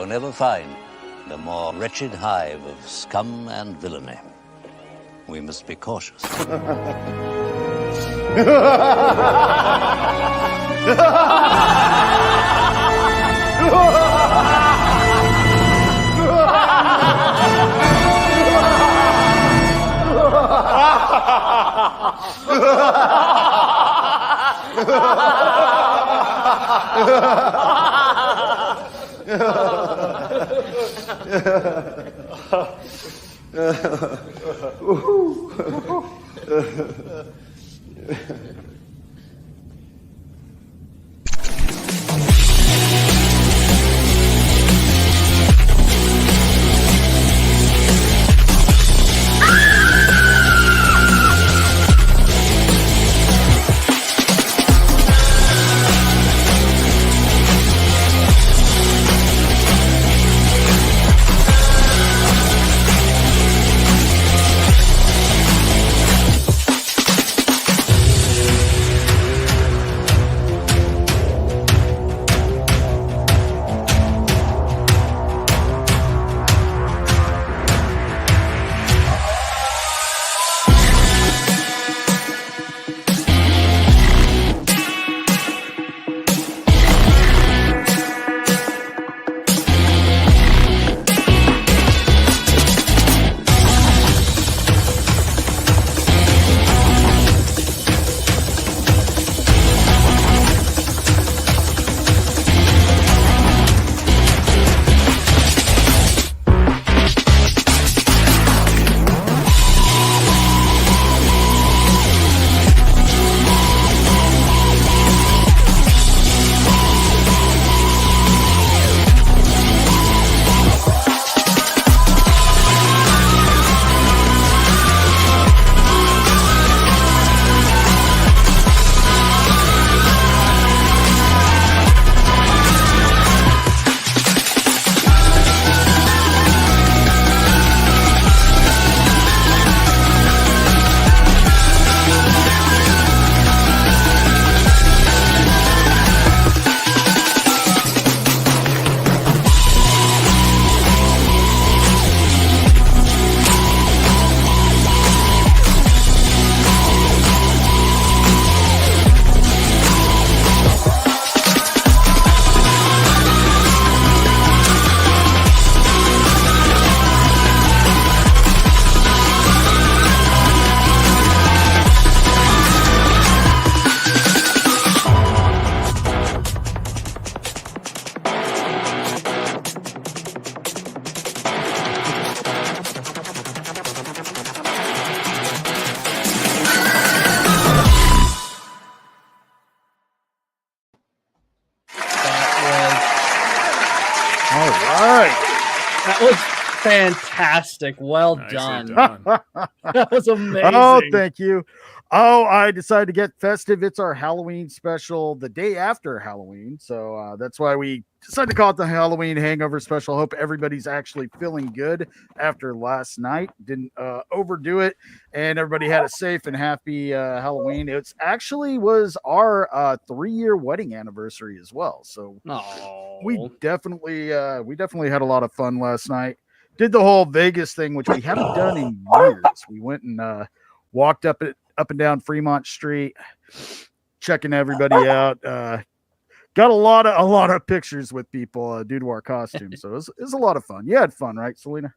will never find a more wretched hive of scum and villainy. We must be cautious. That was fantastic. Well done. That was amazing. Oh, thank you. Oh, I decided to get festive. It's our Halloween special the day after Halloween. So that's why we decided to call it the Halloween Hangover special. Hope everybody's actually feeling good after last night. Didn't overdo it. And everybody had a safe and happy Halloween. It's actually was our 3-year wedding anniversary as well. So we definitely had a lot of fun last night. Did the whole Vegas thing, which we haven't done in years. We went and walked up and down Fremont Street, checking everybody out. Got a lot of pictures with people due to our costumes. So it was a lot of fun. You had fun, right, Selena?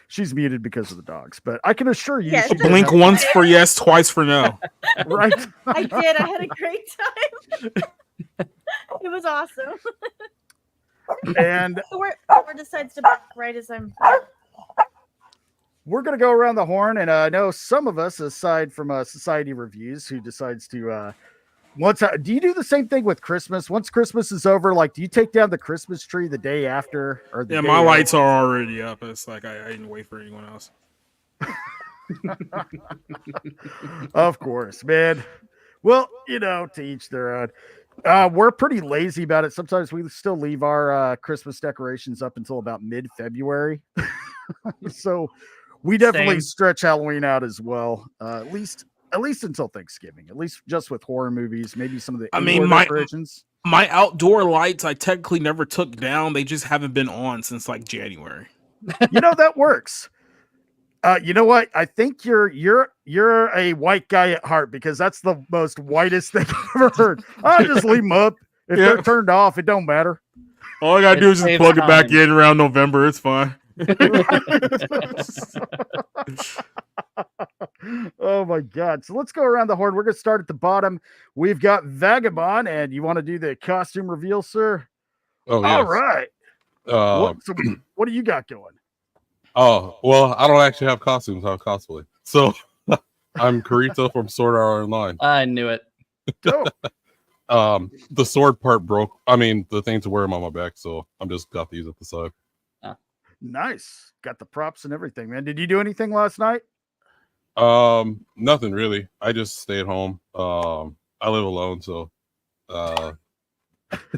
She's muted because of the dogs, but I can assure you. Yes. Blink once for yes, twice for no. Right. I did. I had a great time. It was awesome. And where decides to back right as I'm. We're going to go around the horn, and I know some of us, aside from Society Reviews, who decides to do you do the same thing with Christmas? Once Christmas is over, like, do you take down the Christmas tree the day after? Or the day my lights are already up. It's like I didn't wait for anyone else. Of course, man. Well, to each their own. We're pretty lazy about it. Sometimes we still leave our Christmas decorations up until about mid-February. So we definitely stretch Halloween out as well. At least until Thanksgiving. At least just with horror movies, maybe some of the decorations. My outdoor lights I technically never took down. They just haven't been on since like January. That works. You know what? I think you're a white guy at heart, because that's the most whitest thing I've ever heard. I'll just leave them up. If they're turned off, it don't matter. All I gotta do is just plug it back in around November. It's fine. Oh my God. So let's go around the horn. We're going to start at the bottom. We've got Vagabond, and you want to do the costume reveal, sir? Oh, yes. All right. What do you got going? Oh, well, I don't actually have costumes. I have cosplay. So I'm Carito from Sword Art Online. I knew it. Go. The sword part broke. I mean, the thing to wear them on my back. So I'm just got these at the side. Nice. Got the props and everything, man. Did you do anything last night? Nothing really. I just stayed home. I live alone, so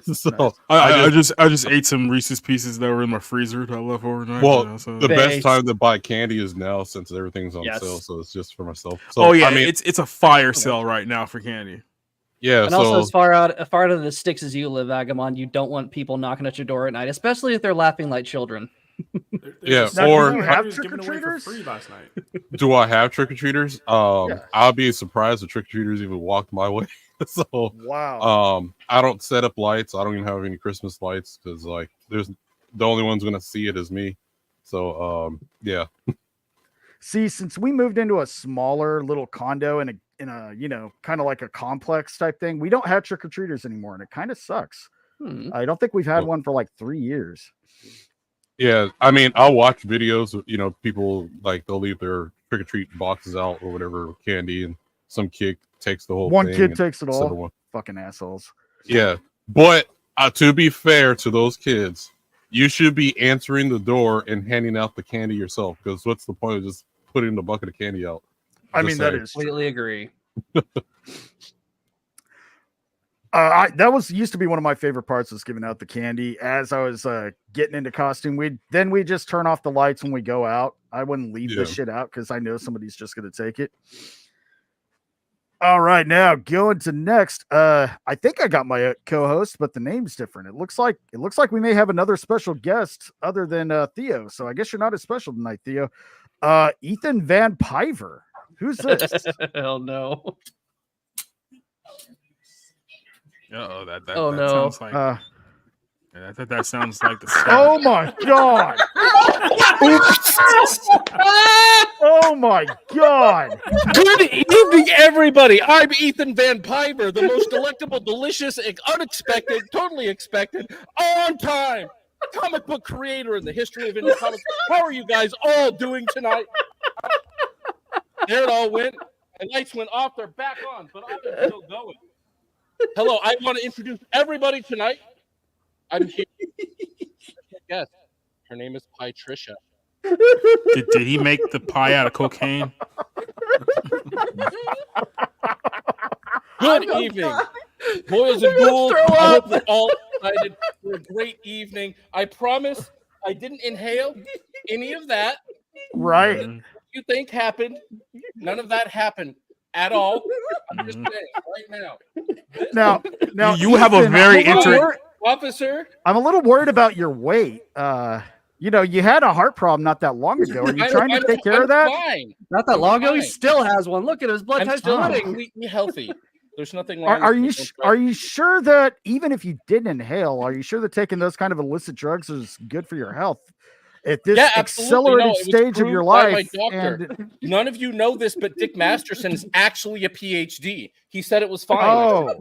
so I just ate some Reese's Pieces that were in my freezer that I left overnight. Well, so. The best time to buy candy is now, since everything's on sale. So it's just for myself. So, I mean, it's a fire sale right now for candy. Yeah, and also as far out of the sticks as you live, Vagabond, you don't want people knocking at your door at night, especially if they're laughing like children. Yeah, now, or do you have trick-or-treaters? Free last night. Do I have trick-or-treaters? I'll be surprised if trick-or-treaters even walked my way. So wow. I don't set up lights. I don't even have any Christmas lights, because like there's the only one's gonna see it is me. So yeah. See, since we moved into a smaller little condo in a kind of like a complex type thing, we don't have trick-or-treaters anymore, and it kind of sucks. I don't think we've had one for like 3 years. Yeah, I mean, I'll watch videos. People like they'll leave their trick-or-treat boxes out or whatever, candy, and some kid takes the whole one thing. Kid takes it all. Fucking assholes. Yeah, but to be fair to those kids, you should be answering the door and handing out the candy yourself, because what's the point of just putting the bucket of candy out? I mean, that is completely agree. That used to be one of my favorite parts, was giving out the candy. As I was getting into costume, we just turn off the lights when we go out. I wouldn't leave this shit out, because I know somebody's just going to take it. All right, now going to next. I think I got my co-host, but the name's different. It looks like we may have another special guest other than Theo. So I guess you're not as special tonight, Theo. Ethan Van Piver. Who's this? Hell no. That no. sounds like that sounds like the start. Oh my God. Oh my God. Good evening, everybody. I'm Ethan Van Piver, the most delectable, delicious, unexpected, totally expected, on time comic book creator in the history of indie comics. How are you guys all doing tonight? There it all went. The lights went off. They're back on, but I'm still going. Hello, I want to introduce everybody tonight. I'm here. Yes, her name is Patricia. Did he make the pie out of cocaine? Good evening, boys and ghouls. I hope we're all excited for a great evening. I promise I didn't inhale any of that. Right. What you think happened? None of that happened at all. I'm just saying right now. Now you have a very interesting officer. I'm a little worried about your weight. You had a heart problem not that long ago. Are you trying to take care of that? Fine. Not that long ago, he still has one. Look at his blood I'm type. still completely healthy. There's nothing wrong. Are you sure that even if you didn't inhale, are you sure that taking those kind of illicit drugs is good for your health at this accelerated stage of your life? And none of you know this, but Dick Masterson is actually a PhD. He said it was fine. Oh.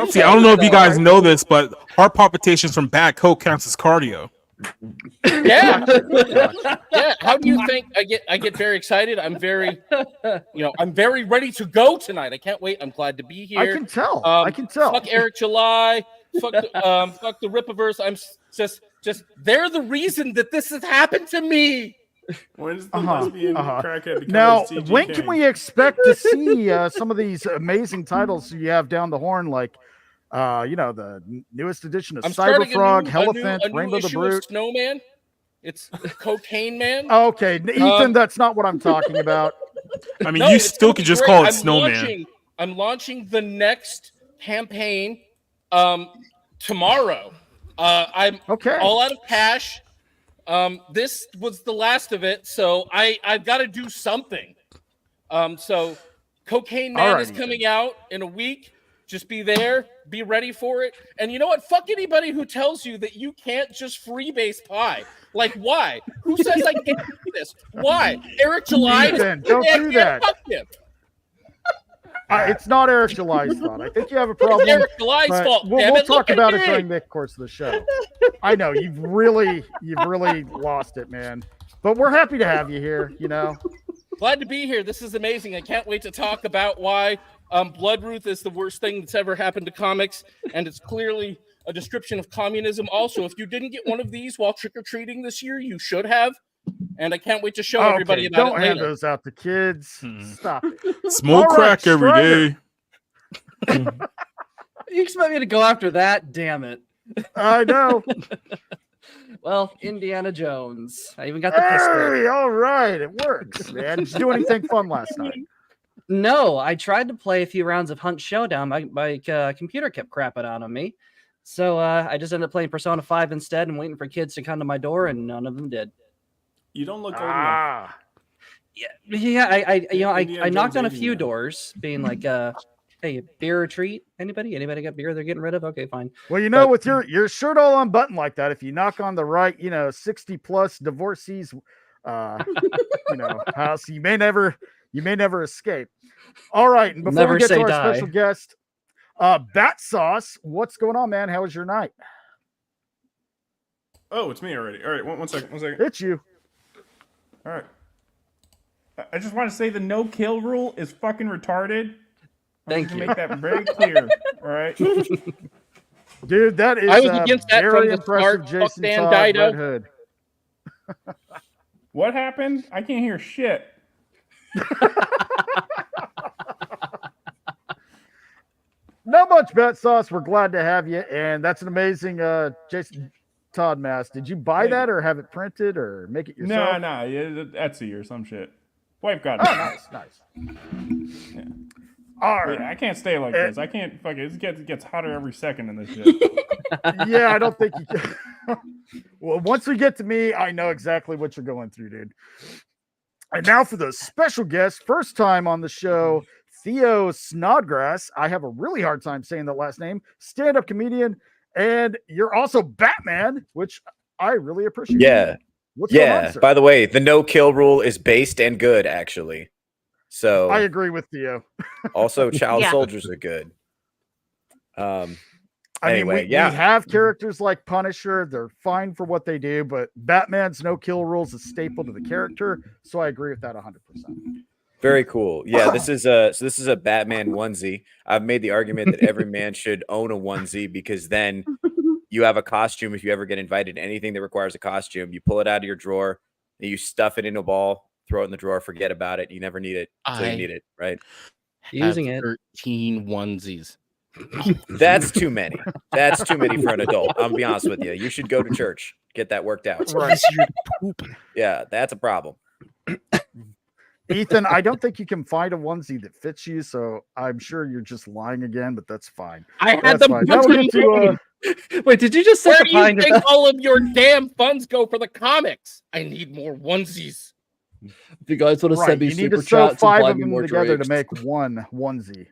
See, I don't know if you guys know this, but heart palpitations from bad coke counts as cardio. Yeah. Yeah. How do you think I get very excited? I'm very ready to go tonight. I can't wait. I'm glad to be here. I can tell. Fuck Eric July. Fuck the Rippaverse. I'm just they're the reason that this has happened to me. When's the lesbian crackhead now, when can we expect to see some of these amazing titles you have down the horn, like the newest edition of Cyberfrog, Hellafant, Rainbow the Brute, Snowman? It's Cocaine Man. Okay, Ethan, that's not what I'm talking about. I mean, you still could just call it Snowman. I'm launching the next campaign tomorrow. I'm Okay. all out of cash. This was the last of it, so I've got to do something. So Cocaine Man is coming out in a week. Just be there, be ready for it. And you know what? Fuck anybody who tells you that you can't just freebase pie. Like, why? Who says I can't do this? Why? Eric July? Ethan, don't do that. Fuck him. It's not Eric July's fault. I think you have a problem. It's Eric July's fault. We'll talk about it during the course of the show. I know you've really lost it, man. But we're happy to have you here. You know, glad to be here. This is amazing. I can't wait to talk about why Bloodruth is the worst thing that's ever happened to comics, and it's clearly a description of communism. Also, if you didn't get one of these while trick-or-treating this year, you should have. And I can't wait to show everybody about don't it later. hand those out to kids. Stop it. Smoke crack every day. You expect me to go after that? Damn it. I know. Well, Indiana Jones. I even got the pistol. Hey, all right. It works, man. Did you do anything fun last night? No, I tried to play a few rounds of Hunt Showdown. My computer kept crapping out on me. So I just ended up playing Persona 5 instead and waiting for kids to come to my door, and none of them did. You don't look old enough. Yeah. I knocked on a few doors, being like, "Hey, beer or treat? Anybody got beer they're getting rid of? Okay, fine." Well, you know, with your shirt all unbuttoned like that, if you knock on the right, 60+ divorcees, house, you may never escape. All right, and before we get to our special guest, Battsauce, what's going on, man? How was your night? Oh, it's me already. All right, one second. It's you. All right. I just want to say the no kill rule is fucking retarded. Thank you. Make that very clear. All right. Dude, that is I was against that very from the impressive. start. Jason Todd, Red Hood. What happened? I can't hear shit. Not much, Battsauce. We're glad to have you, and that's an amazing Jason Todd mask. Did you buy that or have it printed or make it yourself? No, Etsy or some shit. Wife got it. Oh, nice. Yeah. All right. I can't stay like this. I can't fuck it. It gets hotter every second in this shit. Yeah, I don't think you can. Well, once we get to me, I know exactly what you're going through, dude. And now for the special guest, first time on the show, Theo Snodgrass. I have a really hard time saying that last name. Stand-up comedian, and you're also Batman, which I really appreciate. Yeah. What's going on, sir? By the way, the no kill rule is based and good, actually. So I agree with Theo. Also, child soldiers are good. Anyway, we have characters like Punisher. They're fine for what they do, but Batman's no kill rule is a staple to the character. So I agree with that 100%. Very cool. Yeah, this is a Batman onesie. I've made the argument that every man should own a onesie because then you have a costume. If you ever get invited to anything that requires a costume, you pull it out of your drawer, and you stuff it in a ball, throw it in the drawer, forget about it. You never need it until you need it, right? Using it. 13 onesies. That's too many. That's too many for an adult. I'm gonna be honest with you. You should go to church, get that worked out. Right. Yeah, that's a problem. Ethan, I don't think you can find a onesie that fits you, so I'm sure you're just lying again, but that's fine. I had them. Wait, did you just say where do you think all of your damn funds go for the comics? I need more onesies. If you guys want to send me you need super to sew chats, 5 and of them together to make one onesie.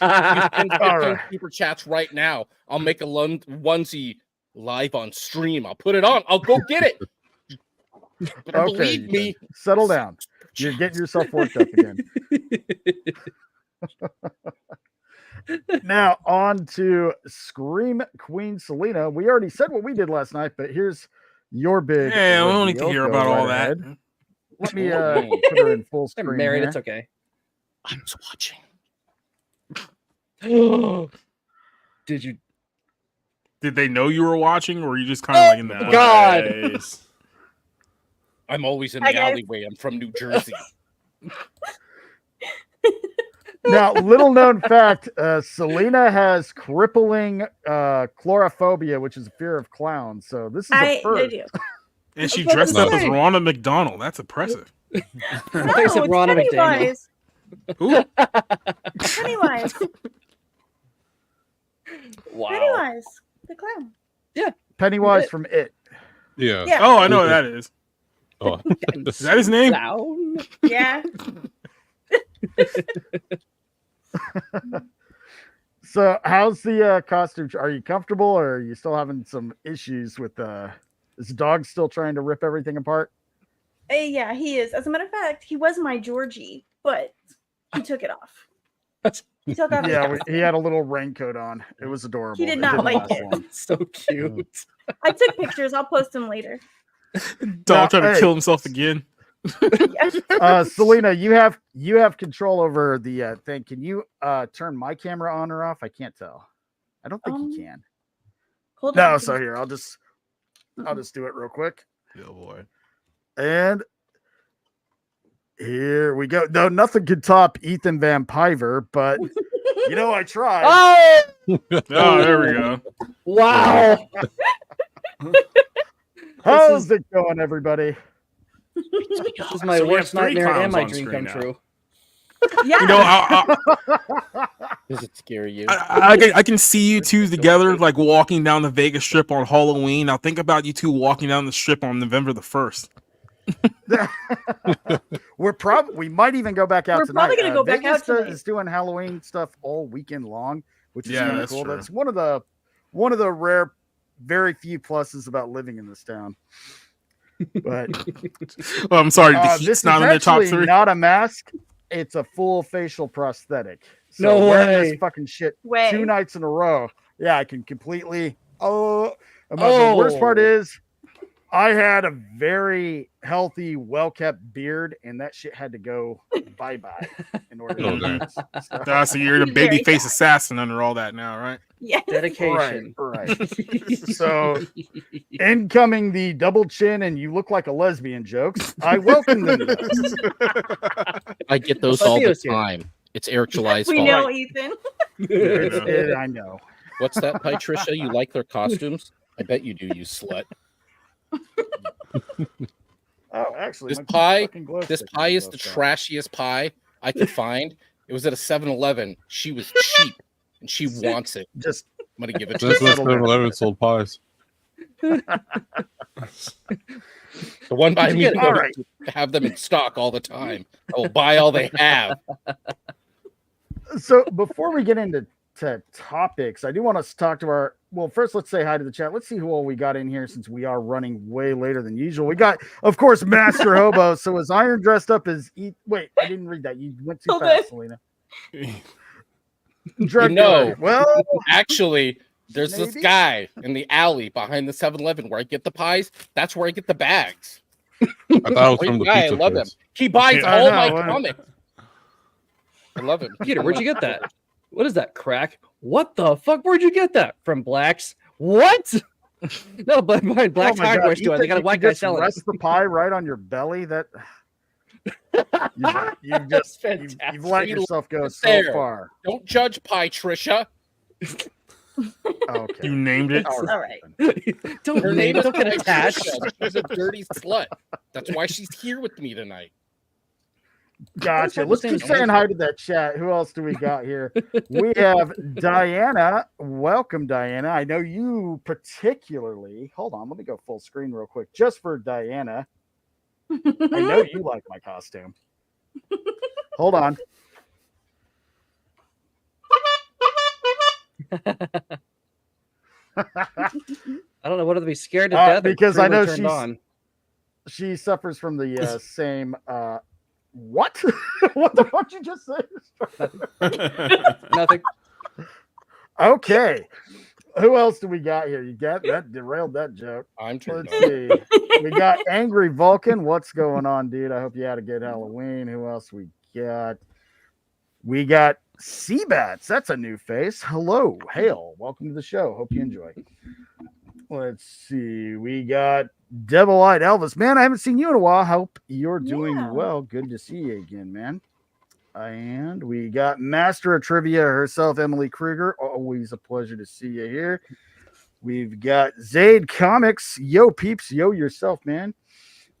All super chats right now. I'll make a onesie live on stream. I'll put it on. I'll go get it. But believe me. Settle down. You're getting yourself worked up again. Now on to ScreamQueenSelena. We already said what we did last night, but here's your big. Yeah, we don't need to hear about all that. Let me put her in full screen. I'm married. Here. It's okay. I was watching. Did they know you were watching, or were you just kind of like in the God? Nice. I'm always in the alleyway. I'm from New Jersey. Now, little known fact: Selena has crippling chlorophobia, which is a fear of clowns. So this is a first. And she dressed up as Ronald McDonald. That's impressive. I said Ronald McDonald. Pennywise. Pennywise. Wow. Pennywise, the clown. Pennywise from It. Yeah. Yeah. Oh, I know what that is. Oh. Is that his name? Clown? Yeah. So, how's the costume? Are you comfortable, or are you still having some issues with is the dog still trying to rip everything apart? Yeah, he is. As a matter of fact, he was my Georgie, but he took it off. He took off. Yeah, he had a little raincoat on. It was adorable. He did It not didn't like last it. long. So cute. I took pictures. I'll post them later. Dog trying to hey. kill himself again. Selena, you have control over the thing. Can you turn my camera on or off? I can't tell. I don't think you can. Hold No, on. so here I'll just do it real quick. Oh boy. And here we go. No, nothing could top Ethan Van Piver, but I tried. Oh! Oh, there we go. Wow. How's it going, everybody? This is my So we have worst three nightmare and clowns my on dream screen come now. true. Yeah. You know, Does it scare you? I can see you two together, like walking down the Vegas Strip on Halloween. Now think about you two walking down the Strip on November the 1st. We might even go back out We're tonight. probably gonna go back Vegas out tonight. is doing Halloween stuff all weekend long, which is Yeah, kind of that's cool. true. That's one of the rare, very few pluses about living in this town. But Well, I'm sorry, the this heat's is not in the top actually 3. not a mask. It's a full facial prosthetic. So No wearing way. this fucking shit Way. 2 nights in a row. Yeah, I can completely. The worst part is, I had a very healthy, well-kept beard, and that shit had to go bye-bye in order to Oh, do damn. this stuff. So you're the He's very babyface fat. assassin under all that now, right? Yeah. Dedication. Right. So, incoming the double chin and you look like a lesbian jokes. I welcome them. I get those But all the Theo's here. time. It's Eric July's We fault. know, Ethan. I know. What's that, Patricia? You like their costumes? I bet you do, you slut. Oh, actually, This my pie, fucking glow this stick pie is so the fast. trashiest pie I could find. It was at a 7-Eleven. She was cheap, and she wants it. Just I'm gonna give it to That's her. what 7-Eleven sold pies. The one by me. All right. Have them in stock all the time. I will buy all they have. So before we get into topics, I do want us to talk to our. Well, first, let's say hi to the chat. Let's see who all we got in here since we are running way later than usual. We got, of course, Master Hobo. So is Iron dressed up as? Wait, I didn't read that. You went too Hold fast, on. Selena. know. Well, Actually, there's this Maybe. guy in the alley behind the 7-Eleven where I get the pies. That's where I get the bags. I thought it was from the Guy, I pizza love him. place. He buys Yeah, I all know, my I- comics. I love him. Peter, where'd you get that? What is that, crack? What the fuck? Where'd you get that? From Blacks? What? No, but behind Black's oh my God, hardware store. They Ethan, got a you white can guy just selling it. rest the pie right on your belly. That you've just That's you've let fantastic. yourself go It's so there. far. Don't judge Pie, Trisha. Okay. You named it. All All right. Don't Her name name it. is Don't get Pie attached. Trisha. She's a dirty slut. That's why she's here with me tonight. Gotcha. His Let's name keep is saying Andrew. hi to that chat. Who else do we got here? We have Diana. Welcome, Diana. I know you particularly. Hold on, let me go full screen real quick, just for Diana. I know you like my costume. Hold on. I don't know whether to be scared to death or because I know turned she's- on. She suffers from the same. What? What the fuck you just say? Nothing. Okay. Who else do we got here? You got that derailed that joke. I'm turned Let's on. see. We got Angry Vulcan. What's going on, dude? I hope you had a good Halloween. Who else we got? We got Seabats. That's a new face. Hello. Hail. Welcome to the show. Hope you enjoy. Let's see. We got Devil Eyed Elvis. Man, I haven't seen you in a while. Hope you're doing Yeah. well. Good to see you again, man. And we got Master of Trivia herself, Emily Kruger. Always a pleasure to see you here. We've got Zaid Comics. Yo, peeps. Yo, yourself, man.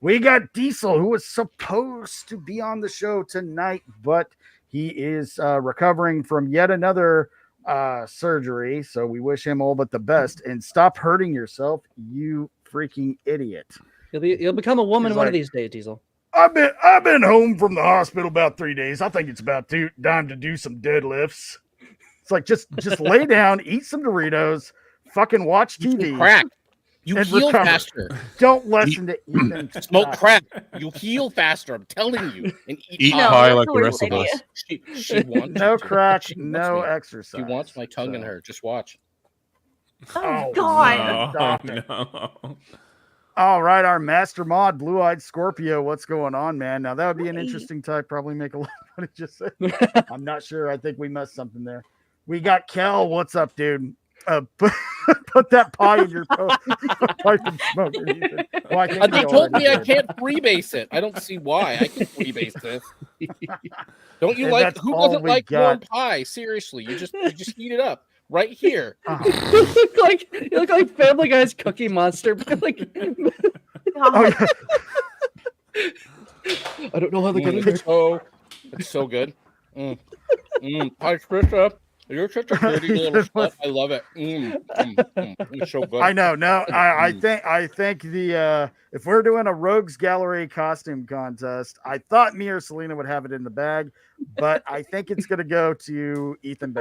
We got Diesel, who was supposed to be on the show tonight, but he is recovering from yet another surgery. So we wish him all but the best. And stop hurting yourself, you freaking idiot. You'll become a woman He's one like, of these days, Diesel. I've been home from the hospital about 3 days. I think it's about time to do some deadlifts. It's like just lay down, eat some Doritos, fucking watch TV. Crack. You and heal recover. faster. Don't listen to Ethan. Smoke crack. You heal faster. I'm telling you. And Eat pie. pie that's like the the worst rest of idea. us. She wants No me to. crack, She wants no me. exercise. She wants my tongue in So- her. Just watch. Oh, God. Stop it. no. All right, our master mod, Blue-Eyed Scorpio. What's going on, man? Now that would be an Hey. interesting type. Probably make a lot of money. Just saying. I'm not sure. I think we missed something there. We got Kel. What's up, dude? Put that pie in your pipe and smoke it. Ethan. Well, I think They we told me already I did. can't freebase it. I don't see why. I can freebase this. Don't you And like? that's Who all doesn't we like warm got. pie? Seriously, you just heat it up right here. you look like Family Guy's Cookie Monster. Like, Oh, yeah. I don't know how they get in there. It's so good. Pie Trisha, you're such a dirty little slut. I love it. It's so good. I know. No, I think the if we're doing a Rogues Gallery costume contest, I thought me or Selena would have it in the bag, but I think it's gonna go to Ethan.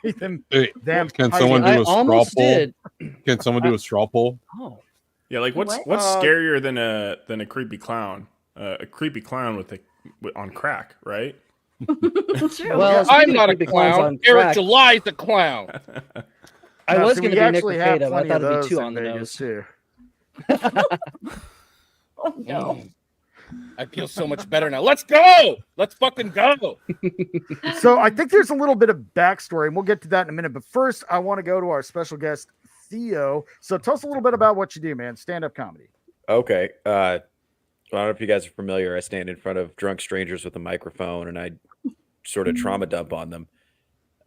Ethan. Hey, Damn, can I someone I do a straw almost poll? did. Can someone do a straw poll? Oh, Yeah, like what's What? scarier than a creepy clown? A creepy clown on crack, right? True. well, Yes, I'm not a creepy clowns clown. on Eric crack. July's a clown. I No, was see, going we to be Nick actually have Recato. I plenty thought of it'd be those two in on the Vegas, nose. too. Oh, no. I feel so much better now. Let's go. Let's fucking go. So I think there's a little bit of backstory, and we'll get to that in a minute. But first, I want to go to our special guest, Theo. So tell us a little bit about what you do, man. Stand-up comedy. Okay. I don't know if you guys are familiar. I stand in front of drunk strangers with a microphone and I sort of trauma dump on them.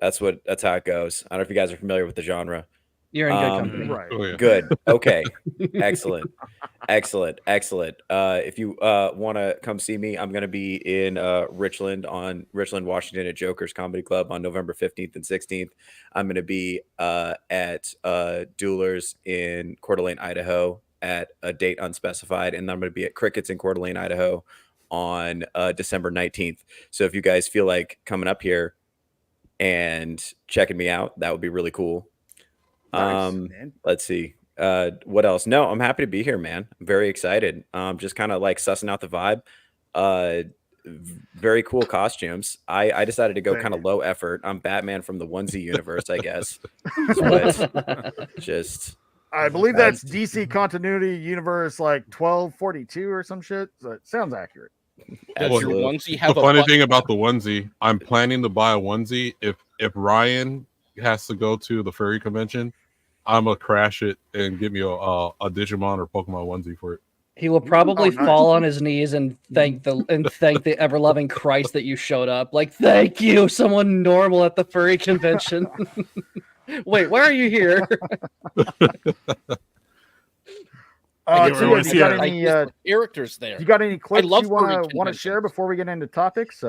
That's how it goes. I don't know if you guys are familiar with the genre. You're in good company. Right. Oh, yeah. Good. Okay. Excellent. If you want to come see me, I'm going to be in Richland, Washington at Joker's Comedy Club on November 15th and 16th. I'm going to be at Duelers in Coeur d'Alene, Idaho at a date unspecified. And then I'm going to be at Crickets in Coeur d'Alene, Idaho on December 19th. So if you guys feel like coming up here and checking me out, that would be really cool. Nice, man. Let's see. What else? No, I'm happy to be here, man. I'm very excited. Just kind of like sussing out the vibe. Very cool costumes. I decided to go Thank kind of you. low effort. I'm Batman from the onesie universe, I guess. But just I believe that's DC Continuity Universe like 1242 or some shit. So it sounds accurate. Does your absolutely. onesie The have a funny button? thing about the onesie, I'm planning to buy a onesie. If Ryan has to go to the furry convention, I'm gonna crash it and get me a Digimon or Pokemon onesie for it. He will probably Oh, nice. fall on his knees and thank the ever loving Christ that you showed up. Like, thank you, someone normal at the furry convention. Wait, why are you here? I Tia, really you see got it. any Characters there. you got any clips love you furry want to conventions. share before we get into topics?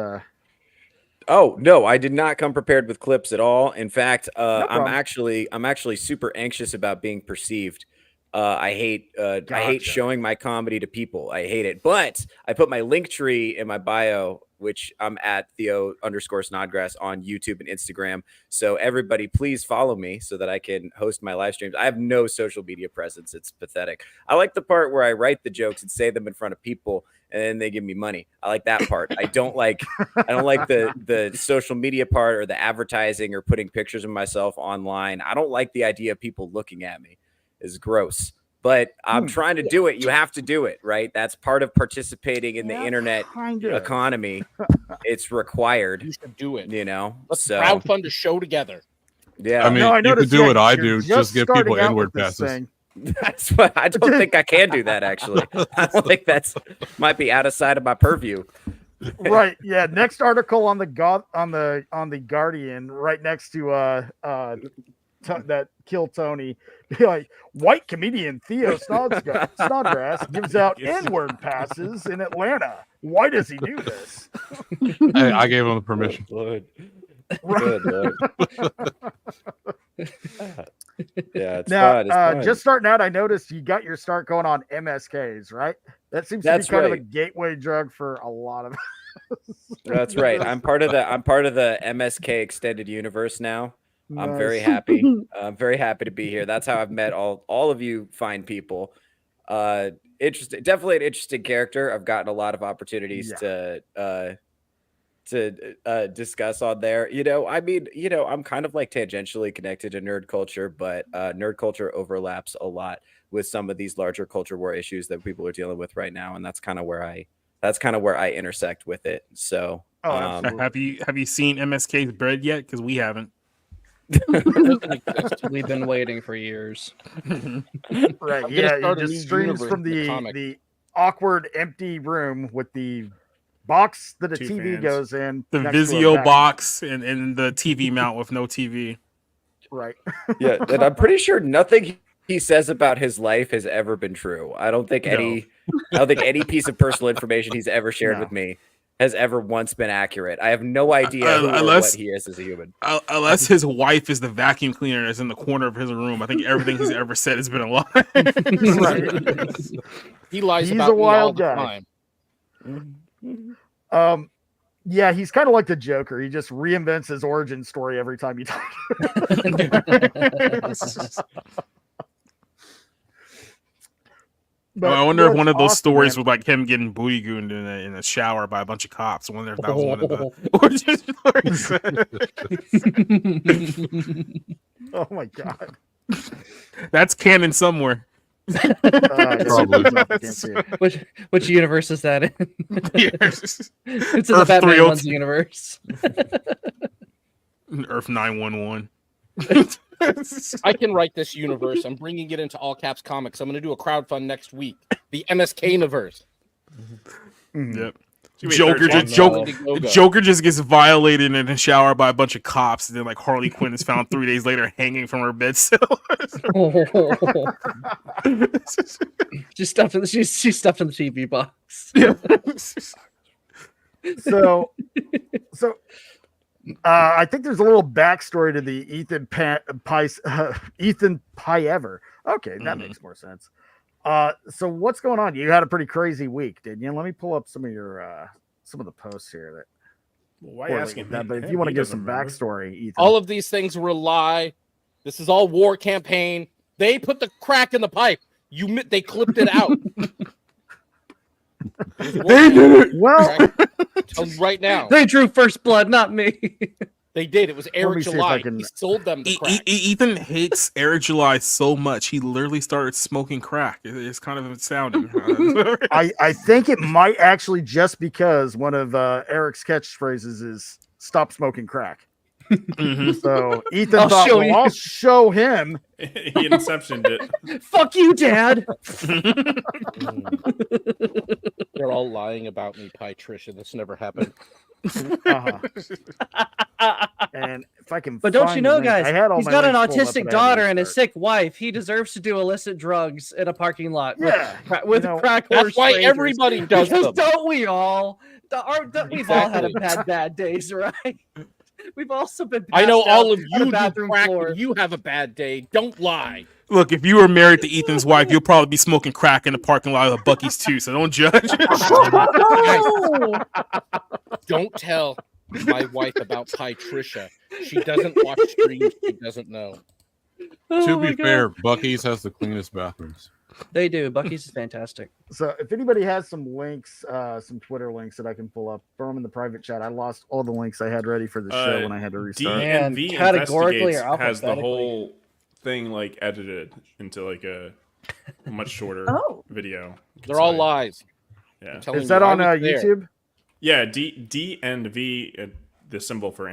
Oh no, I did not come prepared with clips at all. In fact, I'm problem. actually super anxious about being perceived. I hate Gotcha. showing my comedy to people. I hate it. But I put my link tree in my bio, which I'm at Theo_Snodgrass on YouTube and Instagram. So everybody, please follow me so that I can host my live streams. I have no social media presence. It's pathetic. I like the part where I write the jokes and say them in front of people and then they give me money. I like that part. I don't like the social media part or the advertising or putting pictures of myself online. I don't like the idea of people looking at me. It's gross. But I'm trying to do it. You have to do it, right? That's part of participating in the internet economy. It's required. You should do it. You know, Let's so crowdfund a show together. yeah. I mean, No, I you can noticed do yeah, what I you're do. Just give people starting out inward with this passes. thing. That's what I don't think I can do that. Actually, I don't think that's might be out of sight of my purview. Right. Yeah. Next article on the Guardian, right next to that Kill Tony, be like, white comedian Theo Snodgrass gives out N-word passes in Atlanta. Why does he do this? I gave him the permission. Lord. Good Lord. Yeah, it's Now, fun. It's fun. just starting out, I noticed you got your start going on MSKs, right? That seems to be kind of a gateway drug for a lot of. That's right. I'm part of the MSK extended universe now. Nice. I'm very happy. I'm very happy to be here. That's how I've met all of you fine people. Interesting, definitely an interesting character. I've gotten a lot of opportunities to discuss on there. I mean, I'm kind of like tangentially connected to nerd culture, but nerd culture overlaps a lot with some of these larger culture war issues that people are dealing with right now, and that's kind of where I intersect with it. So, have you seen MSK's bread yet? Because we haven't. We've been waiting for years. Right? Yeah, he just streams from the awkward empty room with the box that a TV goes in, the Vizio box, and the TV mount with no TV. Right. Yeah, and I'm pretty sure nothing he says about his life has ever been true. I don't think any piece of personal information he's ever shared with me has ever once been accurate. I have no idea who or what he is as a human. Unless his wife is the vacuum cleaner that's in the corner of his room. I think everything he's ever said has been a lie. Right. He lies He's about a wild me all the guy. time. Yeah, he's kind of like the Joker. He just reinvents his origin story every time you talk. Well, I wonder if one of those stories was like him getting booty gooned in a shower by a bunch of cops. I wonder if that was one of the origin stories. Oh my god, that's canon somewhere. Which universe is that in? Yes. It's in the Batman One's universe. Earth 911. I can write this universe. I'm bringing it into all caps comics. I'm going to do a crowdfund next week. The MSK universe. Yep. Joker just gets violated in a shower by a bunch of cops, and then like Harley Quinn is found 3 days later hanging from her bed cell. She's stuffed in the TV box. Yeah. So I think there's a little backstory to the Ethan Piever. Okay, that makes more sense. So what's going on? You had a pretty crazy week, didn't you? Let me pull up some of your some of the posts here. That why are you asking that? But if you want to give some backstory, Ethan. All of these things were a lie. This is all war campaign. They put the crack in the pipe. They clipped it out. They did it. Well, tell you right now. They drew first blood, not me. They did. It was Eric July. He sold them the crack. Ethan hates Eric July so much he literally started smoking crack. It's kind of astounding. I think it might actually just because one of Eric's catchphrases is "stop smoking crack." Mm-hmm. So Ethan thought, I'll show him. He inceptioned it. Fuck you, Dad. They're all lying about me, Tricia. This never happened. And if I can, but don't you know, guys? He's got an links pulled up, autistic but daughter and a sick wife. He deserves to do illicit drugs in a parking lot. Yeah, with crack. That's why everybody does them. Don't we all? We've all had bad days, right? We've also been. I know all of you do crack floor. when you have a bad day. Don't lie. Look, if you were married to Ethan's wife, you'll probably be smoking crack in the parking lot of Buc-ee's too. So don't judge. Don't tell my wife about Tricia. She doesn't watch streams. She doesn't know. To be fair, Buc-ee's has the cleanest bathrooms. They do. Buc-ee's is fantastic. So if anybody has some links, some Twitter links that I can pull up, throw them in the private chat. I lost all the links I had ready for the show when I had to restart. DNV categorically or has the whole thing like edited into like a much shorter video. They're all lies. Yeah. Is that on YouTube? Yeah, DNV, the symbol for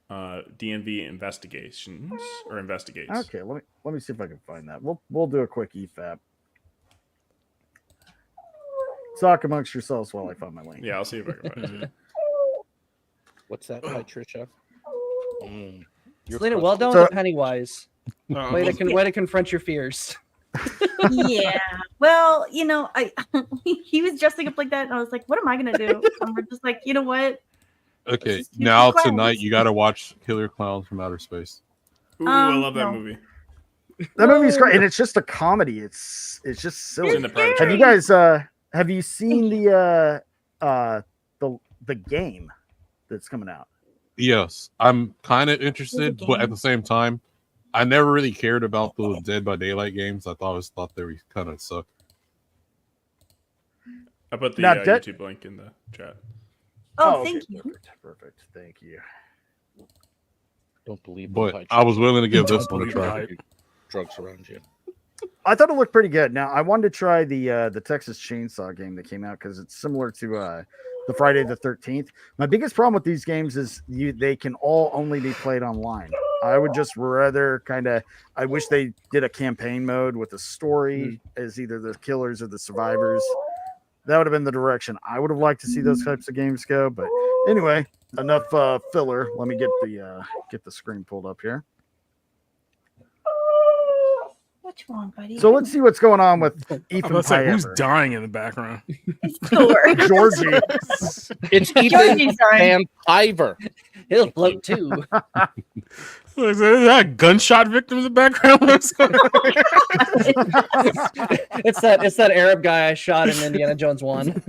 DNV investigations or investigates. Okay, let me see if I can find that. We'll do a quick EFAP. Talk amongst yourselves while I find my link. Yeah, I'll see if I can find it. What's that, Tricia? Selena, well done with the Pennywise. Way to confront your fears. Yeah. Well, he was dressing up like that, and I was like, "What am I gonna do?" And we're just like, you know what? Okay, just cute now clowns. tonight you got to watch Killer Clowns from Outer Space. Ooh, I love that No. movie. That movie's great, and it's just a comedy. It's just silly. It's in the private Have you chat. guys have you seen the game that's coming out? Yes, I'm kind of interested, but at the same time, I never really cared about those Dead by Daylight games. I thought they were kind of suck. I put the Now, YouTube link in the chat. Oh, okay, thank you. Perfect. Thank you. Don't believe. But I was willing to give this one a believe try. that. drugs around you. I thought it looked pretty good. Now I wanted to try the Texas Chainsaw game that came out because it's similar to the Friday the 13th. My biggest problem with these games is they can all only be played online. I would just rather I wish they did a campaign mode with a story as either the killers or the survivors. That would have been the direction I would have liked to see those types of games go. But anyway, enough filler. Let me get the screen pulled up here. What's wrong, buddy? So let's see what's going on with Ethan. Let's say who's Pieper. dying in the background? Georgie. It's Ethan Georgie's dying. Van Piver. He'll float too. Is that a gunshot victim in the background? It's that Arab guy I shot in Indiana Jones 1.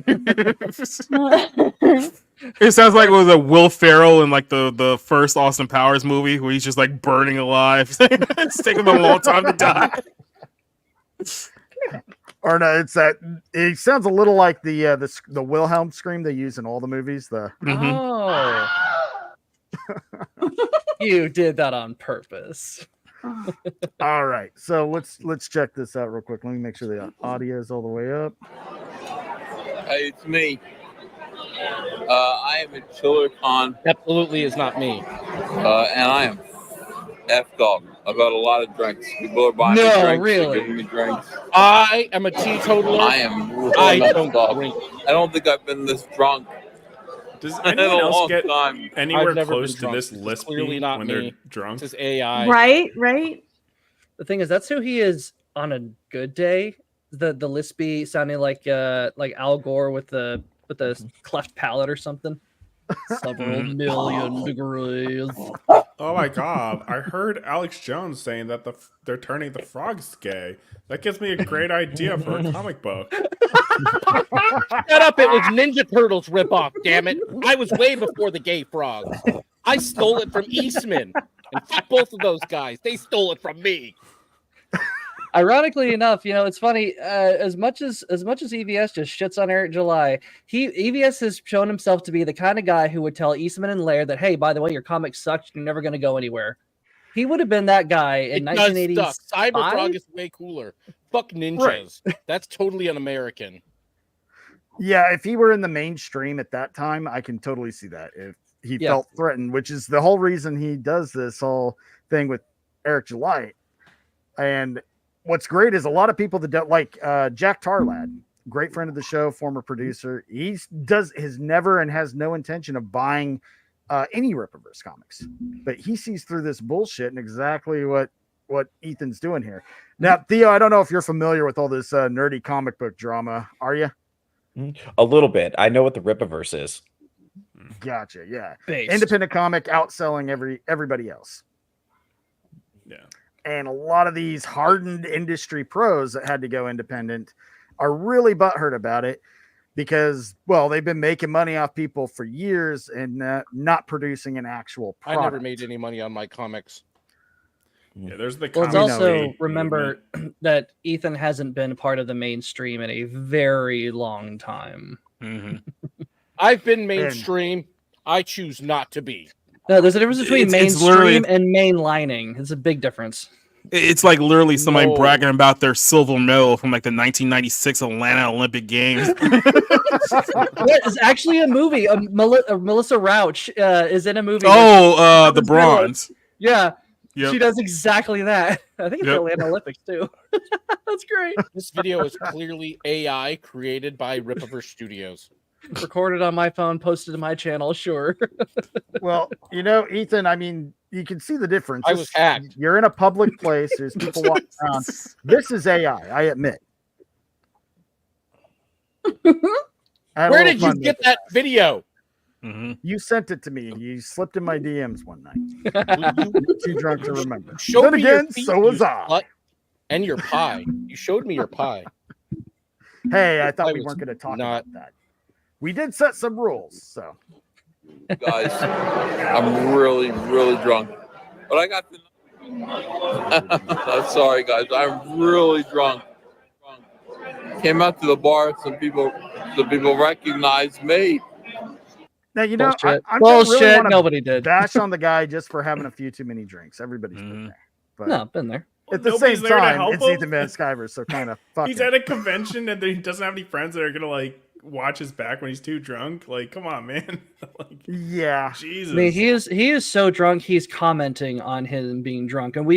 It sounds like it was a Will Ferrell in like the first Austin Powers movie where he's just like burning alive. It's taking him a long time to die. Or no, it's that. It sounds a little like the Wilhelm scream they use in all the movies. Oh, you did that on purpose. All right, so let's check this out real quick. Let me make sure the audio is all the way up. Hey, it's me. I am at ChillerCon. Absolutely is not me. And I am effed up. I got a lot of drinks. People are buying me No, drinks. really? They're giving me drinks. I am a teetotaler. I am really I effed don't up. drink. I don't think I've been this drunk Does in a anyone else long get time. anywhere I've never close been to drunk. this This is lisp clearly beat not when me. they're drunk? This is AI. Right. The thing is, that's who he is on a good day. The lispy sounding like Al Gore with the cleft palate or something. Several million degrees. Oh my god! I heard Alex Jones saying that they're turning the frogs gay. That gives me a great idea for a comic book. Shut up! It was Ninja Turtles ripoff. Damn it! I was way before the gay frogs. I stole it from Eastman, and fuck both of those guys. They stole it from me. Ironically enough, it's funny. As much as EVS just shits on Eric July, EVS has shown himself to be the kind of guy who would tell Eastman and Laird that, hey, by the way, your comic sucks. You're never going to go anywhere. He would have been that guy in 1985. Cyberfrog is way cooler. Fuck ninjas. Right. That's totally un-American. Yeah, if he were in the mainstream at that time, I can totally see that. If he felt threatened, which is the whole reason he does this whole thing with Eric July. And what's great is a lot of people that don't like Jack Tarlad, great friend of the show, former producer. He has never and has no intention of buying any Rippaverse comics, but he sees through this bullshit and exactly what Ethan's doing here. Now, Theo, I don't know if you're familiar with all this nerdy comic book drama. Are you? A little bit. I know what the Rippaverse is. Gotcha. Yeah. Based. Independent comic outselling everybody else. Yeah. And a lot of these hardened industry pros that had to go independent are really butthurt about it because, well, they've been making money off people for years and not producing an actual product. I never made any money on my comics. Yeah, there's the. Well, it's also remember that Ethan hasn't been part of the mainstream in a very long time. Mm-hmm. I've been mainstream. I choose not to be. No, there's a difference between It's mainstream and mainlining. It's a big difference. It's like literally somebody bragging about their silver medal from like the 1996 Atlanta Olympic Games. It's actually a movie. Melissa Rauch is in a movie. Oh, the bronze. Yeah. Yep. She does exactly that. I think it's the Atlanta Olympics too. That's great. This video is clearly AI created by Rippaverse Studios. Recorded on my phone, posted to my channel, sure. Well, Ethan, I mean, you can see the difference. I was hacked. You're in a public place. There's people walking around. This is AI, I admit. Where did you get that video? You sent it to me. You slipped in my DMs one night. You're too drunk to remember. Showed Then me your again, feet, so was you I. slut, and your pie. You showed me your pie. Hey, I thought I we was weren't going to talk not- about that. We did set some rules, so. Guys, I'm really, really drunk. But I got the. I'm sorry, guys. I'm really drunk. Came out to the bar. Some people recognized me. Now, you know, Bullshit. I don't Bullshit. really want Nobody to did. bash on the guy just for having a few too many drinks. Everybody's been there. But No, been there. at the Nobody's same there to time, help it's him? Ethan Van Sciver, so kind of fuck He's him. at a convention and he doesn't have any friends that are gonna like watch his back when he's too drunk. Like, come on, man. Like, Yeah. Jesus. I mean, he is so drunk. He's commenting on him being drunk, and we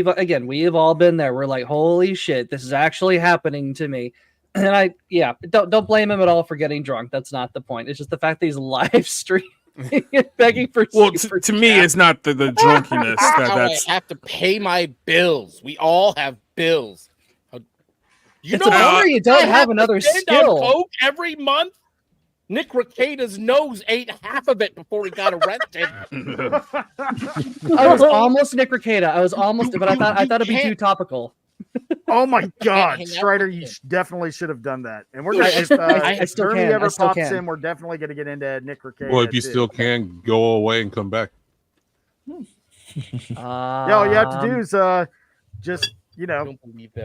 have all been there. We're like, holy shit, this is actually happening to me. And don't blame him at all for getting drunk. That's not the point. It's just the fact that he's live streaming and begging for. Well, to me, it's not the drunkenness that's. I have to pay my bills. We all have bills. It's a bummer you don't have another skill. Coke every month. Nick Rekieta's nose ate half of it before he got arrested. I was almost Nick Rekieta. I was almost, but I thought it'd be too topical. Oh my God, hang out Strider, with you him. Definitely should have done that. And we're gonna, if I still Jeremy can. ever I still pops can. in, we're definitely gonna get into Nick Rekieta. Well, if you too. still can, go away and come back. Yeah, all you have to do is just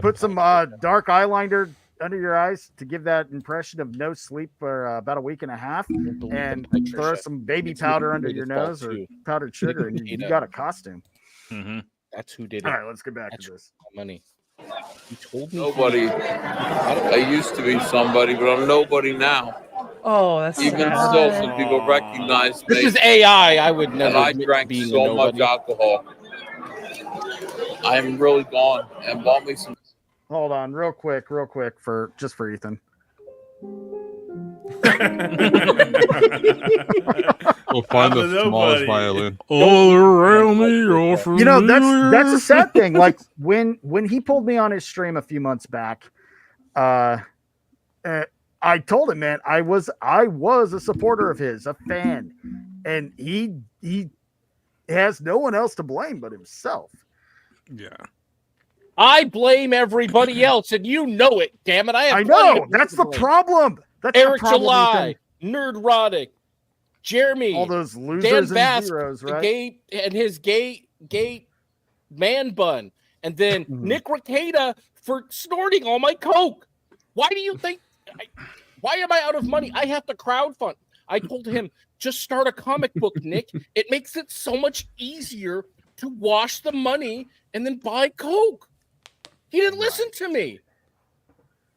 put some dark eyeliner under your eyes to give that impression of no sleep for about a week and a half, and throw some baby powder under your nose or powdered sugar, and you got a costume. That's who did it. All right, let's get back to this. Money. You told me. Nobody. I used to be somebody, but I'm nobody now. Oh, that's Even sad. still, some people recognize me. This is AI. I would never. And I admit drank being a so much nobody. alcohol. I'm really gone, and bought me some. Hold on, real quick, for Ethan. We'll find the smallest violin. All around me, all for You know, that's a sad thing. Like when he pulled me on his stream a few months back, I told him, man, I was a supporter of his, a fan, and he has no one else to blame but himself. Yeah. I blame everybody else, and you know it. Damn it! I know that's the problem. That's Eric the problem, July, Ethan. Nerdrotic, Jeremy, All those Dan losers and Bass, zeros, the right? gay and his gay man bun, and then Nick Rekieta for snorting all my coke. Why do you think? Why am I out of money? I have to crowdfund. I told him just start a comic book, Nick. It makes it so much easier to wash the money and then buy coke. He didn't listen to me.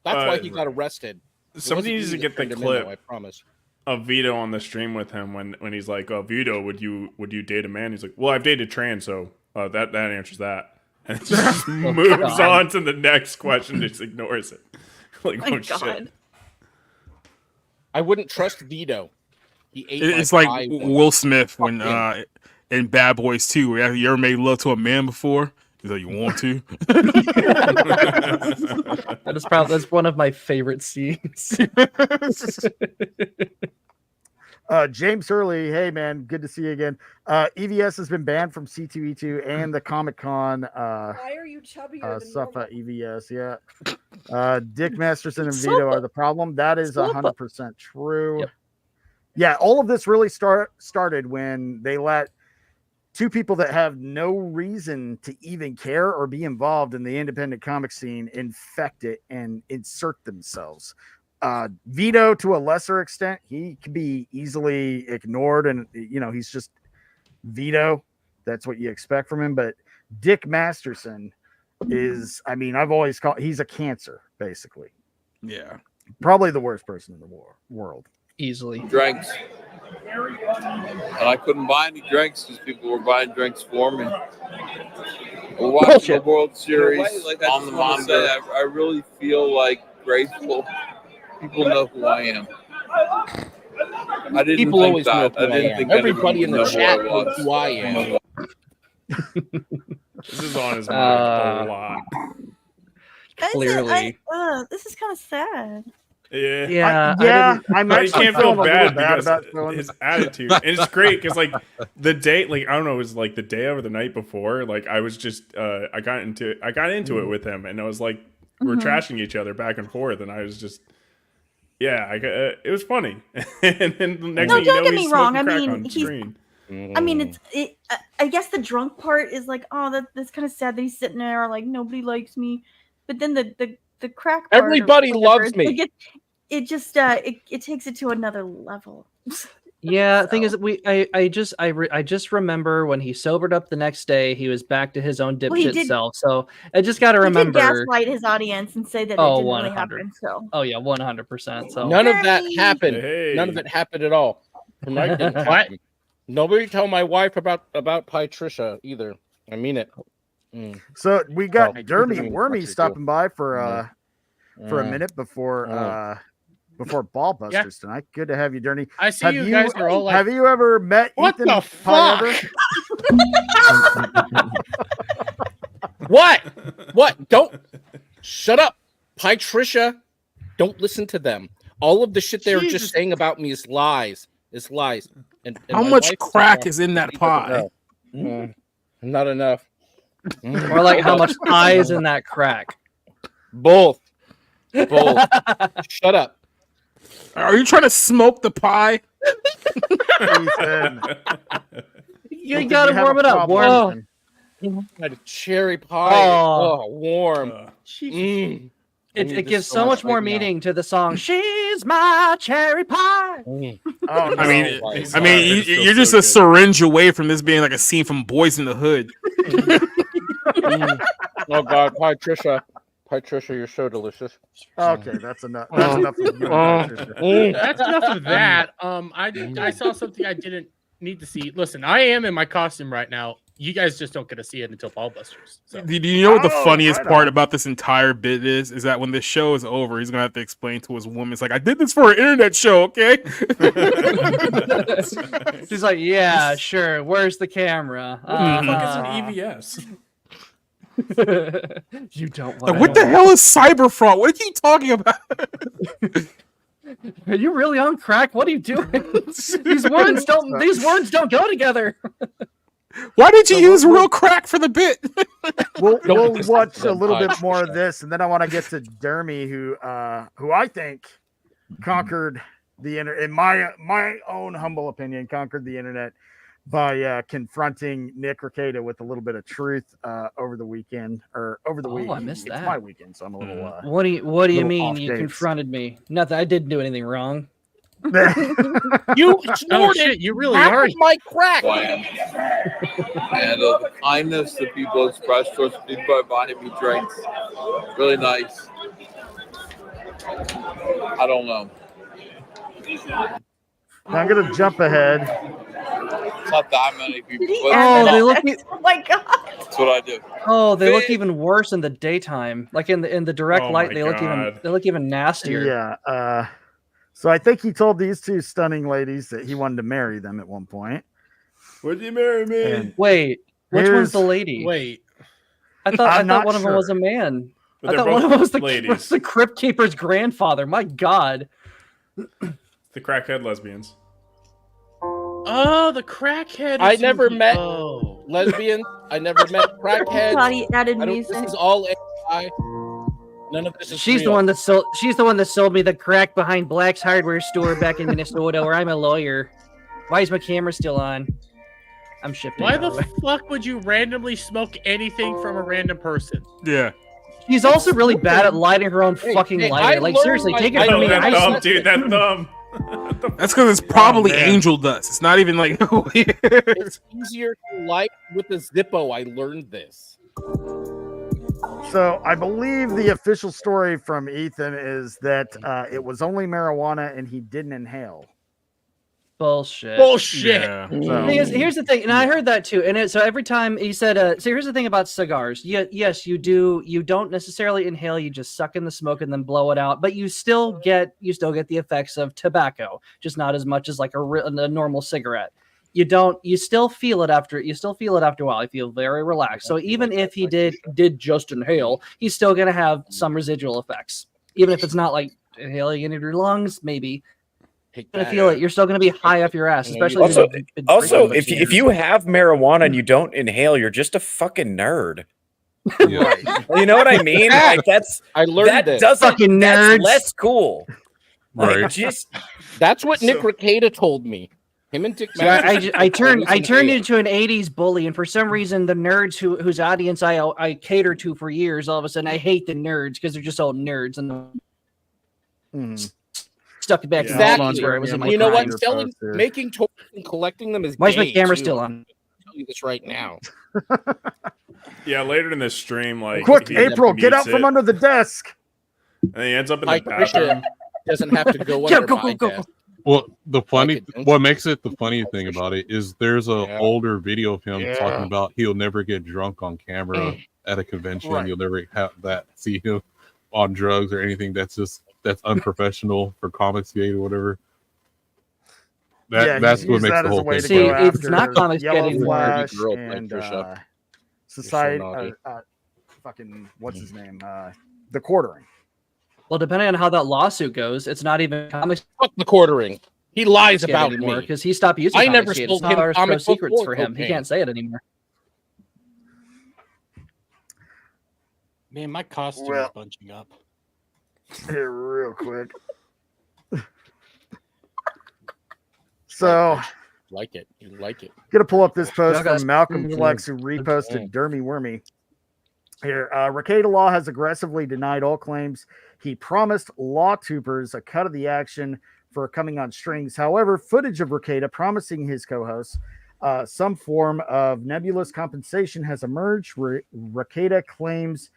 That's why he got arrested. Somebody needs to get the clip. I promise. Of Vito on the stream with him when he's like, "Oh, Vito, would you date a man?" He's like, "Well, I've dated trans, so that answers that." And it just moves on to the next question. Just ignores it. Like, My oh God. shit. I wouldn't trust Vito. He ate It's my like pie once. Will Smith when Fuck him. in Bad Boys 2. You ever made love to a man before? He's like, you want to? That's one of my favorite scenes. James Hurley, hey man, good to see you again. EVS has been banned from C2E2 and the Comic Con Why are you chubbier than Suffa EVS, yeah. Dick Masterson and Vito are the problem. That is 100% true. Yep. Yeah, all of this really started when they let two people that have no reason to even care or be involved in the independent comic scene infect it and insert themselves. Vito, to a lesser extent, he can be easily ignored, and he's just Vito. That's what you expect from him. But Dick Masterson is, I've always called, he's a cancer, basically. Yeah, probably the worst person in the world. Easily. Drinks. And I couldn't buy any drinks because people were buying drinks for me. We're watching the World Series on the monitor. I really feel grateful. People know who I am. I didn't People think always that. know who I didn't think Everybody in the anyone chat would know knows who I am. This is on his mind a lot. Guys, Clearly. this is kind of sad. Yeah. I'm But you actually can't feel feeling a little bad bad because about feeling his attitude. And it's great because like the day, like I don't know, it was like the day or the night before. Like I was just, I got into it with him, and I was like, we're trashing each other back and forth, and I was just, it was funny. And then the next thing you know, don't get he's me wrong. smoking I crack mean, on screen. I mean, I guess the drunk part is like, oh, that's kind of sad that he's sitting there, like nobody likes me. But then the crack part, Everybody loves me. It just it takes it to another level. Yeah, the thing is, I just remember when he sobered up the next day, he was back to his own dipshit self. So I just got to remember. He did gaslight his audience and say that it didn't really happen. So. Oh yeah, 100%. So none of that happened. None of it happened at all. Tonight didn't happen. Nobody tell my wife about Patricia either. I mean it. So we got Dermy Wormy stopping by for a minute before Ballbusters tonight. Good to have you, Dermy. I see you guys are all like, have you ever met what Ethan the fuck? What? Don't shut up, Patricia. Don't listen to them. All of the shit they're just saying about me is lies. It's lies. And how much crack is in that pie? Not enough. Or like how much pie is in that crack? Both. Shut up. Are you trying to smoke the pie? You gotta warm it up. Warm. A cherry pie. Oh, warm. It gives so much more meaning to the song. She's my cherry pie. I mean, you're just a syringe away from this being like a scene from Boys in the Hood. Oh God, Patricia, you're so delicious. Okay, that's enough. That's enough of you. That's enough of that. I saw something I didn't need to see. Listen, I am in my costume right now. You guys just don't get to see it until Ballbusters. So. Do you know what the funniest part about this entire bit is? Is that when this show is over, he's gonna have to explain to his woman, it's like, I did this for an internet show, okay? She's like, yeah, sure. Where's the camera? What the fuck is an EVS? You don't like, what the hell is cyber fraud? What are you talking about? Are you really on crack? What are you doing? These words don't go together. Why did you use real crack for the bit? We'll watch a little bit more of this, and then I want to get to Dermy, who I think conquered the internet, in my own humble opinion, conquered the internet by confronting Nick Rekieta with a little bit of truth over the weekend or over the week. I missed that. It's my weekend, so I'm a little. What do you mean you confronted me? Nothing. I didn't do anything wrong. You snorted. Shit, you really are. My crack. And the kindness that people express towards people by buying me drinks, really nice. I don't know. I'm gonna jump ahead. It's not that many people. They look. Oh my God. That's what I do. Oh, they look even worse in the daytime. Like in the direct light, they look even nastier. Yeah. So I think he told these two stunning ladies that he wanted to marry them at one point. Would you marry me? And wait, which one's the lady? Wait, I thought one of them was a man. But I thought one of them was ladies. the Crypt Keeper's grandfather. My God. The crackhead lesbians. Oh, the crackhead. I never met lesbians. I never met crackheads. Thought he added music. This is all AI. None of this is She's real. the one that sold. She's the one that sold me the crack behind Black's Hardware store back in Minnesota, where I'm a lawyer. Why is my camera still on? I'm shipping. Why the fuck would you randomly smoke anything from a random person? Yeah. She's also really bad at lighting her own fucking lighter. Like seriously, take it from me. That thumb, dude. That thumb. That's because it's probably angel dust. It's not even like weird. It's easier to light with a Zippo. I learned this. So I believe the official story from Ethan is that it was only marijuana and he didn't inhale. Bullshit. Yeah. Here's the thing, and I heard that too. And so every time he said, so here's the thing about cigars. Yes, you do. You don't necessarily inhale. You just suck in the smoke and then blow it out. But you still get the effects of tobacco, just not as much as like a normal cigarette. You still feel it after a while. You feel very relaxed. So even if he did just inhale, he's still going to have some residual effects. even if it's not like inhaling into your lungs, maybe. Take You're gonna that. feel it. You're still gonna be high off your ass, especially Also, if you've been drinking if much you have marijuana and you don't inhale, you're just a fucking nerd. Yeah. You know what I mean? Like I learned that this. doesn't Fucking that's nerds. less cool. Like Right. just That's what Nick Rekieta told me. Him and Dick. So I turned into an '80s bully, and for some reason, the nerds whose audience I cater to for years, all of a sudden I hate the nerds because they're just all nerds and stuck it back. Yeah. in the Exactly. 80s where it was in my You know prime. what? Making toys and collecting them is. Why is my gay, camera too. still on? I'll tell you this right now. Yeah, later in this stream, like Quick, he April, get mutes out from it, under the desk. and he ends up in Mike the bathroom. doesn't have to go Yeah, under go, my go, go, desk. Well, the funny, Like it. what makes it the funny thing about it is there's a Yeah. older video of him Yeah. talking about he'll never get drunk on camera at a convention. Right. You'll never have that see him on drugs or anything. That's unprofessional for Comicsgate or whatever. That's he's what used makes that the as a whole way thing. to go See, it's after not Comicsgate Yellow anymore. Flash Girl playing and Trisha. Society. naughty. Fucking what's his name? The Quartering. Well, depending on how that lawsuit goes, it's not even comics Fuck the quartering. He lies about anymore me. because he stopped using. I never Comicsgate. sold It's not him our comic book secrets or for him. He cocaine. can't say it anymore. Man, my costume Well- is bunching up. Here, real quick. So, Like it. You like it. gonna pull up this post Y'all got- from Malcolm Flex, who reposted Dermy Wormy. Here, Rekieta Law has aggressively denied all claims. He promised Law Tubers a cut of the action for coming on strings. However, footage of Rekieta promising his co-hosts some form of nebulous compensation has emerged. Rekieta claims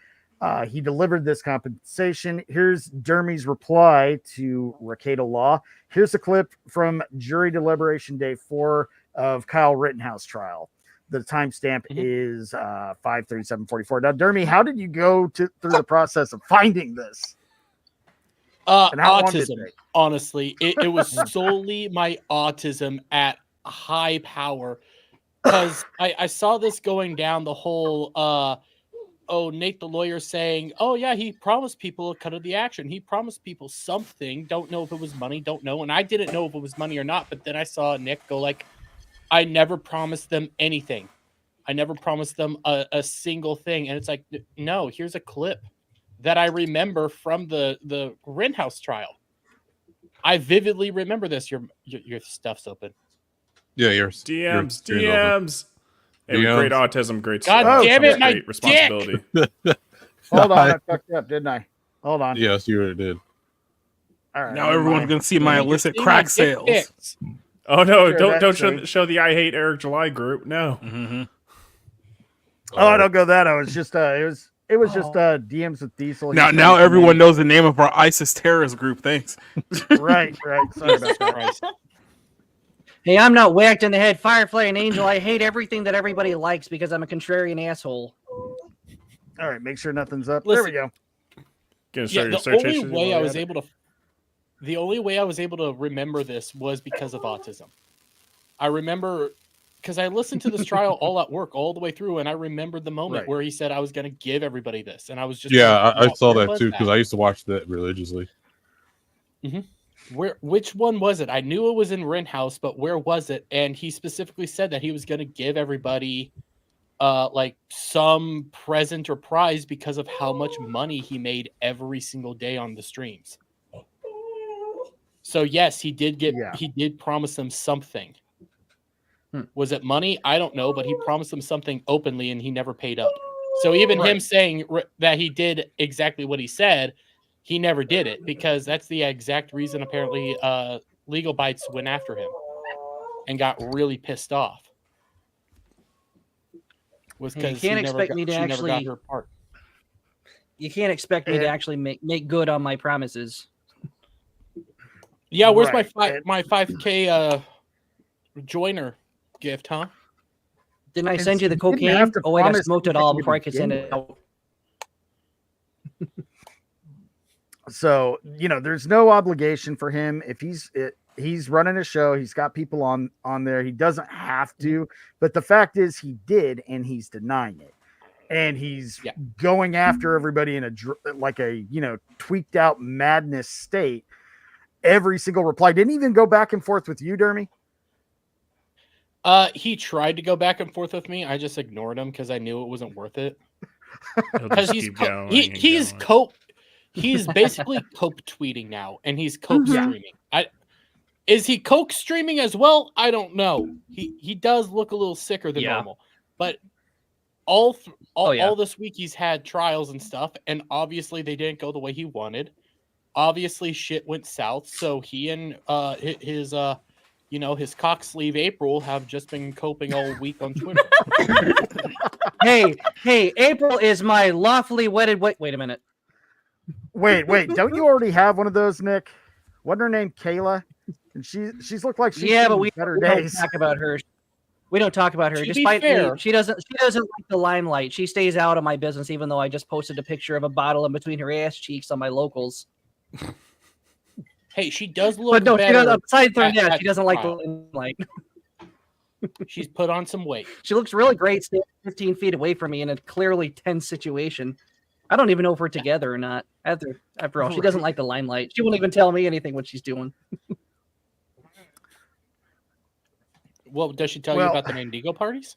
he delivered this compensation. Here's Dermy's reply to Rekieta Law. Here's a clip from jury deliberation day 4 of Kyle Rittenhouse trial. The timestamp is 5:37:44. Now, Dermy, how did you go through the process of finding this? And how long did it Autism. take? Honestly, it was solely my autism at high power because I saw this going down the whole. Nate the lawyer saying, "Oh yeah, he promised people a cut of the action. He promised people something. Don't know if it was money. Don't know." And I didn't know if it was money or not. But then I saw Nick go like, "I never promised them anything. I never promised them a single thing." And it's like, no, here's a clip that I remember from the Rittenhouse trial. I vividly remember this. Your stuff's open. Yeah, your DMs. Hey, DMs. great autism, great God stuff. damn it, my great responsibility. Hold on, I fucked up, didn't I? Hold on. Yes, you already did. All right. Now never everyone's mind. gonna see my illicit See my crack dick sales. pics. Oh no! Sure, don't that's show the I Hate Eric July group. No. Mm-hmm. Oh, I don't go that. I was just it was just DMs with Diesel. Now everyone knows the name of our ISIS terrorist group. Thanks. Right. Sorry about that. Hey, I'm not whacked in the head, Firefly and Angel. I hate everything that everybody likes because I'm a contrarian asshole. All right, make sure nothing's up. Listen, there we go. Gonna Yeah, start your the search only history way while I we're was at it. able to remember this was because of autism. I remember because I listened to this trial all at work all the way through, and I remembered the moment Right. where he said I was going to give everybody this, and I was just Yeah, like, I "Wow, saw where that was too because I used to watch that religiously. Which one was it? I knew it was in Rittenhouse, but where was it? And he specifically said that he was going to give everybody like some present or prize because of how much money he made every single day on the streams. So yes, he did promise them something. Was it money? I don't know, but he promised them something openly and he never paid up. So even him saying that he did exactly what he said, he never did it because that's the exact reason apparently Legal Bites went after him and got really pissed off. Was You because can't she expect me to never actually. got her part. You can't expect me to actually make good on my promises. Yeah, where's Right. my 5K joiner gift, huh? Didn't I send you the You didn't cocaine? have to Oh, I got promise smoked it anything all to before I could send begin it out. So, there's no obligation for him if he's running a show, he's got people on there, he doesn't have to, but the fact is he did and he's denying it. and he's going after everybody in a tweaked out madness state. Every single reply didn't even go back and forth with you, Dermy. He tried to go back and forth with me. I just ignored him because I knew it wasn't worth it. Because he's basically coke tweeting now, and he's coke streaming. Is he coke streaming as well? I don't know. He does look a little sicker than normal, but all this week he's had trials and stuff, and obviously they didn't go the way he wanted. Obviously shit went south, so he and his cock sleeve April have just been coping all week on Twitter. Hey, April is my lawfully wedded. Wait a minute. Wait, don't you already have one of those, Nick? Wasn't her name Kayla? And she's looked like she's but we don't talk about her. We don't talk about her. Despite me, she doesn't like the limelight. She stays out of my business, even though I just posted a picture of a bottle in between her ass cheeks on my locals. Hey, she does look but no, better. She doesn't, aside from that, she doesn't like the limelight. She's put on some weight. She looks really great standing 15 feet away from me in a clearly tense situation. I don't even know if we're together or not. After all, she doesn't like the limelight. She won't even tell me anything what she's doing. Well, does she tell you about the Mandigo parties?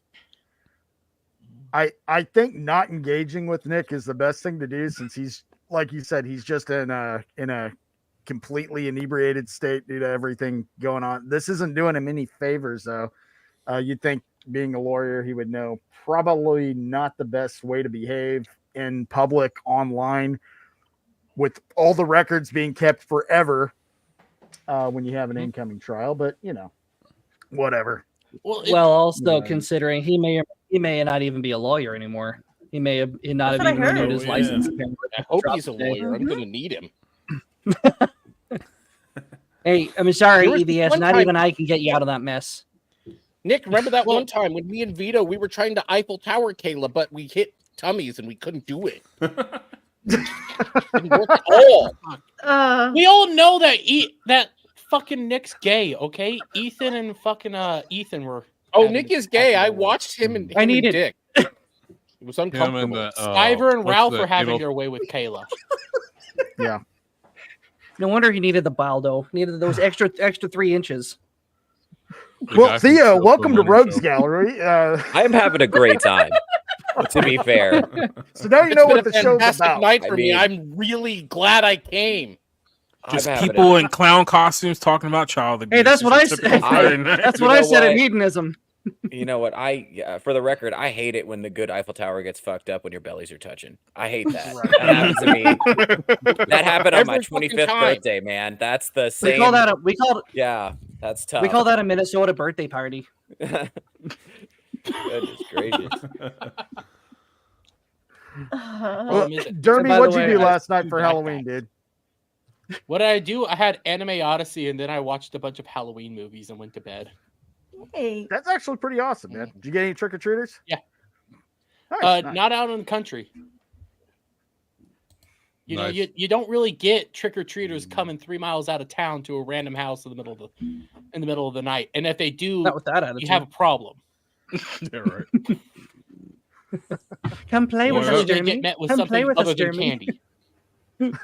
I think not engaging with Nick is the best thing to do, since he's, like you said, he's just in a completely inebriated state due to everything going on. This isn't doing him any favors, though. You'd think, being a lawyer, he would know probably not the best way to behave in public, online, with all the records being kept forever when you have an incoming trial. But whatever. Well, also considering he may not even be a lawyer anymore. He may have not have even renewed his license. I hope he's a lawyer. I'm going to need him. Hey, I'm sorry, EVS. Not even I can get you out of that mess. Nick, remember that one time when me and Vito, we were trying to Eiffel Tower Kayla, but we hit tummies and we couldn't do it. Didn't work at all. We all know that fucking Nick's gay, okay? Ethan and fucking Ethan were. Oh, Nick is gay. I watched him and Dick. It was uncomfortable. Stiver and Ralph are having their way with Kayla. Yeah. No wonder he needed the baldo. Needed those extra 3 inches. Well, Theo, welcome to Rogues Gallery. I am having a great time, to be fair. So now you know what the show's about. Night for me. I'm really glad I came. Just people in clown costumes talking about child abuse. Hey, that's what I said. That's what I said at hedonism. You know what? For the record, I hate it when the good Eiffel Tower gets fucked up when your bellies are touching. I hate that. That happens to me. That happened on my 25th birthday, man. That's the same. Yeah, that's tough. We call that a Minnesota birthday party. Goodness gracious. Dermy, what'd you do last night for Halloween, dude? What did I do? I had Anime Odyssey, and then I watched a bunch of Halloween movies and went to bed. Hey, that's actually pretty awesome, man. Did you get any trick or treaters? Yeah. Nice. Not out in the country. You know, you don't really get trick or treaters coming 3 miles out of town to a random house in the middle of the night. And if they do, not with that attitude, you have a problem. Yeah, right. Come play with us, They Jeremy. get met with Come something play with other us, than Jeremy. candy.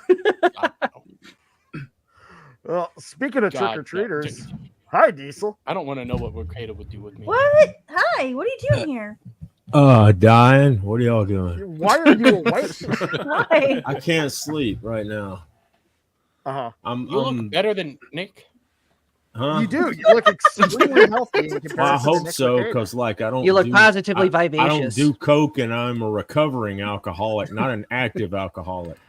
Well, speaking of trick or treaters, hi, Diesel. I don't want to know what Ricada would do with me. What? Hi, what are you doing here? Dying. What are y'all doing? Why are you awake? Why? I can't sleep right now. Uh-huh. You look better than Nick. Huh? You do. You look extremely healthy. In comparison I to hope Nick so, Ricada. because like I don't. You look positively vivacious. I don't do coke, and I'm a recovering alcoholic, not an active alcoholic.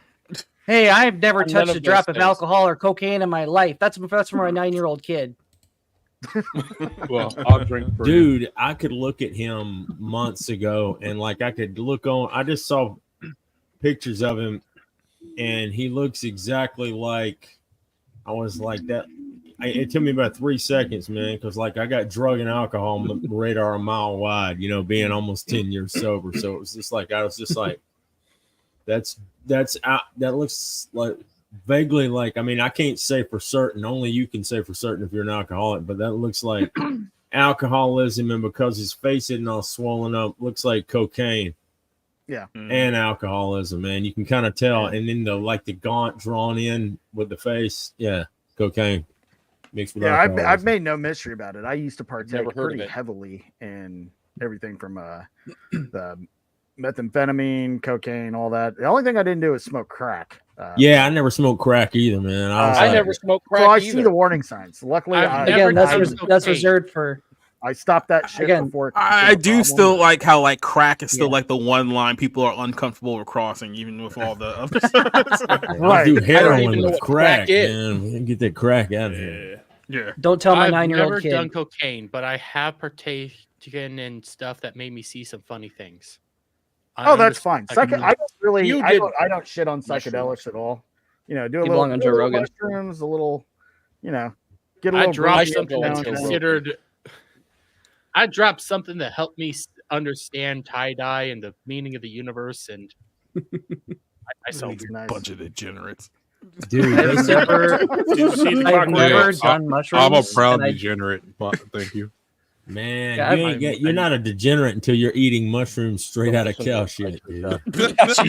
Hey, I've never None touched of a drop those of things. alcohol or cocaine in my life. That's from a 9-year-old kid. Well, I'll drink for you. Dude, I could look at him months ago, and like I could look on. I just saw pictures of him, and he looks exactly like I was like that. It took me about 3 seconds, man, because like I got drug and alcohol on the radar a mile wide. You know, being almost 10 years sober, so it was just like I was just like, that looks like vaguely like, I mean, I can't say for certain, only you can say for certain if you're an alcoholic, but that looks like alcoholism, and because his face isn't all swollen up, looks like cocaine. Yeah. And alcoholism, man. You can kind of tell. And then the gaunt drawn in with the face. Yeah. Cocaine mixed with alcoholism. I've made no mystery about it. I used to partake Never heard of pretty it. heavily in everything from the methamphetamine, cocaine, all that. The only thing I didn't do is smoke crack. Yeah, I never smoked crack either, man. I never smoked crack So I either. see the warning signs. Luckily, that's reserved for. I stopped that shit before. It I became a do problem. still like how like crack is still like the one line people are uncomfortable with crossing, even with all the other stuff. I do I don't heroin even know with what crack, crack is. man. Get that crack out of here. Yeah. Don't tell my I've 9-year-old never kid. done cocaine, but I have partaken in stuff that made me see some funny things. Oh, that's fine. I can- I don't really. You I did don't shit on psychedelics at all. You know, do a You little, belong on do a Joe little Rogan. mushrooms, a little. You know, get a I little. dropped groovy something now that's and then. considered. I dropped something that helped me understand tie-dye and the meaning of the universe, and I saw Nice. Bunch of degenerates. Dude, I've never, I've never done mushrooms. I'm a proud and I- degenerate. But thank you. Man, Yeah, you're not a degenerate until you're eating mushrooms straight out of cow shit, dude.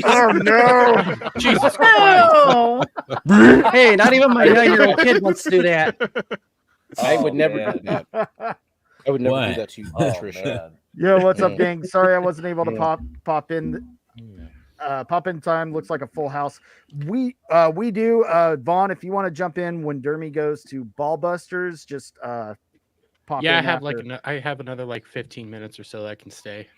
Oh no! Jesus Oh, Hey, not even my 9-year-old kid wants to do that. I would never do man. that. I would never What? do that to you, Oh, Patricia. man. Yo, what's up, gang? Sorry I wasn't able to pop in. Pop in time. Looks like a full house. We do. Vaughn, if you want to jump in when Dermy goes to Ballbusters, just pop Yeah, I in. have after. I have another like 15 minutes or so that I can stay.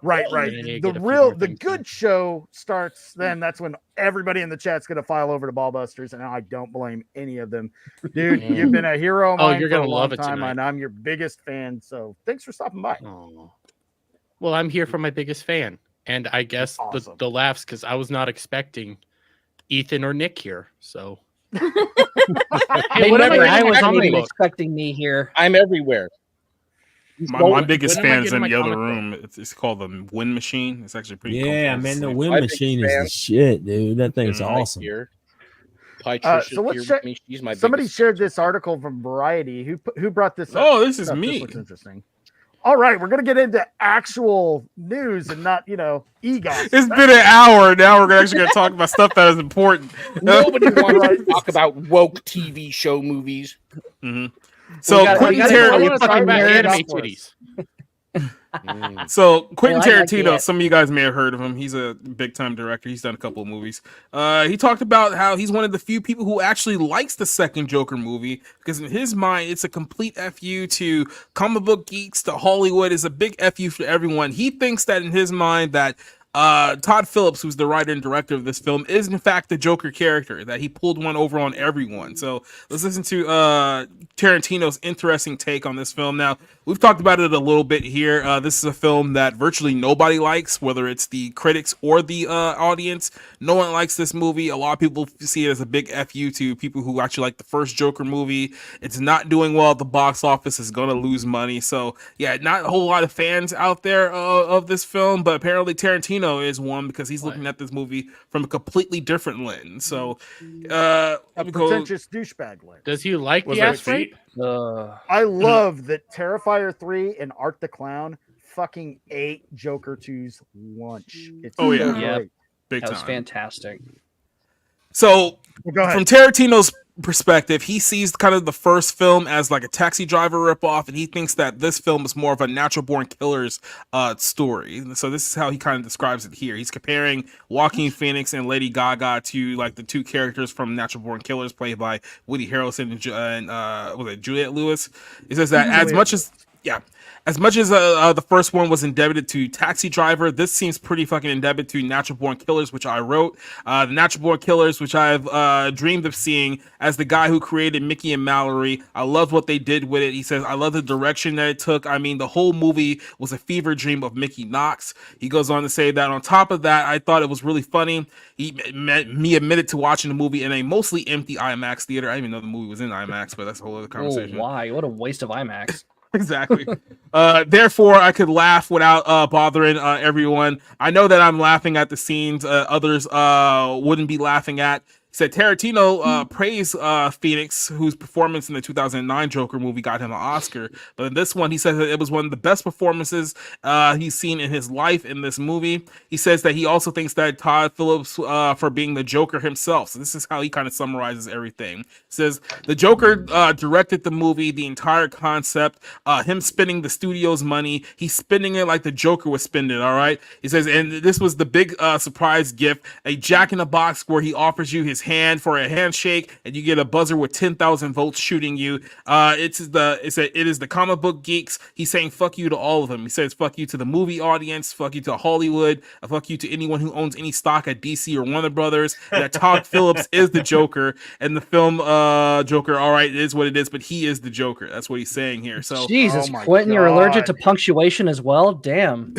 Right. And then I need to The get a few more the things good show starts then. That's when everybody in the chat's gonna file over to Ballbusters, and I don't blame any of them. Dude, you've been a hero of Oh, mine you're for a gonna long love it time, tonight. and I'm your biggest fan. So thanks for stopping by. Oh. Well, I'm here for my biggest fan, and I guess Awesome. the laughs because I was not expecting Ethan or Nick here. So Hey, They what am never I had a wasn't comic even book. expecting me here. I'm everywhere. My biggest when am I fan is in getting the my other comic room. It's called the Wind Machine. It's actually pretty Yeah, comfortable man, to the sleep. wind My machine is biggest the fan. shit, dude. That thing's Right awesome. here. Patricia So let's here check. with me. She's my Somebody biggest shared this article from Variety. Who brought this up? Oh, this is This me. looks interesting. All right, we're gonna get into actual news and not, EGOS. It's been an hour. Now we're actually going to talk about stuff that is important. Nobody wants to talk about woke TV show movies. Mm-hmm. So gotta- Quentin we gotta- I Tarantino. want to talk about nerd anime up for us. titties. So Quentin Well, I like Tarantino, that. some of you guys may have heard of him. He's a big time director. He's done a couple of movies. He talked about how he's one of the few people who actually likes the second Joker movie because in his mind it's a complete FU to comic book geeks, to Hollywood. Is a big FU for everyone. He thinks that in his mind that Todd Phillips, who's the writer and director of this film, is in fact the Joker character, that he pulled one over on everyone. So let's listen to Tarantino's interesting take on this film. Now, we've talked about it a little bit here. This is a film that virtually nobody likes, whether it's the critics or the audience. No one likes this movie. A lot of people see it as a big FU to people who actually like the first Joker movie. It's not doing well at the box office. It's going to lose money. So, yeah, not a whole lot of fans out there of this film, but apparently Tarantino is one because he's looking at this movie from a completely different lens. So, A pretentious douchebag lens. Does he like Was the that ass rape? I love that Terrifier 3 and Art the Clown fucking ate Joker 2's lunch. It's Oh, so yeah. Yeah. great. big That was time. fantastic. So, Go ahead. from Tarantino's perspective, he sees kind of the first film as like a Taxi Driver ripoff, and he thinks that this film is more of a Natural Born Killers story. So this is how he kind of describes it here. He's comparing Joaquin Phoenix and Lady Gaga to like the two characters from Natural Born Killers, played by Woody Harrelson and was it Juliette Lewis? He says that as much as the first one was indebted to Taxi Driver, this seems pretty fucking indebted to Natural Born Killers, which I wrote. The Natural Born Killers, which I've dreamed of seeing as the guy who created Mickey and Mallory. I love what they did with it. He says, I love the direction that it took. I mean, the whole movie was a fever dream of Mickey Knox. He goes on to say that on top of that, I thought it was really funny. He admitted to watching the movie in a mostly empty IMAX theater. I didn't even know the movie was in IMAX, but that's a whole other conversation. Oh, why? What a waste of IMAX. Exactly. Therefore, I could laugh without bothering everyone. I know that I'm laughing at the scenes others wouldn't be laughing at. said Tarantino praised Phoenix, whose performance in the 2009 Joker movie got him an Oscar. But in this one, he says that it was one of the best performances he's seen in his life in this movie. He says that he also thinks that Todd Phillips for being the Joker himself. So this is how he kind of summarizes everything. He says the Joker directed the movie, the entire concept, him spending the studio's money. He's spending it like the Joker was spending, all right? He says, and this was the big surprise gift, a jack-in-the-box where he offers you his hand for a handshake, and you get a buzzer with 10,000 volts shooting you. It is the comic book geeks. He's saying fuck you to all of them. He says fuck you to the movie audience, fuck you to Hollywood, fuck you to anyone who owns any stock at DC or Warner Brothers. That Todd Phillips is the Joker, and the film Joker, all right, it is what it is, but he is the Joker. That's what he's saying here. So Jesus, Quentin, you're allergic to punctuation as well. Damn.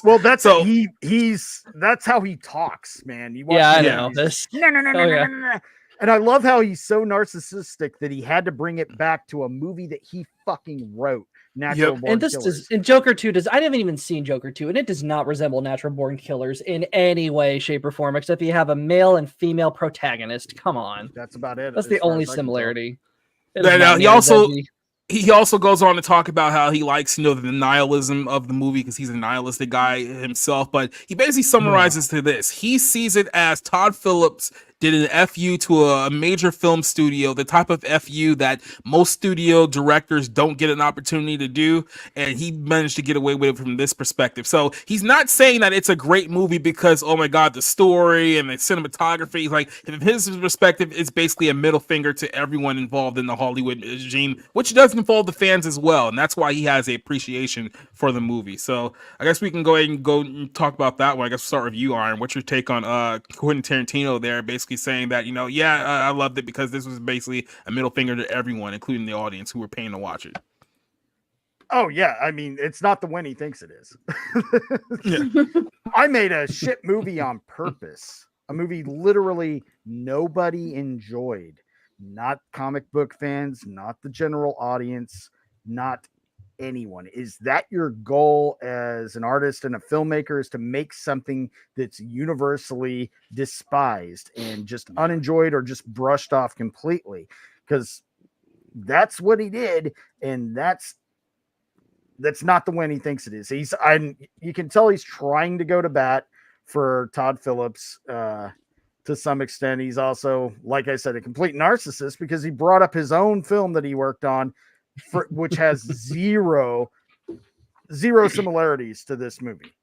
Well, that's that's how he talks, man. I know this. No. And I love how he's so narcissistic that he had to bring it back to a movie that he fucking wrote. Natural Born And this Killers. does in Joker 2 I haven't even seen Joker 2, and it does not resemble Natural Born Killers in any way, shape, or form, except you have a male and female protagonist. Come on. That's about it. That's the only similarity. He also goes on to talk about how he likes, the nihilism of the movie because he's a nihilistic guy himself. But he basically summarizes to this. He sees it as Todd Phillips did an FU to a major film studio, the type of FU that most studio directors don't get an opportunity to do. And he managed to get away with it from this perspective. So he's not saying that it's a great movie because, oh my God, the story and the cinematography, like from his perspective, it's basically a middle finger to everyone involved in the Hollywood regime, which does involve the fans as well. And that's why he has a appreciation for the movie. So I guess we can go ahead and go and talk about that one. I guess we'll start with you, Iron. What's your take on Quentin Tarantino there, basically saying that, I loved it because this was basically a middle finger to everyone, including the audience who were paying to watch it. Oh yeah, I mean, it's not the win he thinks it is. I made a shit movie on purpose. A movie literally nobody enjoyed. Not comic book fans, not the general audience, not anyone. Is that your goal as an artist and a filmmaker, is to make something that's universally despised and just unenjoyed or just brushed off completely? Because that's what he did, and that's not the win he thinks it is. You can tell he's trying to go to bat for Todd Phillips to some extent. He's also, like I said, a complete narcissist because he brought up his own film that he worked on, which has zero similarities to this movie.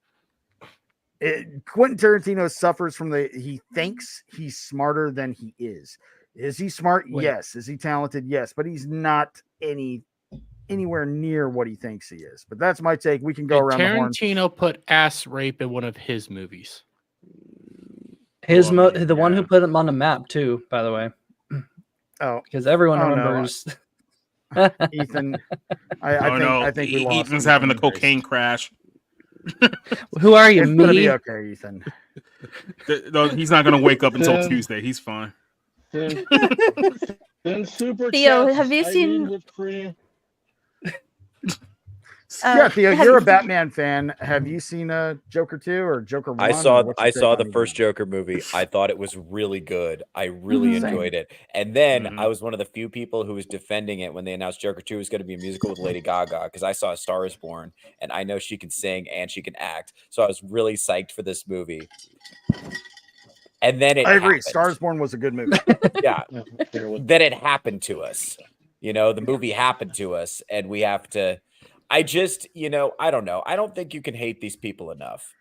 Quentin Tarantino suffers from he thinks he's smarter than he is. Is he smart? Yes. Is he talented? Yes. But he's not anywhere near what he thinks he is. But that's my take. We can go around the horn. Tarantino put ass rape in one of his movies. The one who put him on the map too, by the way. Oh, because everyone remembers. No. Ethan, I think we lost Ethan's having a cocaine crash. Who are you? It's gonna be okay, Ethan. No, he's not gonna wake up until Tuesday. He's fine. Then super Theo, have you seen? Theo, you're a Batman fan. Have you seen Joker 2 or Joker 1? I saw the first Joker movie. I thought it was really good. I really enjoyed it. And then I was one of the few people who was defending it when they announced Joker 2 was going to be a musical with Lady Gaga, because I saw A Star Is Born and I know she can sing and she can act. So I was really psyched for this movie. And then I agree. Star Is Born was a good movie. Yeah. Then it happened to us. The movie happened to us, and we have to. I just, I don't know. I don't think you can hate these people enough.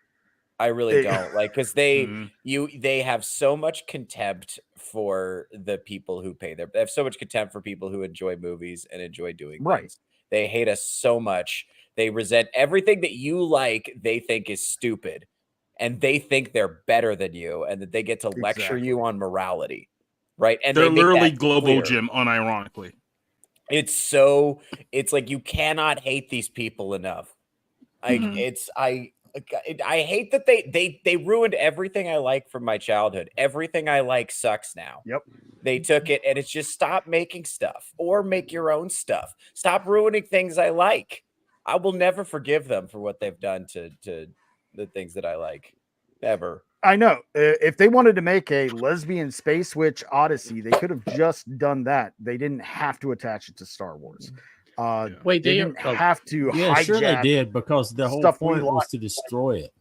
I really don't. Because they have so much contempt for the people who pay they have so much contempt for people who enjoy movies and enjoy doing things. They hate us so much. They resent everything that you like. They think is stupid, and they think they're better than you, and that they get to lecture you on morality, right? And they're literally Globo Gym, unironically. It's like you cannot hate these people enough. I hate that they ruined everything I like from my childhood. Everything I like sucks now. Yep. They took it, and it's just stop making stuff or make your own stuff. Stop ruining things I like. I will never forgive them for what they've done to the things that I like. Ever. I know. If they wanted to make a lesbian space witch Odyssey, they could have just done that. They didn't have to attach it to Star Wars. Wait, they didn't have to Yeah, hijack sure they did, because the whole stuff we point was like. to destroy it.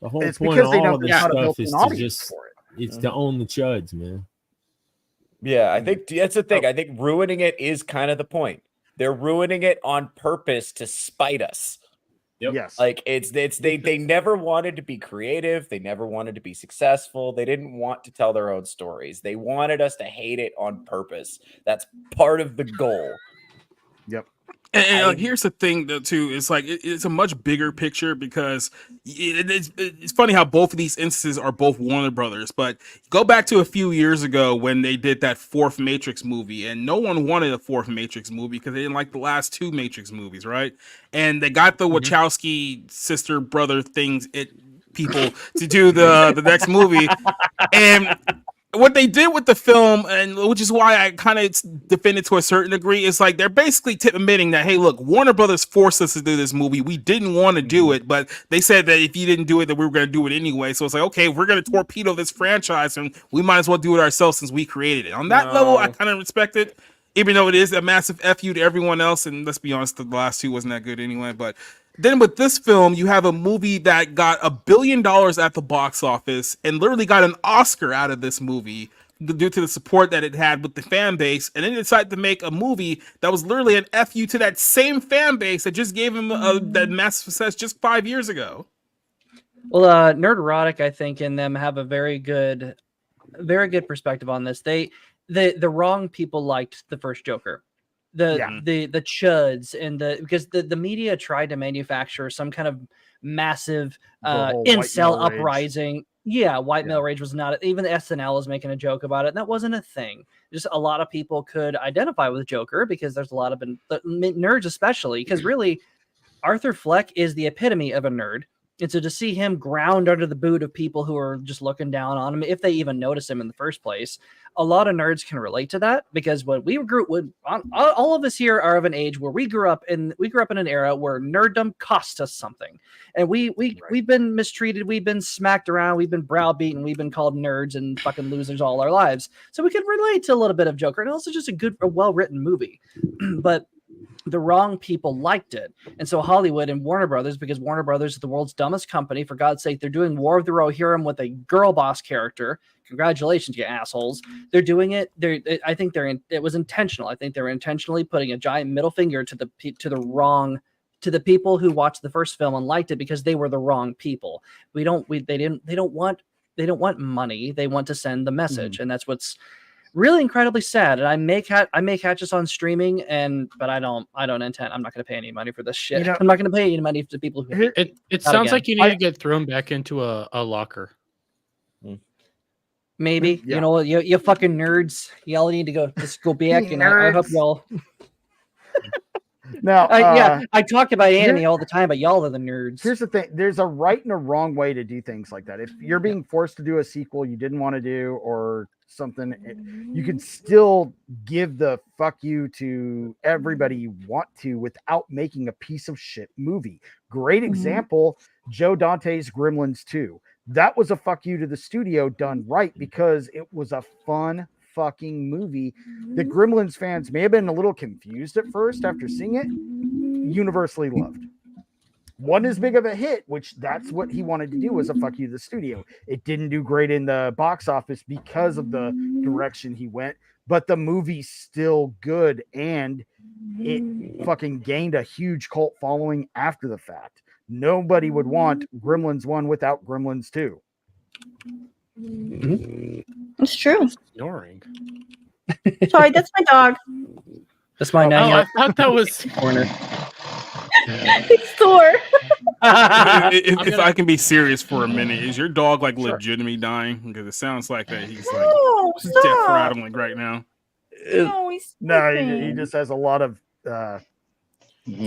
The whole It's point because of they all know of this how to stuff build is an to audience just for it. it's to own the chuds, man. Yeah, I think that's the thing. I think ruining it is kind of the point. They're ruining it on purpose to spite us. Yep. Yes. Like they never wanted to be creative. They never wanted to be successful. They didn't want to tell their own stories. They wanted us to hate it on purpose. That's part of the goal. Yep. And here's the thing, though, too. It's like it's a much bigger picture, because it's funny how both of these instances are both Warner Brothers. But go back to a few years ago when they did that fourth Matrix movie, and no one wanted a fourth Matrix movie because they didn't like the last two Matrix movies, right? And they got the Wachowski sister brother people to do the next movie, and what they did with the film, and which is why I kind of defend it to a certain degree, is like they're basically admitting that, hey, look, Warner Brothers forced us to do this movie. We didn't want to do it, but they said that if you didn't do it, that we were going to do it anyway. So it's like, okay, if we're going to torpedo this franchise, and we might as well do it ourselves since we created it. On that level, I kind of respect it, even though it is a massive FU to everyone else. And let's be honest, the last two wasn't that good anyway. But then with this film, you have a movie that got $1 billion at the box office and literally got an Oscar out of this movie due to the support that it had with the fan base. And then decided to make a movie that was literally an FU to that same fan base that just gave him that massive success just 5 years ago. Well, Nerd Erotic, I think, in them have a very good perspective on this. The wrong people liked the first Joker. The chuds and because the media tried to manufacture some kind of massive incel uprising. Yeah, white male rage was not, even the SNL is making a joke about it, and that wasn't a thing. Just a lot of people could identify with Joker because there's a lot of nerds, especially because really Arthur Fleck is the epitome of a nerd. And so to see him ground under the boot of people who are just looking down on him, if they even notice him in the first place, a lot of nerds can relate to that, because when we grew, all of us here are of an age where we grew up in an era where nerddom cost us something, and we've been mistreated, we've been smacked around, we've been browbeaten, we've been called nerds and fucking losers all our lives. So we could relate to a little bit of Joker, and also just a well-written movie, but the wrong people liked it. And so Hollywood and Warner Brothers, because Warner Brothers is the world's dumbest company, for God's sake, they're doing War of the Rohirrim with a girl boss character. Congratulations, you assholes. They're doing it. I think it was intentional. I think they're intentionally putting a giant middle finger to the people who watched the first film and liked it, because they were the wrong people. They don't want money. They want to send the message. And that's what's really incredibly sad. And I may catch this on streaming, but I don't intend. I'm not going to pay any money for this shit. I'm not going to pay any money to people who. It sounds like you need to get thrown back into a locker. Maybe you know what, you fucking nerds. Y'all need to go back, and I hope y'all. Now, I talk about anime all the time, but y'all are the nerds. Here's the thing: there's a right and a wrong way to do things like that. If you're being forced to do a sequel you didn't want to do, or something, you can still give the fuck you to everybody you want to without making a piece of shit movie. Great example: Joe Dante's Gremlins 2. That was a fuck you to the studio done right, because it was a fun fucking movie. The Gremlins fans may have been a little confused at first after seeing it. Universally loved. Wasn't as big of a hit, which that's what he wanted to do, was a fuck you to the studio. It didn't do great in the box office because of the direction he went, but the movie's still good, and it fucking gained a huge cult following after the fact. Nobody would want Gremlins 1 without Gremlins 2. It's true. Snoring. Sorry, that's my dog. That's my 9-year-old. I thought that was corner. It's Thor. if I can be serious for a minute, is your dog like legitimately dying? Because it sounds like that he's like death rattling right now. He just has a lot of.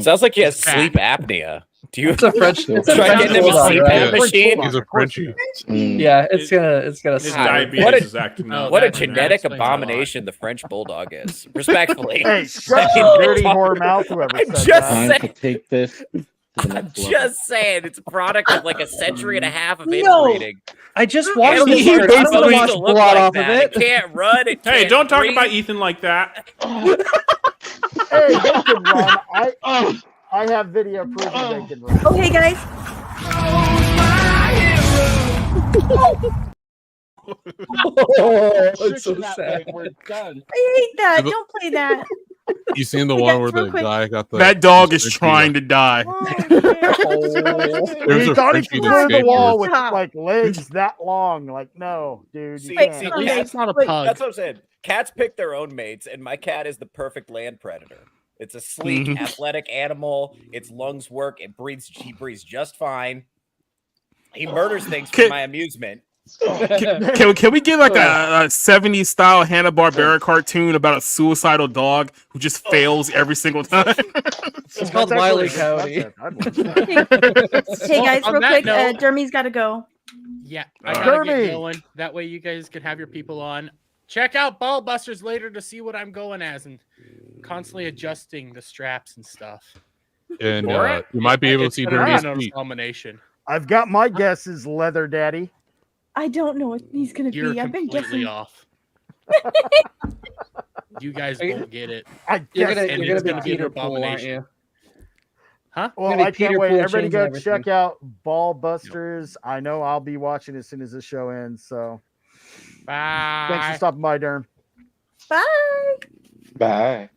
Sounds like he has sleep apnea. Do you? It's a French. Try getting him a sleep machine? He's a Frenchie. Yeah, it's gonna. Diabetes is acting up. What a genetic abomination the French bulldog is. Respectfully. Hey, shut your dirty whore mouth, whoever said just that. To take this. I'm just saying, it's a product of like a century and a half of No. inbreeding. I just watched Animals the aren't I don't supposed watch to look blood like off that. of It can't run. It Hey, can't don't talk breathe. about Ethan like that. Hey, they can run. I have video proving they can run. Oh, hey guys. It's so sad. We're done. I hate that. Don't play that. You seen the Hey, one guys, where real the quick. guy got the That dog is Frenchie, trying to die. There's He a thought he Frenchie could that through the wall skateboards. with like legs that long. Like, no, dude. You See, can't. see, Okay, cats, not a wait, pug. that's what I'm saying. Cats pick their own mates, and my cat is the perfect land predator. It's a sleek, Mhm. athletic animal. Its lungs work. He breathes just fine. He murders things for Can- my amusement. Can we get like a 70s style Hanna-Barbera cartoon about a suicidal dog who just fails every single time? It's called That's Wile E. actually a Coyote. concept. I'd watch that. Hey guys, on real that quick. note- Jeremy's got to go. Yeah, I All gotta right. get going. That way you guys can have your people on. Check out Ball Busters later to see what I'm going as and constantly adjusting the straps and stuff. And All right. you might be able to It's see gonna be Dirty's an feet. abomination. I've got my guesses, Leather Daddy. I don't know what he's gonna You're be. I've been completely guessing. off. You guys Are you- won't get it. You're guess gonna, and you're it's gonna be gonna be an Peter Pool, aren't abomination. you? Huh? Well, Gonna be I can't Peter wait. Pool Everybody go changing check everything. out Ball Busters. I know I'll be watching as soon as the show ends. So thanks for Bye. stopping by, Derm. Bye. Bye.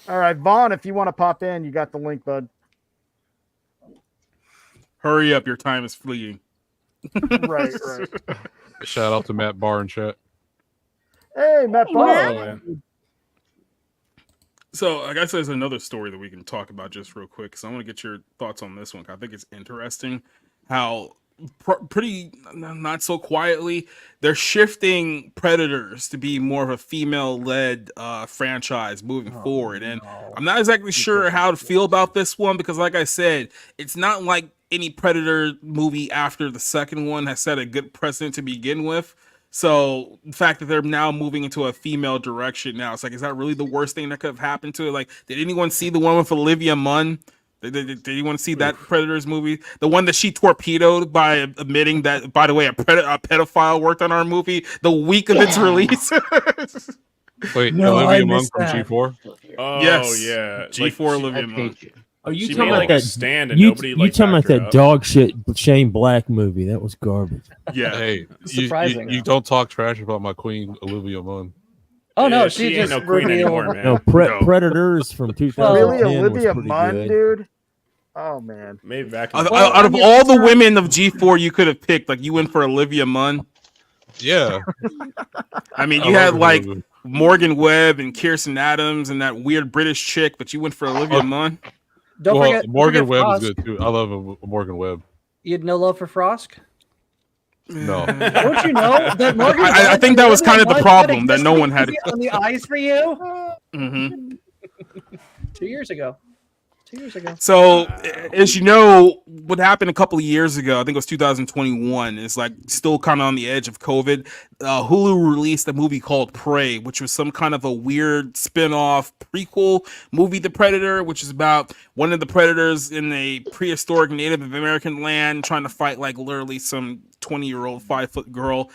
All right, Vaughn, if you want to pop in, you got the link, bud. Hurry up, your time is fleeting. Right, right. Shout out to Matt Barr in chat. Hey, Matt Hey, Barr. Matt. So I guess there's another story that we can talk about just real quick because I want to get your thoughts on this one. I think it's interesting how pretty not so quietly they're shifting Predators to be more of a female-led franchise moving forward, and I'm not exactly sure how to feel about this one because, like I said, it's not like any Predator movie after the second one has set a good precedent to begin with. So the fact that they're now moving into a female direction now, it's like, is that really the worst thing that could have happened to it? Like, did anyone see the one with Olivia Munn? Did anyone see that Predators movie? The one that she torpedoed by admitting that, by the way, a pedophile worked on our movie the week of its release. Wait, No, I Olivia Munn missed from that. G4? Oh Yes. yeah, G4 Olivia Munn. Oh, you She talking made, about like, a that stand and you, nobody, you like, talking about backed her that up. dog shit Shane Black movie? That was garbage. Yeah. Hey, Surprising. you don't talk trash about my queen, Olivia Munn. Oh no, Yeah, she ain't just no queen revealed- anymore, man. No, No. Predators from 2010 Really, was Olivia pretty Munn, good. dude? Oh, man. Maybe back in Out the out of all the women of G4 you could have picked, like you went for Olivia Munn. Yeah. I mean, I you love had like Olivia. Morgan Webb and Kirsten Adams and that weird British chick, but you went for Olivia Munn. Don't Well, forget Morgan don't forget Webb is Frost. good too. I love Morgan Webb. You had no love for Frost? No. Don't you know that Morgan? I Webb think that and was kind of the Olivia Munn problem, had that no one had- on the eyes for you. hmm 2 years ago. 2 years ago. So, as you know, what happened a couple of years ago, I think it was 2021, is like still kind of on the edge of COVID. Hulu released a movie called Prey, which was some kind of a weird spin-off prequel movie, The Predator, which is about one of the predators in a prehistoric Native American land trying to fight like literally some 20-year-old 5-foot girl.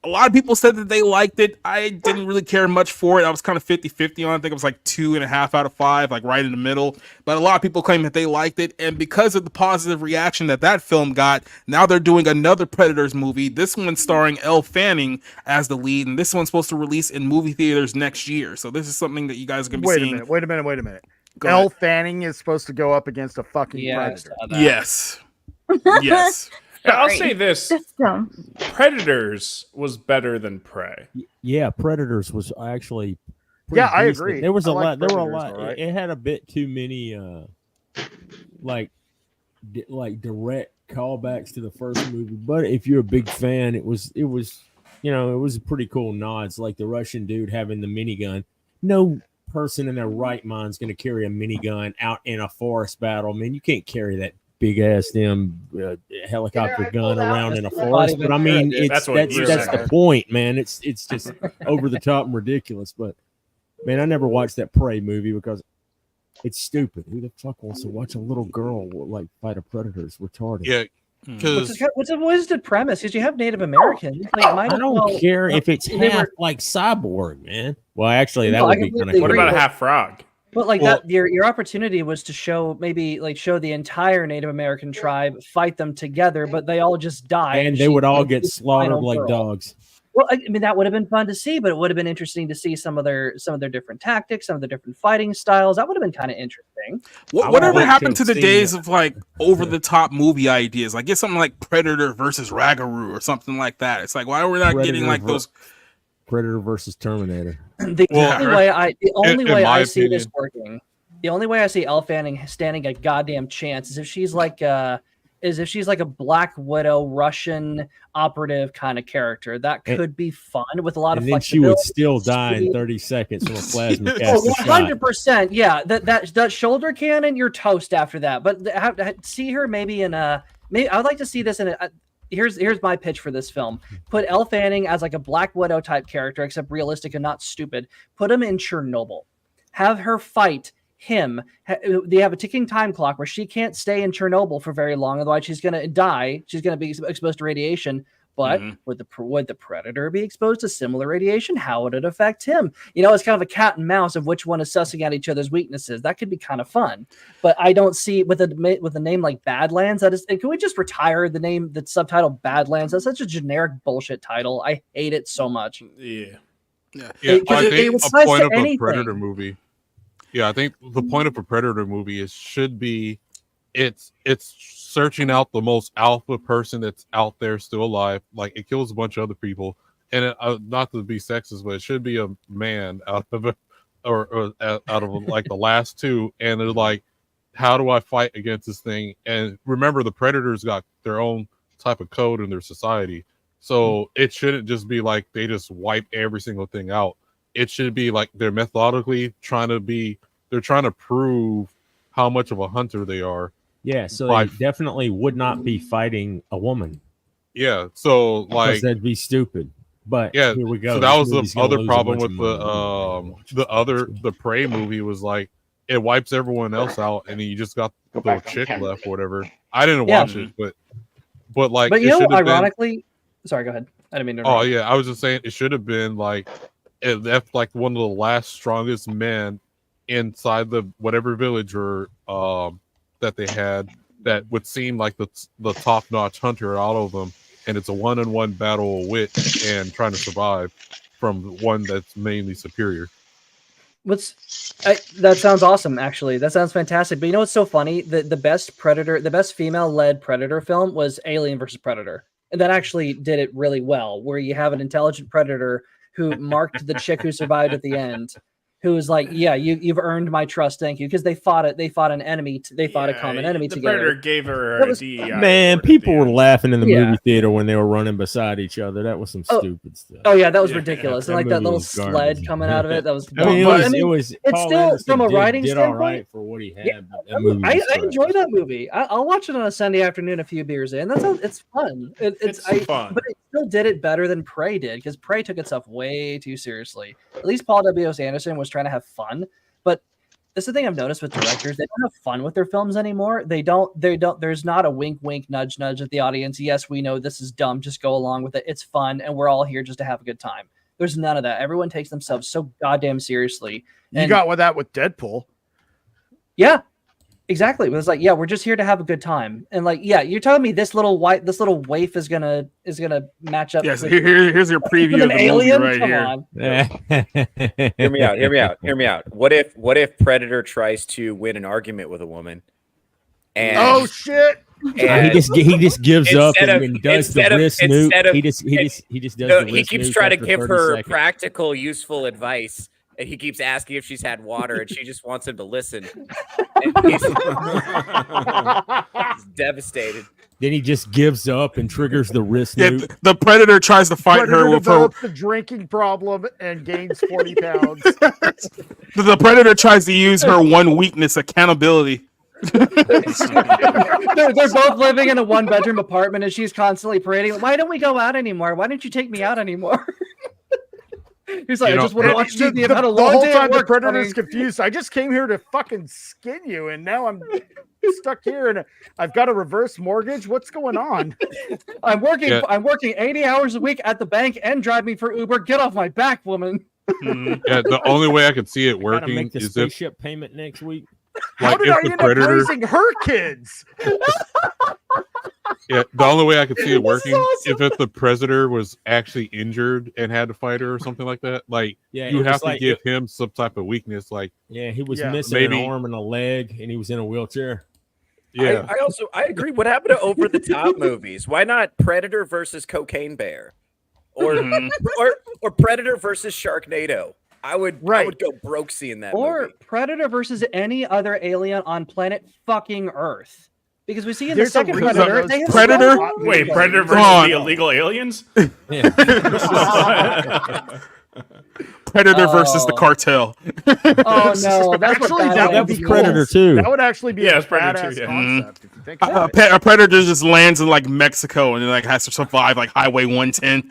A lot of people said that they liked it. I didn't really care much for it. I was kind of 50-50 on it. I think it was like 2.5 out of 5, like right in the middle. But a lot of people claim that they liked it. And because of the positive reaction that that film got, now they're doing another Predators movie. This one starring Elle Fanning as the lead. And this one's supposed to release in movie theaters next year. So this is something that you guys are going to be seeing. Wait a minute. Go Elle ahead. Fanning is supposed to go up against a fucking Yeah, I predator. saw that. Yes. Yes. I'll Sorry. say this: That's dumb. Predators was better than Prey. Yeah, Predators was actually. Yeah, I decent. agree. There was I a like lot. There were a Predators, lot. all right. It had a bit too many, like direct callbacks to the first movie. But if you're a big fan, it was it was pretty cool nods, like the Russian dude having the minigun. No person in their right mind is going to carry a minigun out in a forest battle. Man, you can't carry that big ass helicopter gun around in a forest. But I mean, That's that's what that's he the said. point, man. It's just over the top and ridiculous. But man, I never watched that Prey movie because It's stupid. Who the fuck wants to watch a little girl like fight a predator? It's retarded. Yeah, because What's a wasted premise? Because you have Native Americans. Like, I don't care if it's half like Cyborg, man. Well, actually, that would be kind of. What about a half frog? But like that, your opportunity was to show the entire Native American tribe fight them together, but they all just die, and they would all get slaughtered like dogs. Well, I mean, that would have been fun to see, but it would have been interesting to see some of their different tactics, some of the different fighting styles. That would have been kind of interesting. Whatever happened to the days of like over the top movie ideas? Like get something like Predator versus Ragaroo or something like that. It's like why are we not getting like those Predator versus Terminator? The only way I see this working, the only way I see Elle Fanning standing a goddamn chance is if she's like a Black Widow Russian operative kind of character. That could be fun with a lot of flexibility. Then she would still die in 30 seconds from a plasma cast. 100%. Yeah, that shoulder cannon, you're toast after that. But see her maybe in a. Maybe I would like to see this in a. Here's my pitch for this film. Put Elle Fanning as like a Black Widow type character, except realistic and not stupid. Put him in Chernobyl. Have her fight him. They have a ticking time clock where she can't stay in Chernobyl for very long, otherwise she's going to die. She's going to be exposed to radiation. But would the Predator be exposed to similar radiation? How would it affect him? You know, it's kind of a cat and mouse of which one is sussing out each other's weaknesses. That could be kind of fun. But I don't see with a name like Badlands. Can we just retire the name, the subtitle Badlands? That's such a generic bullshit title. I hate it so much. Yeah. I think a point of a Predator movie. Yeah, I think the point of a Predator movie should be it's searching out the most alpha person that's out there still alive. Like it kills a bunch of other people, and not to be sexist, but it should be a man out of it, or out of like the last two. And they're like, how do I fight against this thing? And remember, the Predators got their own type of code in their society, so it shouldn't just be like they just wipe every single thing out. It should be like they're methodically trying to prove how much of a hunter they are. Yeah, so they definitely would not be fighting a woman. Yeah, so like that'd be stupid. But yeah, here we go. So that was the other problem with the Prey movie was like it wipes everyone else out, and you just got the chick left, or whatever. I didn't watch it, but like, but you know, ironically, sorry, go ahead. I didn't mean to. Oh yeah, I was just saying it should have been like it left like one of the last strongest men inside the whatever village or that they had that would seem like the top-notch hunter out of them, and it's a one-on-one battle of wit and trying to survive from one that's mainly superior. That sounds awesome, actually. That sounds fantastic. But you know what's so funny? The best female-led Predator film was Alien versus Predator, and that actually did it really well, where you have an intelligent predator who marked the chick who survived at the end, who was like, yeah, you've earned my trust, thank you, because they fought a common enemy the together. Predator gave her ID. Man, people were laughing in the movie theater when they were running beside each other. That was some stupid stuff. Oh yeah, that was ridiculous. And like that little sled coming out of it, that was dumb. It was it's still from a writing did standpoint all right for what he had. Yeah, I enjoy that movie. I'll watch it on a Sunday afternoon, a few beers in. It's fun. It's fun, but it still did it better than Prey did, because Prey took itself way too seriously. At least Paul W.S. Anderson was trying to have fun, but that's the thing I've noticed with directors. They don't have fun with their films anymore. They don't. There's not a wink, wink, nudge, nudge at the audience. Yes, we know this is dumb. Just go along with it. It's fun, and we're all here just to have a good time. There's none of that. Everyone takes themselves so goddamn seriously. You got with that with Deadpool. Yeah, exactly. It was like, yeah, we're just here to have a good time. And like, yeah, you're telling me this little waif is gonna match up. Yes, here's your preview of the alien movie right here. Hear me out. What if Predator tries to win an argument with a woman? And oh shit! And he just gives up and does the wrist nuke. He just does. No, he keeps trying to give her practical, useful advice. And he keeps asking if she's had water, and she just wants him to listen. And he's devastated. Then he just gives up and triggers the wrist nuke. The Predator tries to fight her with her the drinking problem and gains 40 pounds. The Predator tries to use her one weakness, accountability. They're both living in a one-bedroom apartment, and she's constantly parading. Why don't we go out anymore? Why don't you take me out anymore? He's like, I just want to watch TV and had a the long whole day time at the work. Predator's confused. I just came here to fucking skin you, and now I'm stuck here, and I've got a reverse mortgage. What's going on? I'm working 80 hours a week at the bank and driving for Uber. Get off my back, woman. Yeah, the only way I could see it Gotta working make the is if spaceship payment next week. How did I end up raising her kids? Yeah, the only way I could see it working awesome. if the Predator was actually injured and had to fight her or something like that. Like, Yeah, you it have was to like- give him some type of weakness. Like, Yeah, he was Yeah, missing maybe- an arm and a leg, and he was in a wheelchair. yeah, I agree. What happened to over the top movies? Why not Predator versus Cocaine Bear, or or Predator versus Sharknado? I would go broke seeing that. Or movie. Predator versus any other alien on planet fucking Earth. Because we see in the There's a second reason Predator, those they have Predator? so many Wait, aliens. Predator Come versus on. the illegal aliens? Predator versus the cartel. Oh no, that's Actually, what that That would was be Predator cool. 2. That would actually be Yeah, a it's Predator badass 2, yeah. concept. If you think about it. A predator just lands in like Mexico and then like has to survive like Highway 110.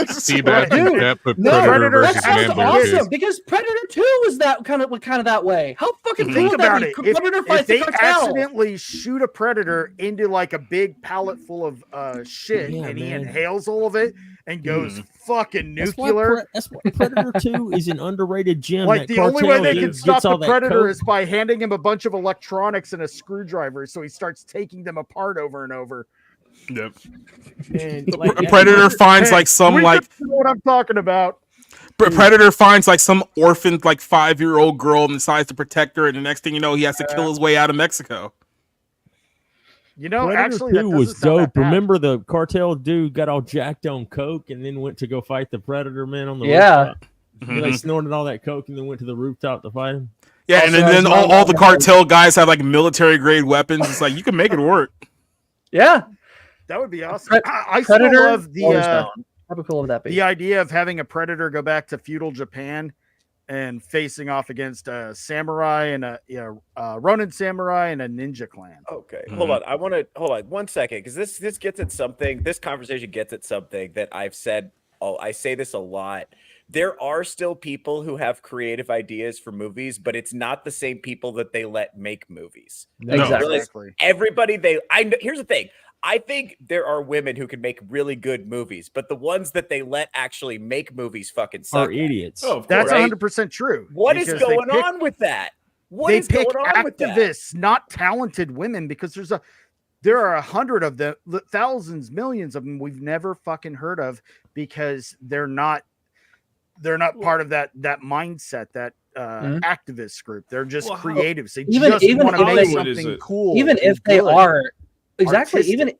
Seabass Dude, and that put No, Predator Predator that versus sounds Man awesome Bear. because Predator 2 was that kind of that way. How fucking Think cool would that about be? it. Predator If fights the they cartel. accidentally shoot a predator into like a big pallet full of shit, Yeah, and he man. inhales all of it and goes fucking That's why nuclear. that's why Predator 2 is an underrated gem. Like That the only way cartel they dude can stop gets all the that predator coke. is by handing him a bunch of electronics and a screwdriver, so he starts taking them apart over and over. Yep. And, like, Predator finds Hey, like some we like know what I'm talking about. Predator finds like some orphaned like 5-year-old girl and decides to protect her, and the next thing you know, he has to kill his way out of Mexico. You know, Predator actually, that 2 doesn't was sound that dope. bad. Remember the cartel dude got all jacked on coke and then went to go fight the Predator man on the Yeah. rooftop? They snorted all that coke and then went to the rooftop to fight him. Yeah, and Also, then as all well, the cartel guys have like military grade weapons. It's like you can make it work. Yeah. That would be awesome. Pre- I Predator still love How cool would that be? the idea of having a predator go back to feudal Japan and facing off against a samurai and a Ronin samurai and a ninja clan. Okay, hold on. I want to hold on 1 second because this gets at something. This conversation gets at something that I've said. Oh, I say this a lot. There are still people who have creative ideas for movies, but it's not the same people that they let make movies. Exactly. Everybody here's the thing. I think there are women who can make really good movies, but the ones that they let actually make movies fucking suck. Are idiots. Oh, of That's course. 100% true. What is because they going pick- on with that? What they is pick going on with that? activists, not talented women, because there are 100 of them, thousands, millions of them we've never fucking heard of because they're not part of that mindset, that activist group. They're just creatives. They just want to make something cool. Even if they good. are exactly, Artistic.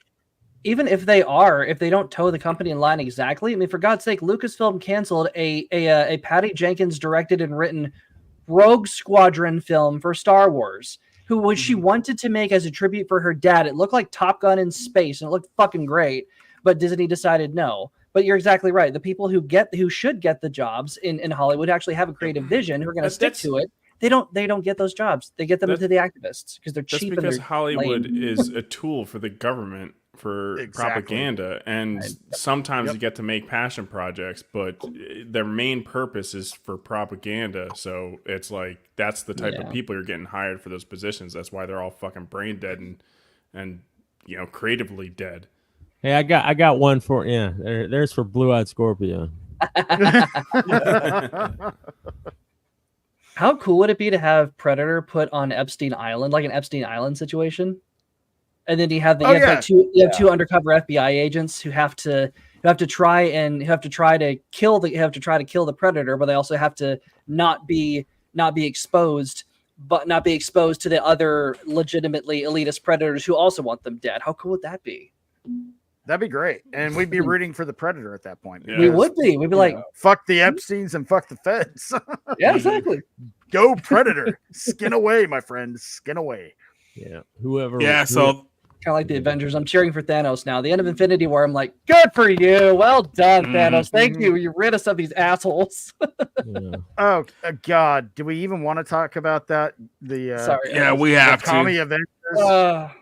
even if they don't toe the company in line exactly. I mean, for God's sake, Lucasfilm canceled a Patty Jenkins directed and written Rogue Squadron film for Star Wars, which she wanted to make as a tribute for her dad. It looked like Top Gun in space, and it looked fucking great. But Disney decided no. But you're exactly right. The people who should get the jobs in Hollywood actually have a creative vision, who are going to stick to it. They don't get those jobs. They get them to the activists because they're cheap. That's because and they're Hollywood lame. is a tool for the government for propaganda, and sometimes you get to make passion projects, but their main purpose is for propaganda. So it's like that's the type of people you're getting hired for those positions. That's why they're all fucking brain dead and creatively dead. Hey, I got one for there's for Blue Eyed Scorpio. How cool would it be to have Predator put on Epstein Island, like an Epstein Island situation? And then you have two undercover FBI agents who have to try to kill the Predator, but they also have to not be exposed to the other legitimately elitist predators who also want them dead. How cool would that be? That'd be great. And we'd be rooting for the predator at that point. We would be. We'd be like, fuck the Epsteins and fuck the feds. Yeah, exactly. Go predator. Skin away, my friend. Skin away. Yeah. Whoever. Yeah, so kind of like the Avengers. I'm cheering for Thanos now. The end of Infinity War, I'm like, good for you. Well done, Thanos. Thank you. You rid us of these assholes. Oh God. Do we even want to talk about that? Sorry. Yeah, we have Commie to. Avengers.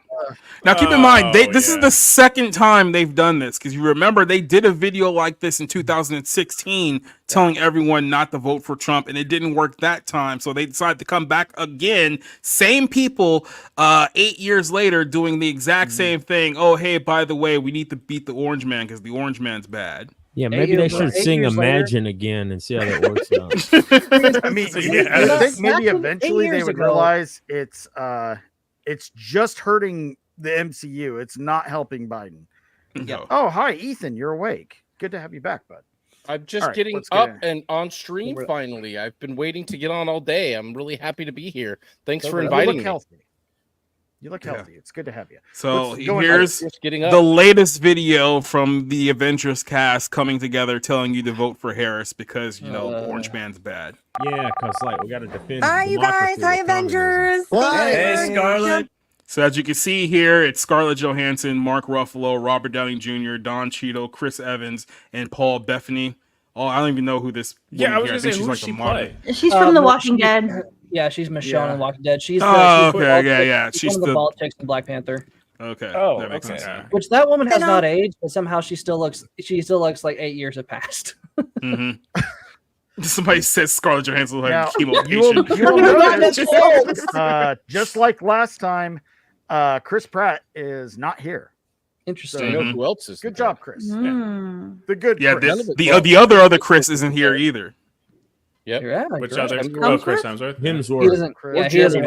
Now, keep in mind, this is the second time they've done this, because you remember they did a video like this in 2016 telling everyone not to vote for Trump, and it didn't work that time. So they decided to come back again. Same people, 8 years later, doing the exact same thing. Oh, hey, by the way, we need to beat the Orange Man because the Orange Man's bad. Yeah, maybe they should sing Imagine again and see how that works out. I mean, I think maybe eventually they would realize it's just hurting the MCU. It's not helping Biden. No. Oh, hi, Ethan. You're awake. Good to have you back, bud. I'm just All right, getting let's get up in. and on stream finally. I've been waiting to get on all day. I'm really happy to be here. Thanks for You inviting look me. healthy. You look healthy. It's good to have you. So Let's go in. here's Just getting up. the latest video from the Avengers cast coming together, telling you to vote for Harris because you know the Orange Man's bad. Yeah, because like we got to defend. Hi, you guys. Hi, Avengers. Hey, Scarlett. So as you can see here, it's Scarlett Johansson, Mark Ruffalo, Robert Downey Jr., Don Cheadle, Chris Evans, and Paul Bettany. Oh, I don't even know who this. Yeah, I was here. gonna say, she's who like she a model. play? She's from The Walking Dead. Yeah, she's Michonne in Yeah. The Walking Dead. She's the, Oh, she's the okay, bald chick- yeah. She's She's one of the the- bald chicks in Black Panther. Okay, Oh, that makes okay. sense. Which that woman has You know- not aged, but somehow she still looks like 8 years have passed. Somebody says Scarlett Johansson like Now, a chemo you will patient. notice, just like last time, Chris Pratt is not here. Interesting. I know who else is. Good job, Chris. Mm. The good Yeah, Chris. the other Chris isn't here either. Yep. Yeah, Which great. other? Hemsworth? Oh, Chris Hemsworth. He Hemsworth. doesn't. Yeah, he doesn't.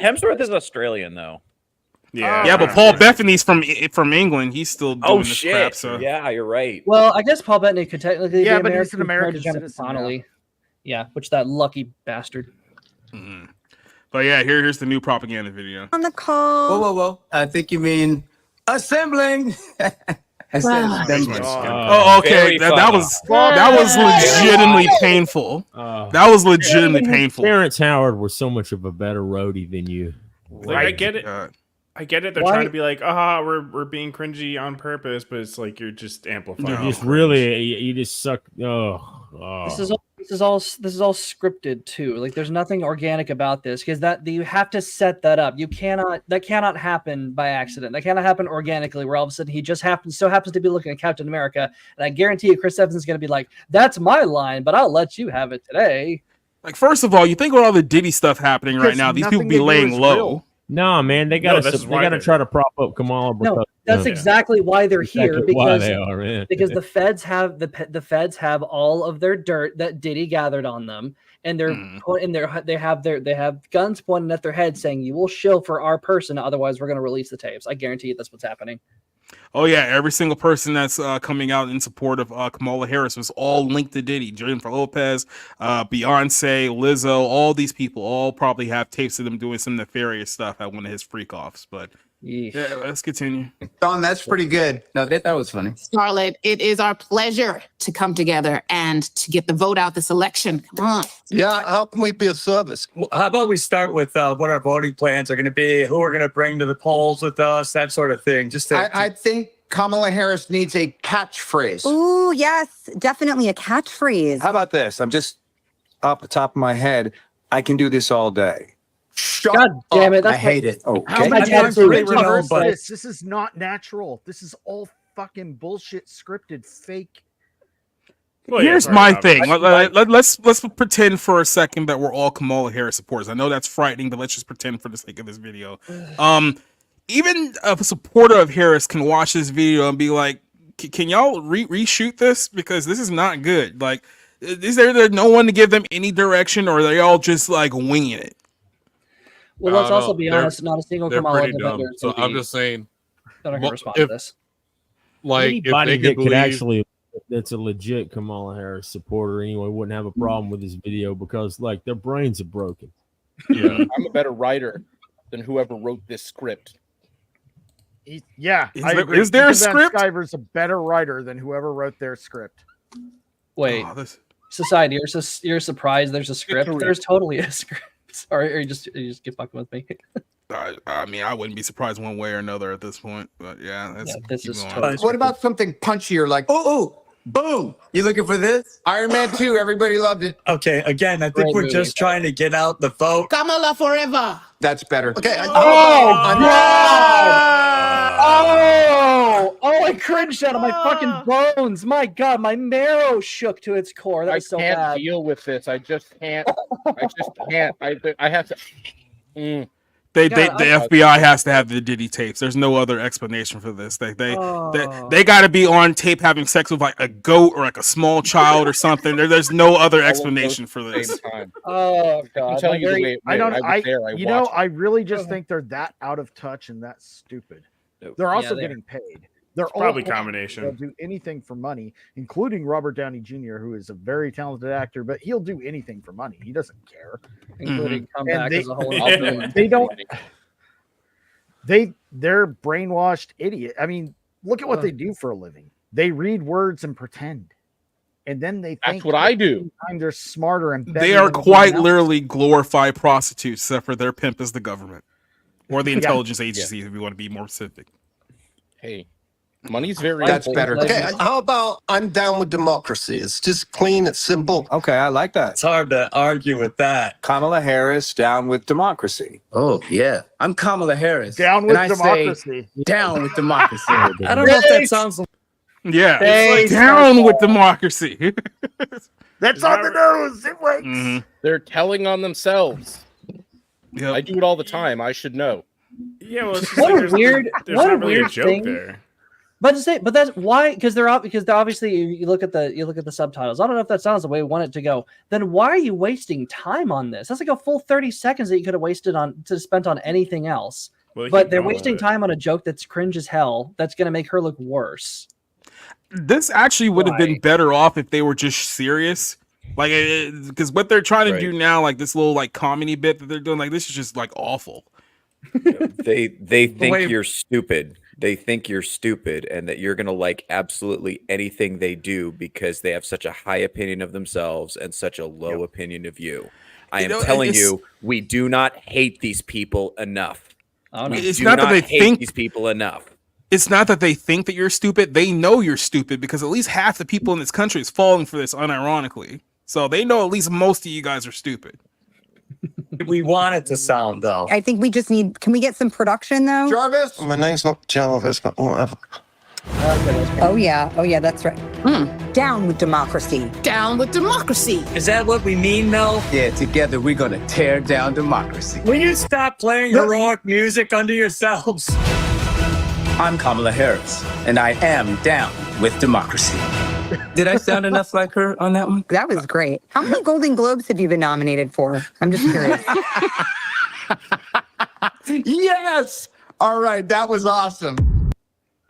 Hemsworth is Australian though. Yeah. Yeah, but Paul Bettany's from England. He's still doing Oh this shit! crap. So Yeah, you're right. Well, I guess Paul Bettany could technically Yeah, be but he's an American compared to American Jennifer citizen now. Connelly. Yeah, which that lucky bastard. But yeah, here's the new propaganda video. On the call. Whoa. I think you mean assembling. I said Wow. assembling. Oh, okay. Very That funny. was legitimately painful. That was legitimately painful. Terrence Howard was so much of a better roadie than you. Like, I get it. I get it. They're Why- trying to be like, we're being cringy on purpose, but it's like you're just amplifying. You just cringe. really, you just suck. Oh. This is all scripted too. Like there's nothing organic about this because that you have to set that up. That cannot happen by accident. That cannot happen organically where all of a sudden he just happens to be looking at Captain America, and I guarantee you Chris Evans is going to be like, "That's my line, but I'll let you have it today." Like, first of all, you think with all the Diddy stuff happening right Because now, these nothing people they be do laying is low. real. No, man, they No, got this is why to they're- try to prop up Kamala. No, because- that's exactly why they're here exactly why because they are, man. because the feds have the feds have all of their dirt that Diddy gathered on them, and they have guns pointing at their head saying, "You will shill for our person, otherwise we're going to release the tapes." I guarantee you that's what's happening. Oh yeah, every single person that's coming out in support of Kamala Harris was all linked to Diddy. Jennifer Lopez, Beyonce, Lizzo, all these people all probably have tapes of them doing some nefarious stuff at one of his freak offs. But yeah, let's continue. Don, that's pretty good. No, that was funny. Scarlett, it is our pleasure to come together and to get the vote out this election. Come on. Yeah, how can we be of service? How about we start with what our voting plans are going to be, who we're going to bring to the polls with us, that sort of thing. Just I think Kamala Harris needs a catchphrase. Ooh, yes, definitely a catchphrase. How about this? I'm just off the top of my head. I can do this all day. Shut God damn it! I That's hate it. How Okay. many I times mean, do they I'm rehearse but- this? This is not natural. This is all fucking bullshit, scripted, fake. Well, yeah, Here's sorry, my Bob. thing. Let's pretend for a second that we're all Kamala Harris supporters. I know that's frightening, but let's just pretend for the sake of this video. Even a supporter of Harris can watch this video and be like, "Can y'all reshoot this? Because this is not good. Like, is there no one to give them any direction, or are they all just like winging it?" Well, let's No, also be they're- honest. Not a single They're Kamala pretty dumb. defender. So I'm just saying, They're not going to respond if- to this. like, if Anybody they that could could believe, actually, that's a legit Kamala Harris supporter anyway, wouldn't have a problem with this video because like their brains are broken. Yeah. I'm a better writer than whoever wrote this script. Yeah, Is I there- agree. is there a Ethan Van script? Sciver's a better writer than whoever wrote their script. Wait, Oh, this- society, you're surprised there's a script? Victory. There's totally a script. Or you just get fucking with me. I mean, I wouldn't be surprised one way or another at this point. But yeah, Yeah, this keep is going. totally What about something punchier like, oh, boom. You looking for this? Iron Man 2, everybody loved it. Okay, again, I think Great we're movie. just trying to get out the vote. Kamala forever. That's better. Okay. Oh, God! cringed out of my fucking bones. My God, my marrow shook to its core. That was so can't bad. deal with this. I just can't. I just can't. I have to. The FBI has to have the Diddy tapes. There's no other explanation for this. They got to be on tape having sex with like a goat or like a small child or something. There's no other explanation for this. Oh God! I'm telling you the way it went. I really just think they're that out of touch and that stupid. They're also getting paid. They're probably all combination. They'll do anything for money, including Robert Downey Jr., who is a very talented actor, but he'll do anything for money. He doesn't care. Including come back as a whole. They don't. They're brainwashed idiot. I mean, look at what they do for a living. They read words and pretend, and then they think that's what I do. They're smarter and better. They are quite literally glorified prostitutes, except for their pimp is the government or the intelligence agency, if you want to be more specific. Hey, money's very. That's important. better. Okay, how about I'm down with democracy? It's just clean, it's simple. Okay, I like that. It's hard to argue with that. Kamala Harris down with democracy. Oh yeah, I'm Kamala Harris. Down with and democracy. Down with democracy. I don't know if that sounds. Yeah, it's like down with democracy. That's on the nose. It works. They're telling on themselves. Yep. I do it all the time. I should know. Yeah, well, it's What a weird, there's what a not really weird a joke thing. there. But that's why, because they're obviously you look at the subtitles. I don't know if that sounds the way we want it to go. Then why are you wasting time on this? That's like a full 30 seconds that you could have wasted spent on anything else. Well, but they're wasting time on a joke that's cringe as hell. That's going to make her look worse. This actually would have been better off if they were just serious. Like, because what they're trying to do now, like this little like comedy bit that they're doing, like this is just like awful. They think you're stupid. They think you're stupid and that you're gonna like absolutely anything they do because they have such a high opinion of themselves and such a low opinion of you. I am telling you, we do not hate these people enough. It's not that they hate think these people enough. It's not that they think that you're stupid. They know you're stupid because at least half the people in this country is falling for this unironically. So they know at least most of you guys are stupid. We want it to sound though. I think we just need. Can we get some production though? Jarvis? My name's not Jarvis, but whatever. Oh yeah, that's right. Down with democracy. Down with democracy. Is that what we mean though? Yeah, together we're gonna tear down democracy. Will you stop playing heroic music under yourselves? I'm Kamala Harris, and I am down with democracy. Did I sound enough like her on that one? That was great. How many Golden Globes have you been nominated for? I'm just curious. Yes. All right, that was awesome.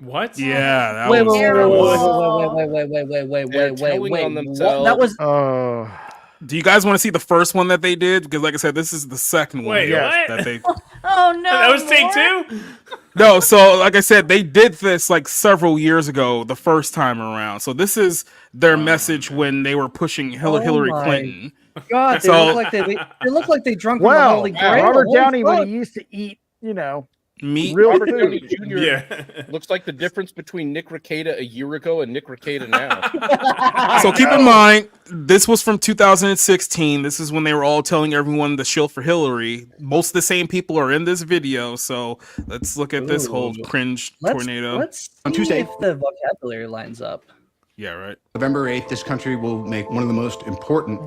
What? Yeah, that Wait. That was. Do you guys want to see the first one that they did? Because, like I said, this is the second one. Wait, what? That they. Oh no! That was take two. No, so like I said, they did this like several years ago, the first time around. So this is their message when they were pushing Hillary Clinton. God, they look like they drunk from the Well, Holy Grail. Robert Downey, Holy when he used to eat, meat. Real Robert food. Downey Jr. looks like the difference between Nick Rekieta a year ago and Nick Rekieta now. So keep in mind, this was from 2016. This is when they were all telling everyone to shill for Hillary. Most of the same people are in this video. So let's look at this whole cringe tornado. Let's see On Tuesday. if the vocabulary lines up. Yeah, right. November 8th, this country will make one of the most important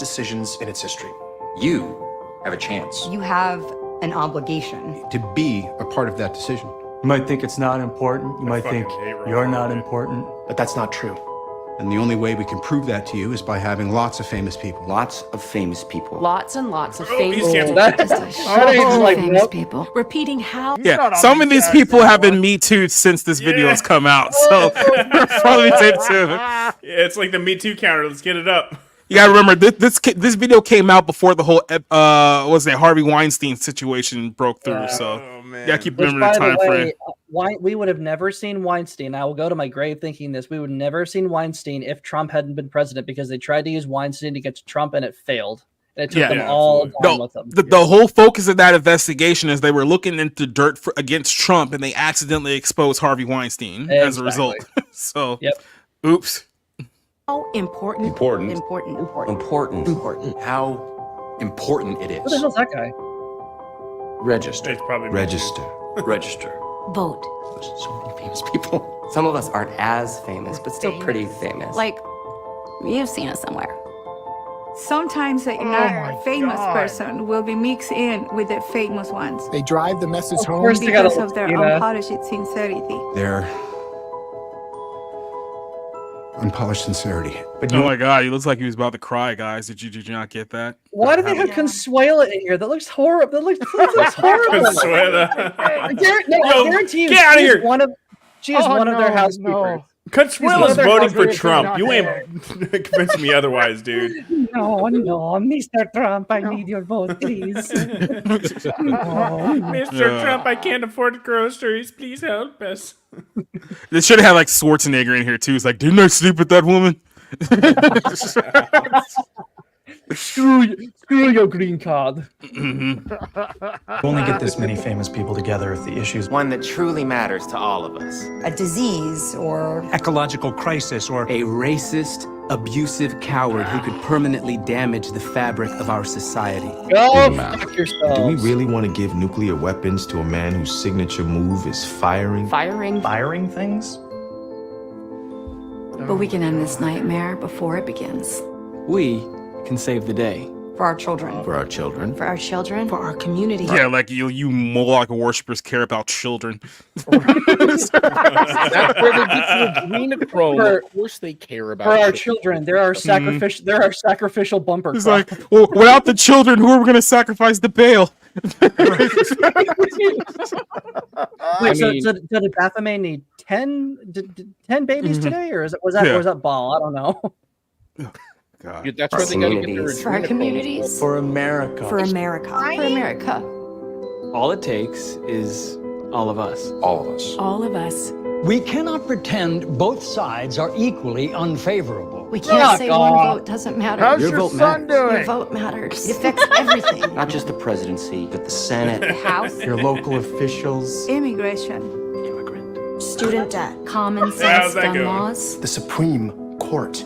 decisions in its history. You have a chance. You have an obligation. to be a part of that decision. You might think it's not important. You might think you're not important. But that's not true. And the only way we can prove that to you is by having lots of famous people. Lots of famous people. Lots and lots of he's famous canceled. famous people. Repeating how. Yeah, some of these people have been Me Too since this video has come out. So probably tape too. Yeah, it's like the Me Too counter. Let's get it up. You gotta remember this video came out before the whole Harvey Weinstein situation broke through. So you gotta keep remembering the time frame. We would have never seen Weinstein. I will go to my grave thinking this. We would never have seen Weinstein if Trump hadn't been president because they tried to use Weinstein to get to Trump and it failed. And it took them all down with them. The whole focus of that investigation is they were looking into dirt against Trump and they accidentally exposed Harvey Weinstein as a result. So, oops. How important. Important. Important. Important. Important. How important it is. Who the hell's that guy? Register. It's probably Register. Register. vote. There's so many famous people. Some of us aren't as famous, but still pretty famous. Like, you've seen us somewhere. Sometimes a not famous person will be mixed in with the famous ones. They drive the message home because of their unpolished sincerity. Their unpolished sincerity. But oh my god, he looks like he was about to cry, guys. Did you not get that? Why do they have Consuela in here? That looks horrible. That looks horrible. Consuela. I guarantee you, get out of here. She is one of their housekeepers. Consuela's voting for Trump. You ain't convincing me otherwise, dude. No, Mr. Trump, I need your vote, please. Mr. Trump, I can't afford groceries. Please help us. They should have had like Schwarzenegger in here too. It's like, didn't I sleep with that woman? Screw your green card. You only get this many famous people together if the issue's one that truly matters to all of us. A disease or Ecological crisis or a racist, abusive coward who could permanently damage the fabric of our society. Go fuck yourself. Do we really want to give nuclear weapons to a man whose signature move is firing? Firing things? But we can end this nightmare before it begins. We can save the day. for our children. For our children. For our children. For our community. Yeah, like you Moloch worshippers care about children. That's where they get to adrenochrome. Of course they care about for our children. There are sacrificial bumper It's crops. like, well, without the children, who are we going to sacrifice the Baal? Wait, so did Baphomet need 10 babies today, or was that Baal? I don't know. God. That's where they got to get their For our communities. For America. For America. For America. All it takes is all of us. All of us. All of us. We cannot pretend both sides are equally unfavorable. We can't say one vote doesn't matter. How's your your vote son matters. doing? Your vote matters. It affects everything. Not just the presidency, but the Senate, The House. your local officials, Immigration. Student debt. Common how's sense that gun going? laws. The Supreme Court.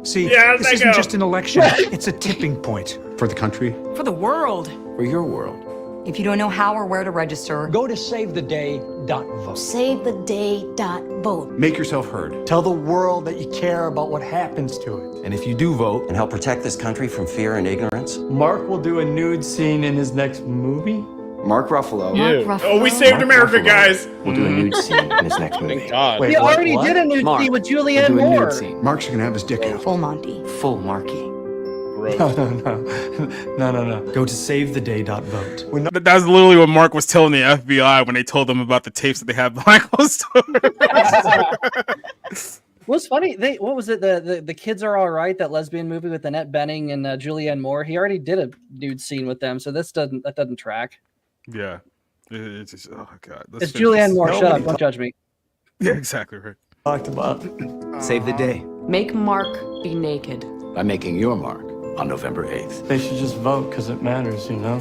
See, Yeah, this how's that isn't go? just an election, it's a tipping point. For the country. For the world. For your world. If you don't know how or where to register, Go to savetheday.vote. SaveTheDay.vote. Make yourself heard. Tell the world that you care about what happens to it. And if you do vote and help protect this country from fear and ignorance, Mark will do a nude scene in his next movie. Mark Ruffalo. Oh, we saved America, guys. We'll do a nude scene in his next movie. God. He already did a nude scene with Julianne Moore. Mark's gonna have his dick out. Full Monty. Full Marky. No. Go to savetheday.vote. That's literally what Mark was telling the FBI when they told them about the tapes that they had behind closed doors. What's funny? What was it? The Kids Are All Right, that lesbian movie with Annette Bening and Julianne Moore. He already did a nude scene with them, so that doesn't track. Yeah, it's just, oh god, It's Julianne Moore. Shut up! Don't judge me. Yeah, exactly right. Talked about. Save the day Make Mark be naked. by making your mark on November 8th. They should just vote because it matters, you know?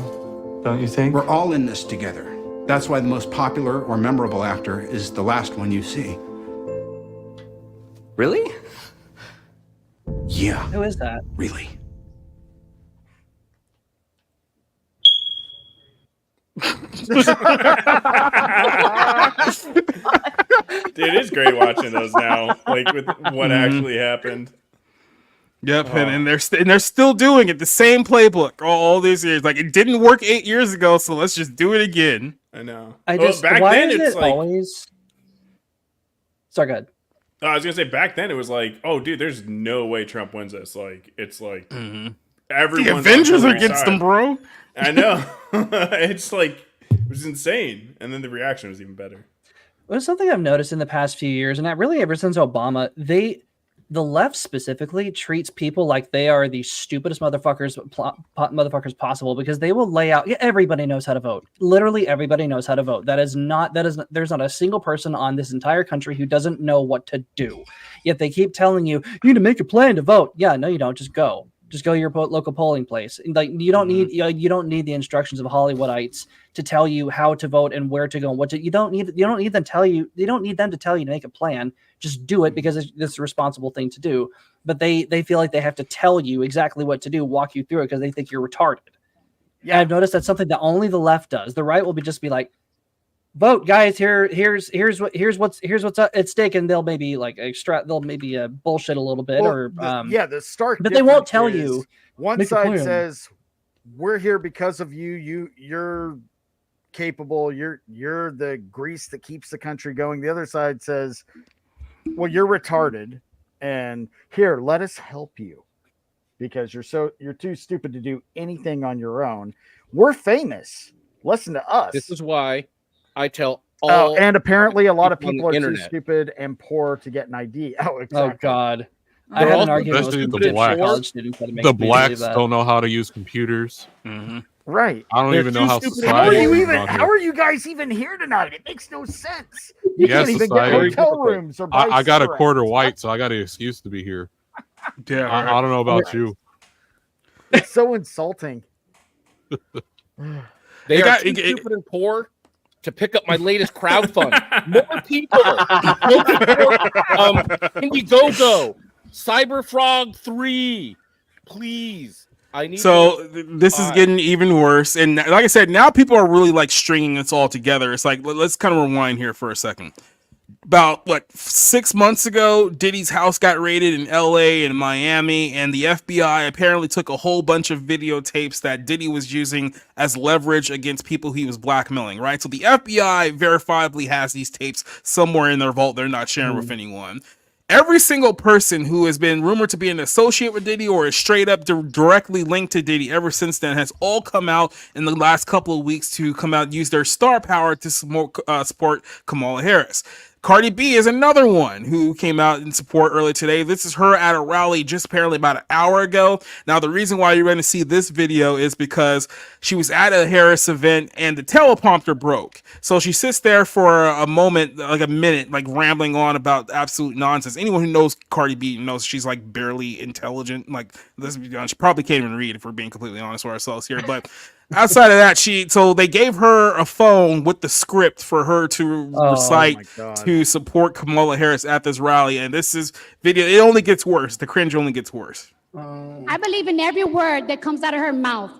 Don't you think? We're all in this together. That's why the most popular or memorable actor is the last one you see. Really? Yeah, Who is that? really. Dude, it's great watching those now, like with what actually happened. Yep, and they're still doing it, the same playbook all these years. Like, it didn't work 8 years ago, so let's just do it again. I know. Back why then is it's it like always. Sorry, go ahead. I was gonna say back then it was like, oh, dude, there's no way Trump wins this. Like, it's like everyone's The on Avengers are Hillary's against them, side. bro. I know. It's like it was insane, and then the reaction was even better. Well, something I've noticed in the past few years, and that really ever since Obama, the left specifically treats people like they are the stupidest motherfuckers possible, because they will lay out. Everybody knows how to vote. Literally everybody knows how to vote. There's not a single person on this entire country who doesn't know what to do. Yet they keep telling you need to make a plan to vote. Yeah, no, you don't. Just go to your local polling place. Like, you don't need the instructions of Hollywoodites to tell you how to vote and where to go and what to. You don't need them to tell you to make a plan. Just do it, because it's a responsible thing to do. But they feel like they have to tell you exactly what to do, walk you through it, because they think you're retarded. Yeah, I've noticed that's something that only the left does. The right will just be like, vote, guys. Here's what's at stake, and they'll maybe like bullshit a little bit, the stark. But they won't tell difference you. is One Make a side plan. says, "We're here because of you. You're capable. You're the grease that keeps the country going." The other side says, "Well, you're retarded, and here, let us help you because you're too stupid to do anything on your own. We're famous. Listen to us." This is why I tell all. And apparently, a lot of people are too internet. stupid and poor to get an ID. Oh, exactly. Oh God. I had an argument with Especially a the college student trying to make The me believe blacks that. don't know how to use computers. Right. I don't even know how How society are you is even? out How here. are you guys even here tonight? It makes no sense. You Yeah, can't even get society. hotel rooms or buy I got a cigarettes. quarter white, so I got an excuse to be here. Yeah, I don't know about you. It's so insulting. They It are got- too it- stupid and poor to pick up my latest crowdfund. More people. Indiegogo, Cyberfrog 3. Please. I need So this is getting even worse, and like I said, now people are really like stringing this all together. It's like let's kind of rewind here for a second. About 6 months ago, Diddy's house got raided in LA and Miami, and the FBI apparently took a whole bunch of videotapes that Diddy was using as leverage against people he was blackmailing, right? So the FBI verifiably has these tapes somewhere in their vault they're not sharing with anyone. Every single person who has been rumored to be an associate with Diddy or is straight up directly linked to Diddy ever since then has all come out in the last couple of weeks to come out and use their star power to support Kamala Harris. Cardi B is another one who came out in support earlier today. This is her at a rally just apparently about an hour ago. Now, the reason why you're going to see this video is because she was at a Harris event and the teleprompter broke. So she sits there for a moment, like a minute, like rambling on about absolute nonsense. Anyone who knows Cardi B knows she's like barely intelligent. Like, let's be honest, she probably can't even read if we're being completely honest with ourselves here. But outside of that, so they gave her a phone with the script for her to recite to support Kamala Harris at this rally, and this is video. It only gets worse. The cringe only gets worse. I believe in every word that comes out of her mouth.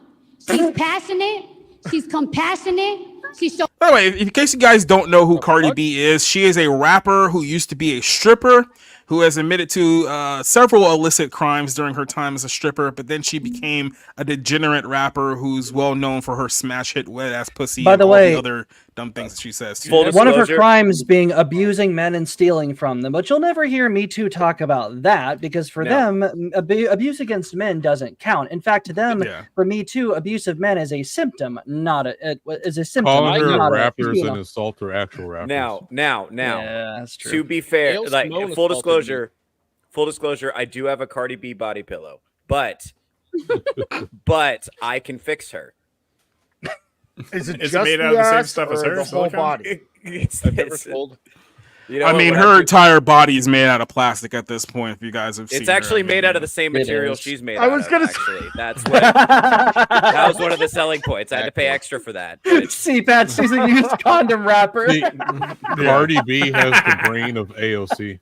She's passionate. She's compassionate. She's so. By the way, in case you guys don't know who Cardi B is, she is a rapper who used to be a stripper, who has admitted to several illicit crimes during her time as a stripper, but then she became a degenerate rapper who's well known for her smash hit wet ass pussy By and the all way, the other dumb things that she says. One of her crimes being abusing men and stealing from them, but you'll never hear Me Too talk about that because for them, abuse against men doesn't count. In fact, to them, for Me Too, abuse of men is a symptom, not is a symptom. Calling her not rappers and insult her actual rappers. Now, Yeah, that's true. to be fair, Gail like Simone full assaulted disclosure, I do have a Cardi B body pillow, but I can fix her. Is it Is just it made out of the same ass stuff as or her? the whole Silicone? body? I've never told. You know I what, mean, when her do- entire body is made out of plastic at this point. If you guys have seen It's actually her, made out of the same It material is. she's made I out was of, gonna actually. That's what that was one of the selling points. I had to pay extra for that. But it's- See, Pat, she's a used condom rapper. See, Cardi B has the brain of AOC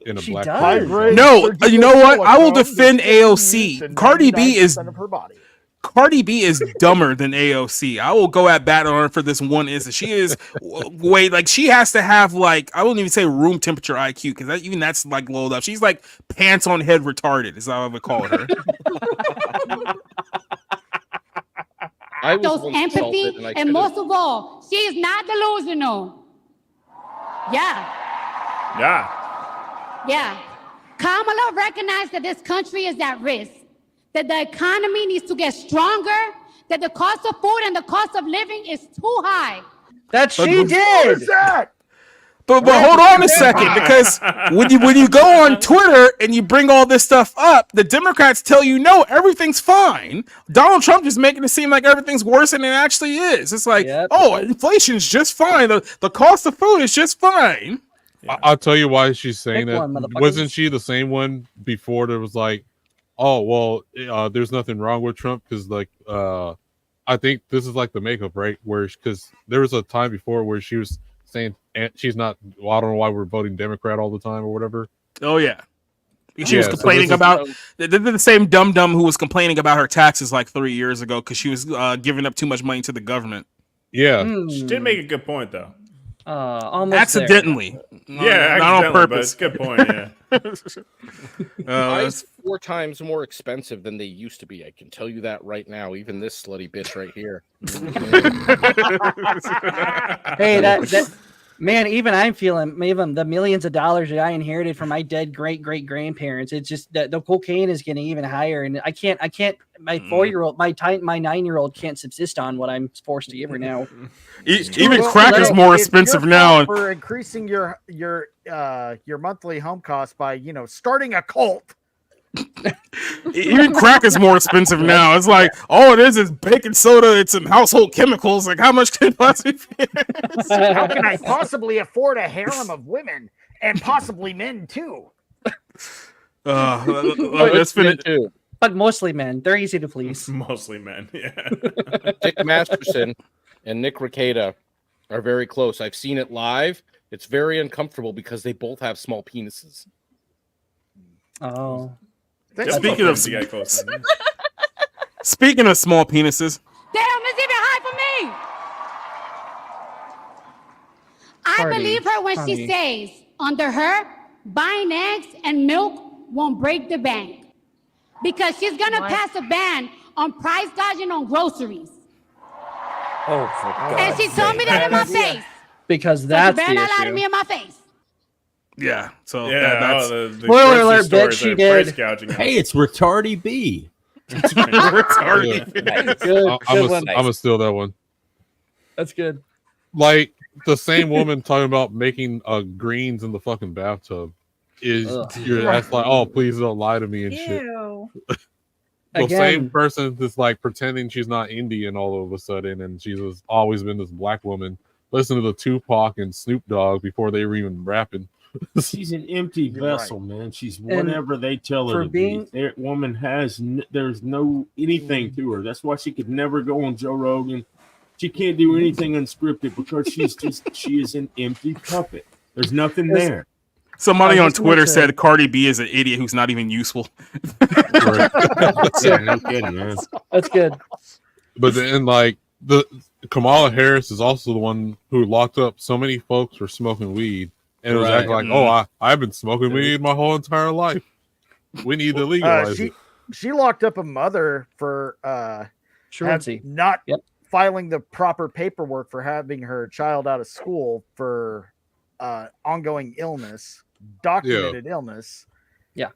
in a She black does. person. Great. No, you know what? I will Silicone defend that's used AOC. in Cardi B is 99% of her body. Cardi B is dumber than AOC. I will go at bat on her for this one instance. She is she has to have like, I wouldn't even say room temperature IQ because even that's like low up. She's like pants on head retarded is how I would call her. I was Shows once empathy, assaulted and I and could've- most of all, she is not delusional. Yeah, yeah. Kamala recognized that this country is at risk, that the economy needs to get stronger, that the cost of food and the cost of living is too high. That she What did. is that? But hold on a second, because when you go on Twitter and you bring all this stuff up, the Democrats tell you no, everything's fine. Donald Trump is making it seem like everything's worse than it actually is. It's like, oh, inflation is just fine. The cost of food is just fine. I'll tell you why she's saying Pick that. one, motherfuckers. Wasn't she the same one before? There was like, oh well, there's nothing wrong with Trump because I think this is like the makeup, right? Where because there was a time before where she was saying she's not. Well, I don't know why we're voting Democrat all the time or whatever. Oh yeah. She was so complaining this is- about the same dum-dum who was complaining about her taxes like 3 years ago because she was giving up too much money to the government. Yeah. She did make a good point though. Almost accidentally. Yeah, not on accidentally, purpose. But it's a good point. Yeah. Eyes 4 times more expensive than they used to be. I can tell you that right now. Even this slutty bitch right here. Hey, that man, even I'm feeling even the millions of dollars that I inherited from my dead great grandparents. It's just that the cocaine is getting even higher, and I can't. My 4-year-old, my 9-year-old can't subsist on what I'm forced to give her now. Even crack is more expensive now. For increasing your monthly home cost by starting a cult. Even crack is more expensive now. It's like, oh, it is baking soda. It's some household chemicals. Like, how much could it possibly be? How can I possibly afford a harem of women and possibly men too? Let's finish too. But mostly men. They're easy to please. Mostly men. Yeah. Dick Masterson and Nick Rekieta are very close. I've seen it live. It's very uncomfortable because they both have small penises. Oh. Speaking of small penises, Damn, it's even high for me. I believe her when she says, under her, buying eggs and milk won't break the bank. Because she's going to pass a ban on price gouging on groceries. Oh, for God. And she told me that in my face. Because So that's she the better not lie to issue. me in my face. yeah. So Yeah. that's The Spoiler grocery alert, stores bitch, she are did. price gouging. Hey, it's Retardy B. Good I'm one. gonna steal that one. That's good. Like the same woman talking about making greens in the fucking bathtub is that's like, oh, please don't lie to me and shit. The same person that's like pretending she's not Indian all of a sudden, and she's always been this black woman. Listen to the Tupac and Snoop Dogg before they were even rapping. She's an empty vessel, man. She's whatever they tell her to be. That woman has there's no anything to her. That's why she could never go on Joe Rogan. She can't do anything unscripted because she is an empty puppet. There's nothing there. somebody on Twitter said Cardi B is an idiot who's not even useful. Yeah, no kidding, man. That's good. But then, like, the Kamala Harris is also the one who locked up so many folks for smoking weed, and it was acting like, "Oh, I've been smoking weed my whole entire life. We need to legalize it." She locked up a mother for not filing the proper paperwork for having her child out of school for ongoing illness, documented illness. Yeah.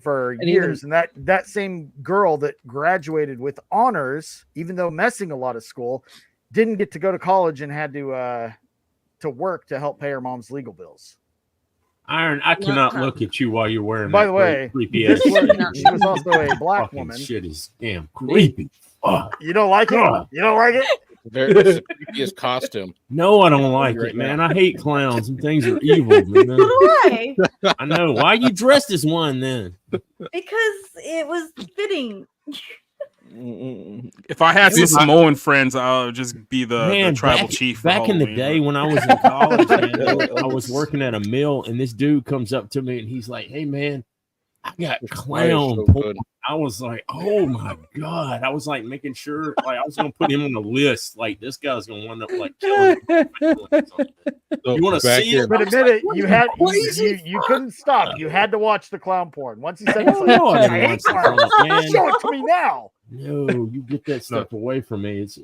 For years. And that same girl that graduated with honors, even though missing a lot of school, didn't get to go to college and had to work to help pay her mom's legal bills. Iron, I cannot look at you while you're wearing By that the way, creepy this ass was, shit. she was also a black Fucking woman. shit is damn creepy. Fuck. You don't like it? You don't like it? It's the creepiest costume. No, I don't like it, man. I hate clowns and things are evil, man. Why? I know. Why you dressed as one then? Because it was fitting. If I had some Samoan friends, I'll just be the tribal chief. Back in the day when I was in college, man, I was working at a mill, and this dude comes up to me and he's like, "Hey, man, I got clown porn." I was like, "Oh my god!" I was like making sure, like I was gonna put him on the list. Like this guy's gonna wind up like killing him. You want to see it? But admit it, you couldn't stop. You had to watch the clown porn. Once he said, No, I didn't watch the clown, man. "Show it to me now." No, you get that stuff away from me. It's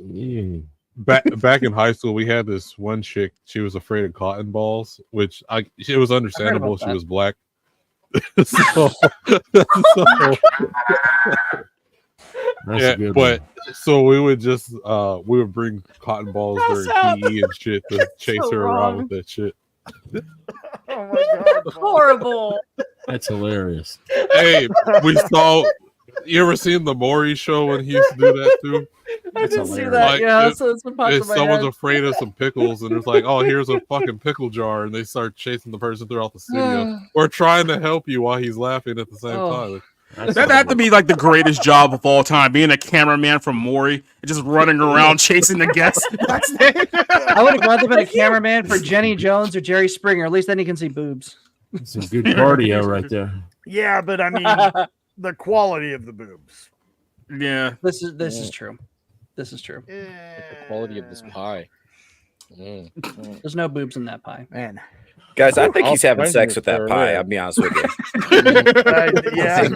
back in high school, we had this one chick. She was afraid of cotton balls, which it was understandable. She was black. So we would just we would bring cotton balls during PE and shit to chase her around with that shit. Oh my god, horrible! That's hilarious. Hey, we saw. You ever seen the Maury show when he used to do that too? I didn't see that. Like, yeah, if if someone's afraid of some pickles and it's like, oh, here's a fucking pickle jar, and they start chasing the person throughout the studio or trying to help you while he's laughing at the same time. That had to be like the greatest job of all time, being a cameraman from Maury and just running around chasing the guests. I would have rather been a cameraman for Jenny Jones or Jerry Springer. At least then you can see boobs. Some good cardio right there. Yeah, but I mean, the quality of the boobs. Yeah, this is true. This is true. The quality of this pie. There's no boobs in that pie. Man. Guys, I think he's having I'll sex with find that it. pie. I'll be honest with you. Yeah.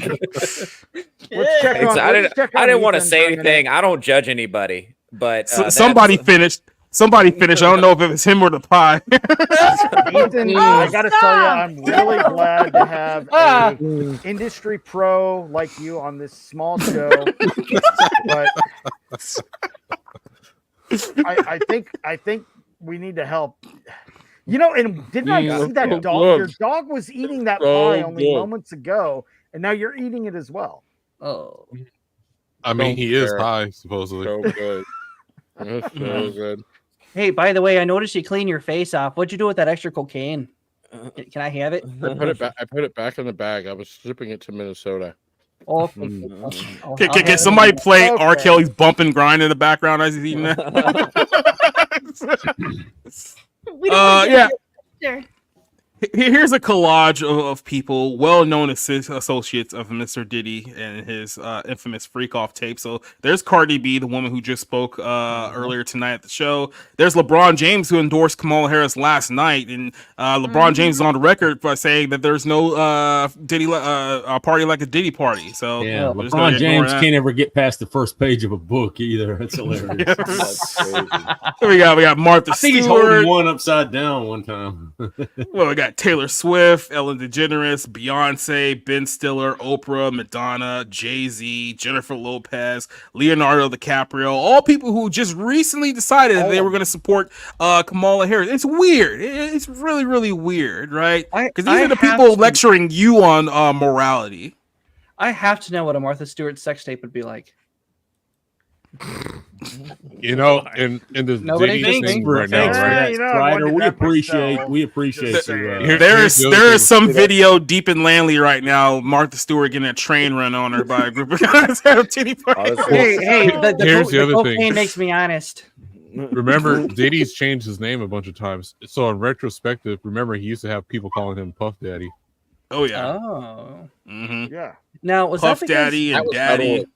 Let's check on, I didn't want to Ethan say for a minute. anything. I don't judge anybody, but Somebody finished. Somebody finished. I don't know if it was him or the pie. Ethan, I gotta tell you, I'm really glad to have a industry pro like you on this small show. But I think we need to help. You know, and didn't I see that dog? Your dog was eating that pie only moments ago, and now you're eating it as well. Oh, I mean, he is high, supposedly. So good. That's so good. hey, by the way, I noticed you clean your face off. What'd you do with that extra cocaine? Can I have it? I put it back in the bag. I was shipping it to Minnesota. Oh, Can somebody play R. Kelly's Bump and Grind in the background as he's eating that? Yeah. Sure. Here's a collage of people, well-known associates of Mr. Diddy and his infamous freak-off tape. So there's Cardi B, the woman who just spoke earlier tonight at the show. There's LeBron James, who endorsed Kamala Harris last night, and LeBron James is on the record by saying that there's no Diddy party like a Diddy party. So Yeah, LeBron James can't ever get past the first page of a book either. That's hilarious. That's crazy. we got Martha I think he's Stewart. holding one upside down one time. Well, we got Taylor Swift, Ellen DeGeneres, Beyonce, Ben Stiller, Oprah, Madonna, Jay-Z, Jennifer Lopez, Leonardo DiCaprio, all people who just recently decided that they were going to support Kamala Harris. It's weird. It's really, really weird, right? Because these are the people lecturing you on morality. I have to know what a Martha Stewart sex tape would be like. You know, in this Nobody Diddy thinks thing we're right now, right? Strider, we appreciate you. There is some video deep in Lanley right now. Martha Stewart getting a train run on her by a group of guys at a titty party. Hey, the Here's the other cocaine thing. makes me honest. Remember, Diddy's changed his name a bunch of times. So in retrospective, remember he used to have people calling him Puff Daddy. Oh yeah. Oh. Mm-hmm. Yeah. Now was Puff that because Daddy and Daddy.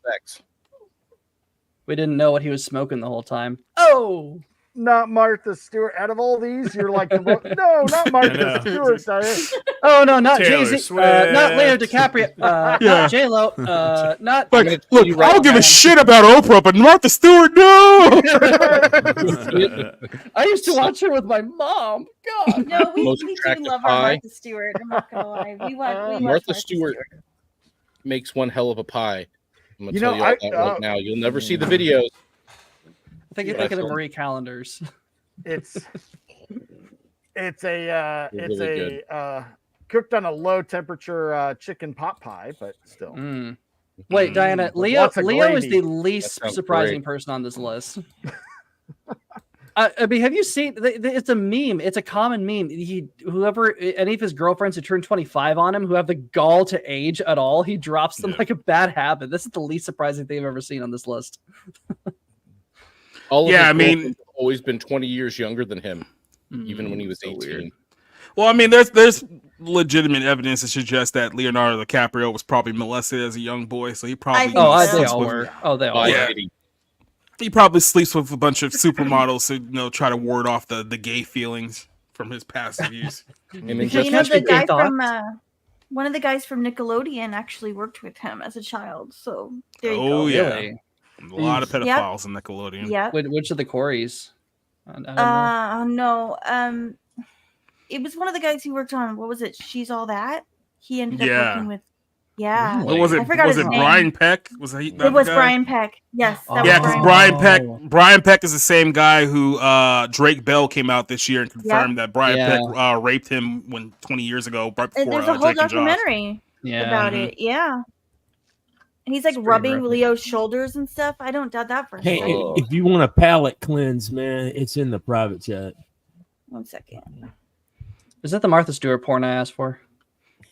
we didn't know what he was smoking the whole time? Oh, Not Martha Stewart. Out of all these, you're like, no, not Martha Stewart. oh no, not Taylor Jay-Z, Swift. not Leo DiCaprio, Yeah. not J-Lo, not. Look, I don't give a shit about Oprah, but Martha Stewart, no. I used to watch her with my mom. God, No, we Most do attractive love our pie. Martha Stewart. I'm not gonna lie. We love Martha Stewart makes one hell of a pie. I'm gonna You tell know, you all I- that right now. You'll never see the videos. I think you're thinking of Marie Callender's. It's a They're really cooked on a low temperature chicken pot pie, but still. Wait, Diana, With Leo lots of is the gravy. least That sounds surprising great. person on this list. I mean, have you seen? It's a meme. It's a common meme. Whoever, any of his girlfriends who turn 25 on him, who have the gall to age at all, he drops them like a bad habit. This is the least surprising thing I've ever seen on this list. All of Yeah, his I mean- girlfriends have always been 20 years younger than him, even when he was 18. Well, I mean, there's legitimate evidence to suggest that Leonardo DiCaprio was probably molested as a young boy, so he probably think so. sleeps They all with- were. Oh, they all yeah. were. He probably sleeps with a bunch of supermodels to try to ward off the gay feelings from his past use. You know, the guy from one of the guys from Nickelodeon actually worked with him as a child. So there you go. Oh yeah, Really? a lot of Yep. pedophiles in Nickelodeon. Yeah. Which of the Corys? I don't know. No. It was one of the guys who worked on, what was it? She's All That. He ended up Yeah. working with. Yeah. What was it? I forgot Was his it name. Brian Peck? Was he? It was Brian Peck. Yes. That Yeah, was because Brian Peck. Brian Peck is the same guy who Drake Bell came out this year and confirmed that Brian Peck raped him 20 years ago, right And before there's a whole Drake and Josh. documentary about it. Yeah. And he's like rubbing graphic. Leo's shoulders and stuff. I don't doubt that for a Hey, second. if you want a palate cleanse, man, it's in the private chat. 1 second. Is that the Martha Stewart porn I asked for?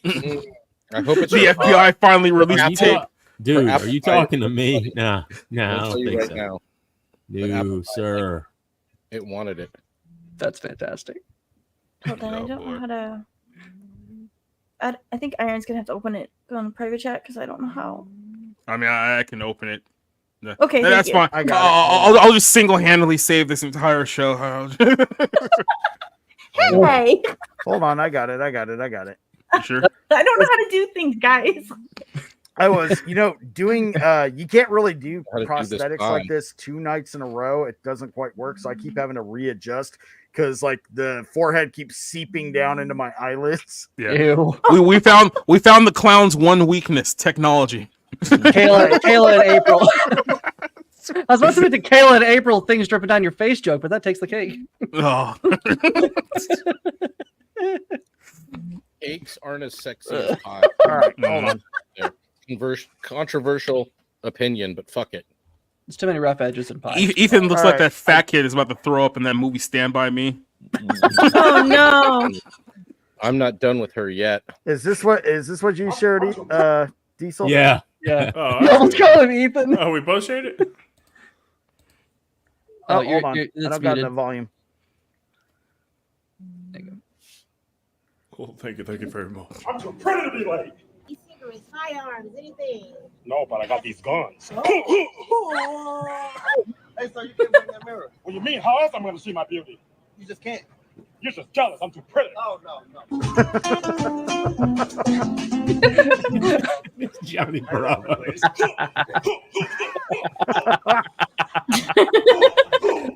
I hope it's The FBI finally released Are the you tape. ta- Dude, Apple are you pie. talking to me? Nah, I'll I tell don't you think right so. now. But apple No, pie, sir. It wanted it. That's fantastic. Hold on, I don't know how to. I think Iron's gonna have to open it on private chat because I don't know how. I mean, I can open it. Yeah. Okay, that's thank fine. you. I'll just single-handedly save this entire show. Hey, Hold on, I got it. You sure? I don't know how to do things, guys. I was, doing. You can't really do How to do this prosthetics fine. like this 2 nights in a row. It doesn't quite work, so I keep having to readjust because like the forehead keeps seeping down into my eyelids. Yeah. Ew. we found the clown's one weakness: technology. Kayla and April. I was about to make the Kayla and April things dripping down your face joke, but that takes the cake. Oh. Cakes aren't as sexy as pie. All right, hold on. Controversial opinion, but fuck it. There's too many rough edges in pie. Ethan looks All like right. that fat kid is about to throw up in that movie Stand By Me. Oh no! I'm not done with her yet. Is this what you shared, Diesel? Yeah. Yeah. Oh, I almost called him Ethan. Oh, we both shared it. Oh, you're- hold on. you're- I it's don't got muted. the volume. Cool. Thank you very much. I'm too pretty to be late. Cigarettes, firearms, anything. No, but I got these guns. Hey, so you can't bring that mirror. What you mean? How else I'm going to see my beauty? You just can't. You're just jealous. I'm too pretty. Oh, no. Johnny Bravo.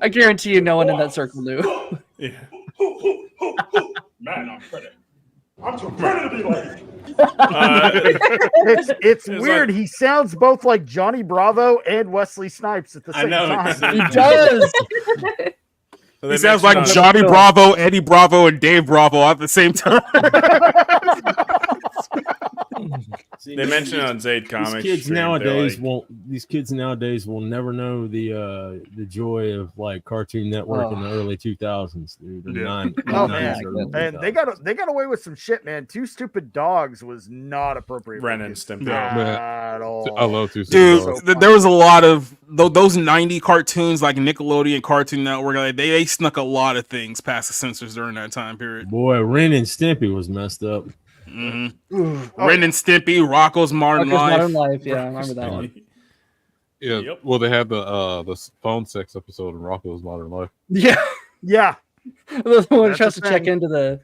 I guarantee you, no one in that circle knew. Yeah. Man, I'm pretty. I'm too pretty to be late. It's weird. He sounds both like Johnny Bravo and Wesley Snipes at the same time. He does. He sounds like Johnny Bravo, Eddie Bravo, and Dave Bravo at the same time. They mentioned it on Zayd Comics. These stream, kids nowadays will never know the joy of like Cartoon Network in the early 2000s, dude. The 90s, Oh 90s, man, early and 2000s. they got away with some shit, man. 2 Stupid Dogs was not appropriate. Ren and Stimpy. At all. I love 2 Dude, there was a lot of those 90 cartoons like Nickelodeon, Cartoon Network. Like, they snuck a lot of things past the censors during that time period. Boy, Ren and Stimpy was messed up. Mm-hmm. Ren and Stimpy, Rocco's Modern Life. Yeah, I remember that one. Yeah, well, they had the phone sex episode in Rocco's Modern Life. Yeah, yeah. The one That's tries the to check thing. into the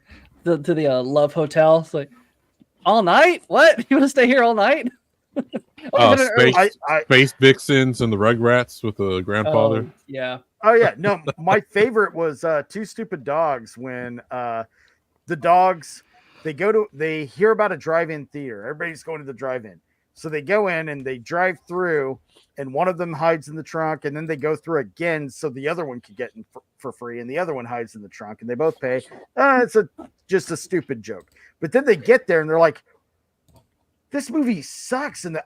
Love Hotel. It's like, all night? What? You want to stay here all night? Space Vixens and the Rugrats with the grandfather. Oh, yeah. Oh yeah, no. My favorite was 2 Stupid Dogs when the dogs they hear about a drive-in theater. Everybody's going to the drive-in, so they go in and they drive through, and one of them hides in the trunk, and then they go through again so the other one could get in for free, and the other one hides in the trunk, and they both pay. It's just a stupid joke. But then they get there and they're like, this movie sucks, and the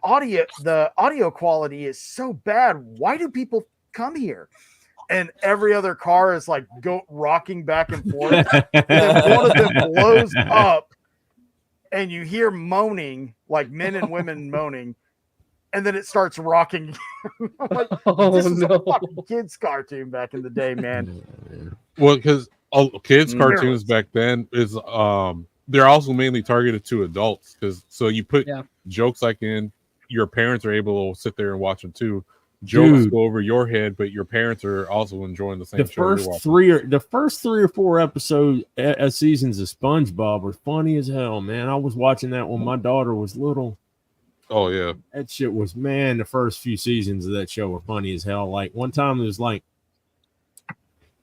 audio quality is so bad. Why do people come here? And every other car is like rocking back and forth. And then one of them blows up, and you hear moaning, like men and women moaning, and then it starts rocking. I'm like, this is a fucking kids cartoon back in the day, man. Well, because kids cartoons back then is they're also mainly targeted to adults, because so you put jokes like in, your parents are able to sit there and watch them too. Jokes go over your head, but your parents are also enjoying the same. The first 3 or 4 episodes seasons of SpongeBob were funny as hell, man. I was watching that when my daughter was little. Oh yeah, that shit was, man. The first few seasons of that show were funny as hell. Like one time it was like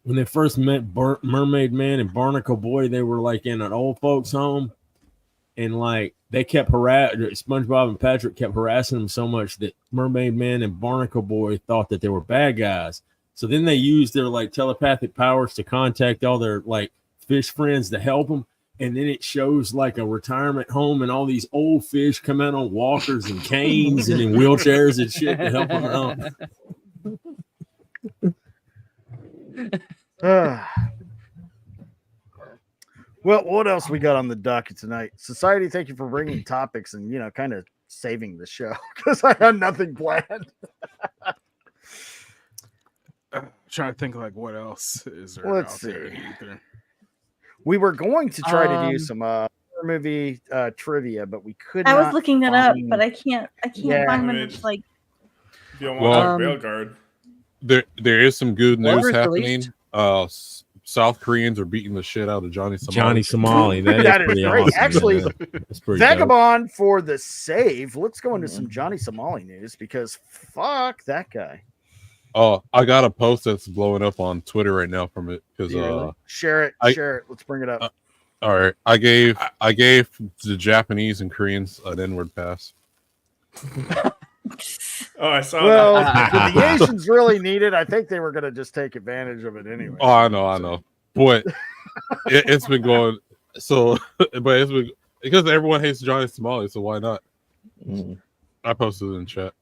when they first met Mermaid Man and Barnacle Boy. They were like in an old folks home, and like they kept SpongeBob and Patrick kept harassing them so much that Mermaid Man and Barnacle Boy thought that they were bad guys. So then they used their like telepathic powers to contact all their like fish friends to help them. And then it shows like a retirement home, and all these old fish come out on walkers and canes and in wheelchairs and shit to help them out. Well, what else we got on the docket tonight? Society, thank you for bringing topics and, kind of saving the show because I had nothing planned. Trying to think like what else is there? Let's out see. there either. We were going to try to do some movie trivia, but we couldn't. I was looking that up, but I can't Yeah. find one that's like If you don't want Well, a rail guard. There is some good news Whatever's happening. released. South Koreans are beating the shit out of Johnny Somali. Johnny Somali. That That is is pretty great. awesome. Actually, man. That's pretty dope. Vagabond for the save. Let's go into some Johnny Somali news because fuck that guy. Oh, I got a post that's blowing up on Twitter right now from it because Share it. Share it. Let's bring it up. all right, I gave the Japanese and Koreans an N-word pass. Oh, I saw Well, that. did the Asians really need it? I think they were going to just take advantage of it anyway. Oh, I know. But it's been going so, but it's been because everyone hates Johnny Somali, so why not? I posted it in chat.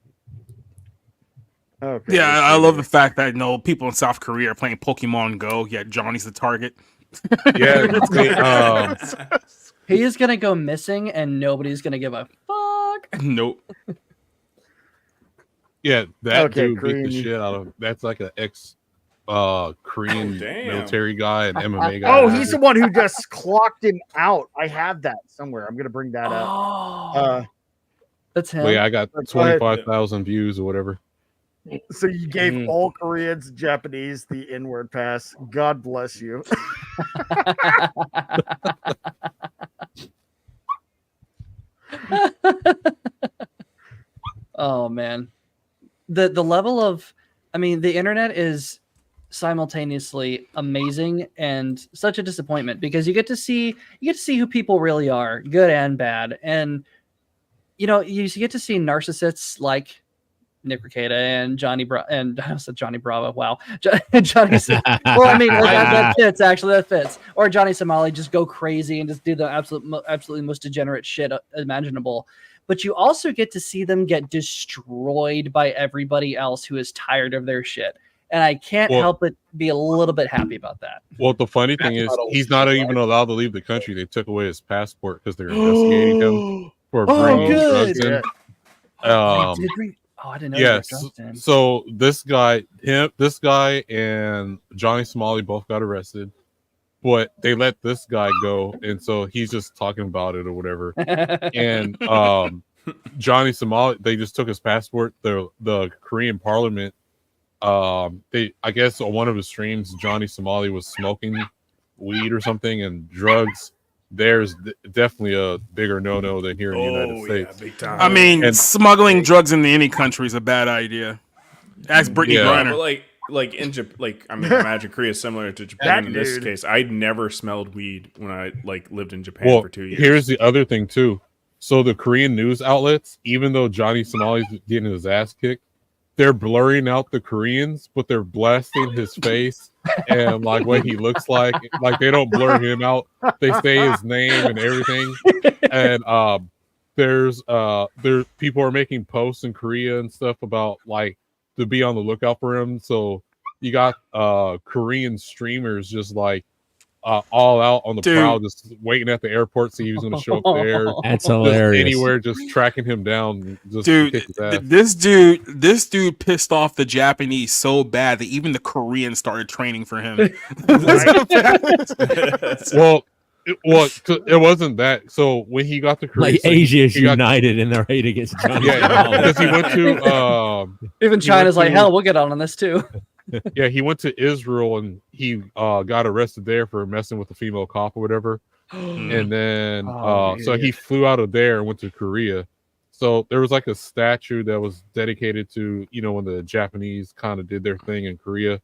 Okay. Yeah, I love the fact that people in South Korea are playing Pokemon Go, yet Johnny's the target. Yeah, He is gonna go missing, and nobody's gonna give a fuck. Nope. Yeah, that Okay, dude beat Korean. the shit out of. That's like an ex Korean damn. military guy and MMA guy. Oh, he's the one who just clocked him out. I have that somewhere. I'm going to bring that up. That's him. Well, yeah, I got Go ahead. 25,000 views or whatever. So you gave all Koreans, Japanese the N-word pass. God bless you. Oh man, the level of, I mean, the internet is simultaneously amazing and such a disappointment because you get to see who people really are, good and bad, and you get to see narcissists like Nick Rekieta and Johnny and I said Johnny Bravo. Wow, Johnny. Well, I mean that fits actually. That fits. Or Johnny Somali just go crazy and just do the absolutely most degenerate shit imaginable. But you also get to see them get destroyed by everybody else who is tired of their shit. And I can't help but be a little bit happy about that. Well, the funny thing is, he's not even allowed to leave the country. They took away his passport because they're investigating him for bringing drugs in. Oh, I didn't know. Yes. So this guy and Johnny Somali both got arrested, but they let this guy go, and so he's just talking about it or whatever. And Johnny Somali, they just took his passport. The Korean Parliament, I guess on one of his streams, Johnny Somali was smoking weed or something and drugs. There's definitely a bigger no-no than here in the United States. Yeah, big time. I mean, smuggling drugs into any country is a bad idea. Ask Brittany Griner. But like in Japan, I mean, imagine Korea is similar to Japan in this case. I'd never smelled weed when I lived in Japan for 2 years. Here's the other thing too. So the Korean news outlets, even though Johnny Somali's getting his ass kicked, they're blurring out the Koreans, but they're blasting his face and like what he looks like. Like they don't blur him out. They say his name and everything. And there's people are making posts in Korea and stuff about like to be on the lookout for him. So you got Korean streamers just like all out on the prowl, just waiting at the airport, see who's going to show up there. That's just hilarious. anywhere, just tracking him down. Just Dude, to kick his ass. this dude pissed off the Japanese so bad that even the Koreans started training for him. Well, it wasn't that. So when he got to Korea, Like Asia is united in their hate against Johnny. because he went to even China's like, hell, we'll get on this too. Yeah, he went to Israel and he got arrested there for messing with a female cop or whatever. And then so he flew out of there and went to Korea. So there was like a statue that was dedicated to, when the Japanese kind of did their thing in Korea.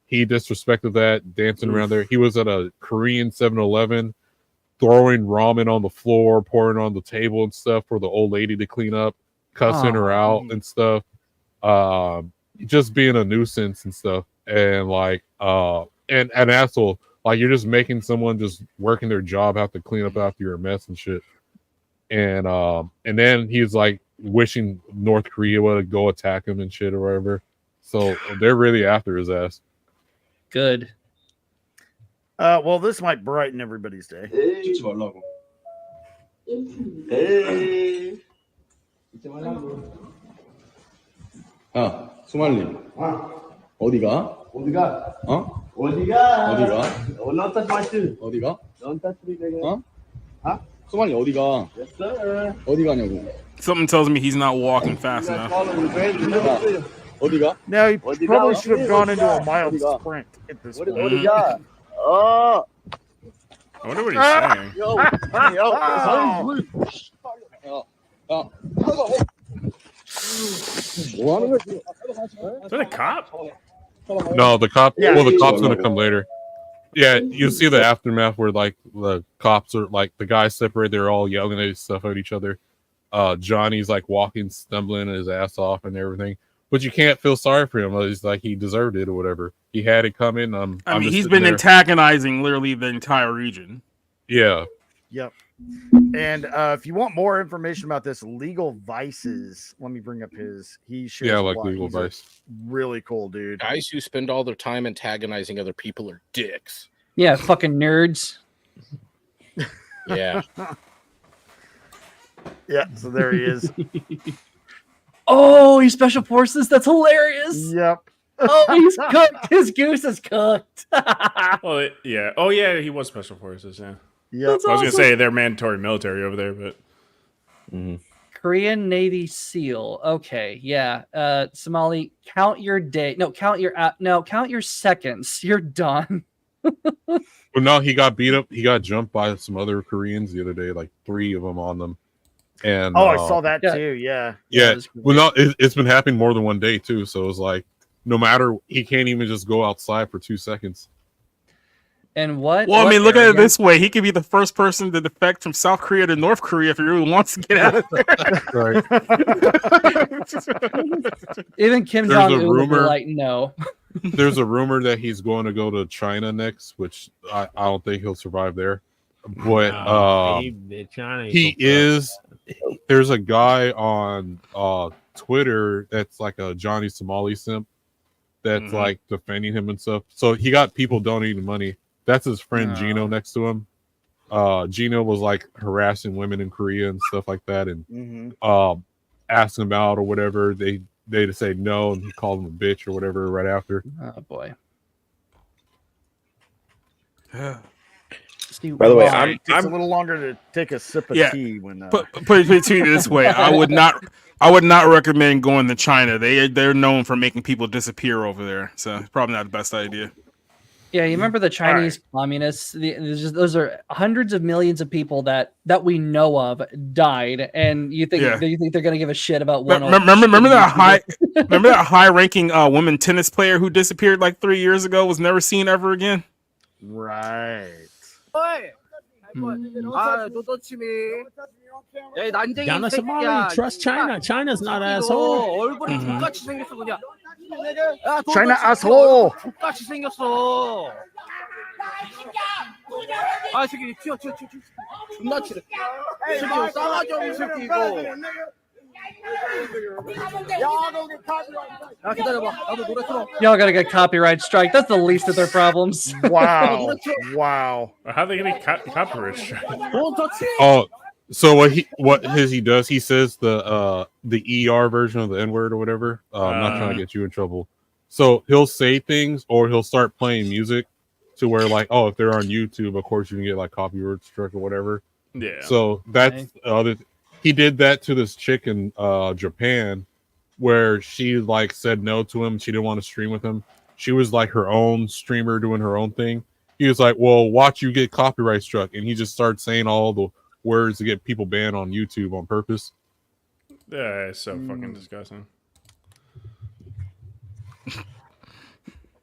He disrespected that, dancing around there. He was at a Korean 7-Eleven throwing ramen on the floor, pouring on the table and stuff for the old lady to clean up, cussing her out and stuff. Just being a nuisance and stuff, and like and an asshole. Like you're just making someone just working their job have to clean up after your mess and shit. And then he's like wishing North Korea would go attack him and shit or whatever. So they're really after his ass. Good. Well, this might brighten everybody's day. 수말님. 어디가? 어디가? 어디가? 수말님 어디가? 어디 가냐고. Something tells me he's not walking fast enough. Now he probably should have gone into a mild sprint at this point. I wonder what he's saying. Is that a cop? No, the cop. Yeah. Well, the cop's gonna come later. Yeah, you see the aftermath where like the cops are like the guys separate. They're all yelling at stuff at each other. Johnny's like walking, stumbling his ass off and everything. But you can't feel sorry for him. It's like he deserved it or whatever. He had it coming. I I'm mean, just he's sitting been there. antagonizing literally the entire region. Yeah. Yep. And if you want more information about this, Legal Vices, let me bring up his. He shares Yeah, a like lot. Legal He's a Vice. really cool dude. Guys who spend all their time antagonizing other people are dicks. Yeah, fucking nerds. Yeah. Yeah, so there he is. Oh, he's special forces. That's hilarious. Yep. Oh, he's cooked. His goose is cooked. Well, yeah. Oh, yeah, he was special forces, yeah. Yep. I was going to say they're mandatory military over there, but... Korean Navy SEAL. Okay, yeah. Somali, count your day. No, count your seconds. You're done. Well, no, he got beat up. He got jumped by some other Koreans the other day, like 3 of them on them. And I saw that too. Yeah. Yeah. Well, no, it's been happening more than one day too. So it's like, no matter, he can't even just go outside for 2 seconds. And what? Well, I what mean, look at it area? this way: he could be the first person to defect from South Korea to North Korea if he really wants to get out of there. Right. Even Kim There's Jong a Un would be rumor- like, no. There's a rumor that he's going to go to China next, which I don't think he'll survive there. But China he is. There's a guy on Twitter that's like a Johnny Somali simp that's like defending him and stuff. So he got people donating money. That's his friend Gino next to him. Gino was like harassing women in Korea and stuff like that, and asking him out or whatever. They just say no, and he called him a bitch or whatever right after. Oh boy. By the way, it takes a little longer to take a sip of tea when. Put it to you this way: I would not recommend going to China. They're known for making people disappear over there, so it's probably not the best idea. Yeah, you remember the Chinese communists? Those are hundreds of millions of people that we know of died, and you think they're going to give a shit about one? Remember that high-ranking woman tennis player who disappeared like 3 years ago, was never seen ever again? Right. Ghana, Somalia, trust China. China's not an asshole. China asshole. Y'all gotta get copyright strike. That's the least of their problems. Wow. Wow. How are they going to get copyright strike? Oh, so what he does? He says the ER version of the N-word or whatever. I'm not trying to get you in trouble. So he'll say things, or he'll start playing music to where like, oh, if they're on YouTube, of course you can get like copyright strike or whatever. Yeah. So that's he did that to this chick in Japan, where she like said no to him. She didn't want to stream with him. She was like her own streamer doing her own thing. He was like, well, watch you get copyright struck. And he just started saying all the words to get people banned on YouTube on purpose. Yeah, it's so fucking disgusting.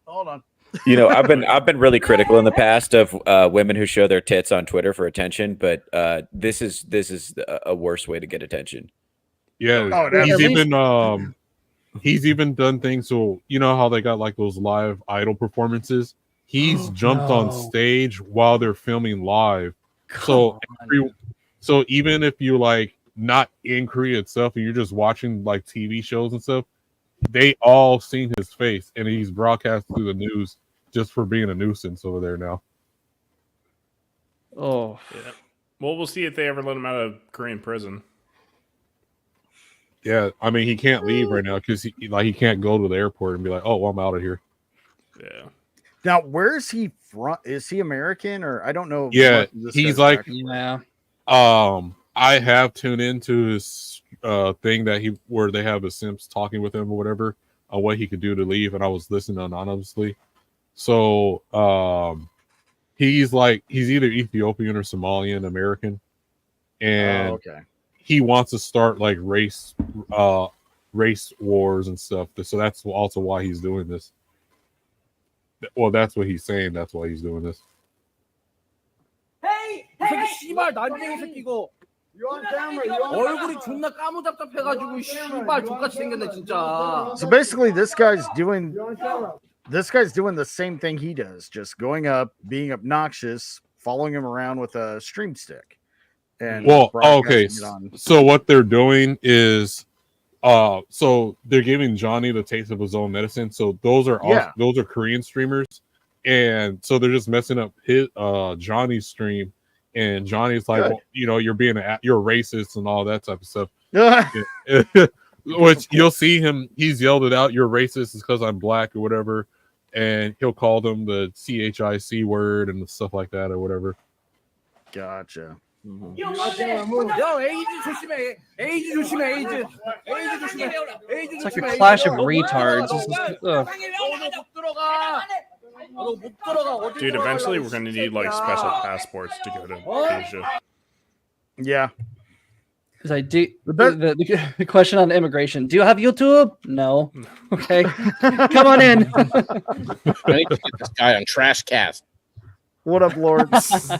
Hold on. You know, I've been really critical in the past of women who show their tits on Twitter for attention, but this is a worse way to get attention. Yeah, he's even done things. So you know how they got like those live idol performances. He's jumped on stage while they're filming live. So even if you like not in Korea itself and you're just watching like TV shows and stuff, they all seen his face, and he's broadcast through the news just for being a nuisance over there now. Oh, yeah. Well, we'll see if they ever let him out of Korean prison. Yeah, I mean he can't leave right now because he can't go to the airport and be like, oh, well, I'm out of here. Yeah. Now, where is he from? Is he American or I don't know? Yeah, he's like, yeah. I have tuned into his thing that where they have the simps talking with him or whatever. on what he could do to leave, and I was listening anonymously. So he's either Ethiopian or Somalian American, and he wants to start like race wars and stuff. So that's also why he's doing this. Well, that's what he's saying. That's why he's doing this. Hey, 씨발 난쟁이 새끼고. 얼굴이 존나 까무잡잡해가지고 씨발 족같이 생겼네 진짜. So basically, this guy's doing the same thing he does, just going up, being obnoxious, following him around with a stream stick. And okay. So what they're doing is, so they're giving Johnny the taste of his own medicine. So those are Korean streamers, and so they're just messing up his Johnny's stream. And Johnny's like, well, you're you're racist and all that type of stuff. Which you'll see him. He's yelled it out. You're racist because I'm black or whatever, and he'll call them the CHIC word and stuff like that or whatever. Gotcha. 야 에이즈 조심해. 에이즈 조심해. 에이즈 조심해. It's like a clash of retards. Dude, eventually we're gonna need like special passports to go to Asia. Yeah. Because I do the question on immigration. Do you have YouTube? No. Okay. Come on in. I need to get this guy on Trashcast. What up, Lords?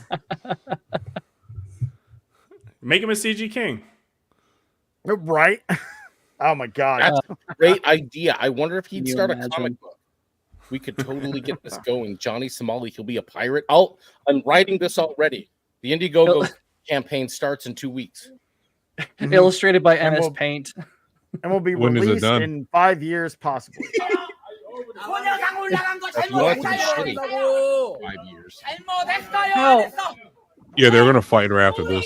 Make him a CG King. Right? Oh my god. That's a great idea. I wonder if he'd start a comic book. We could totally get this going. Johnny Somali, he'll be a pirate. I'm writing this already. The Indiegogo campaign starts in 2 weeks. Illustrated by MS Paint. And will be released in 5 years, possibly. If you want it to be shitty, 5 years. How? Yeah, they're gonna fight her after this.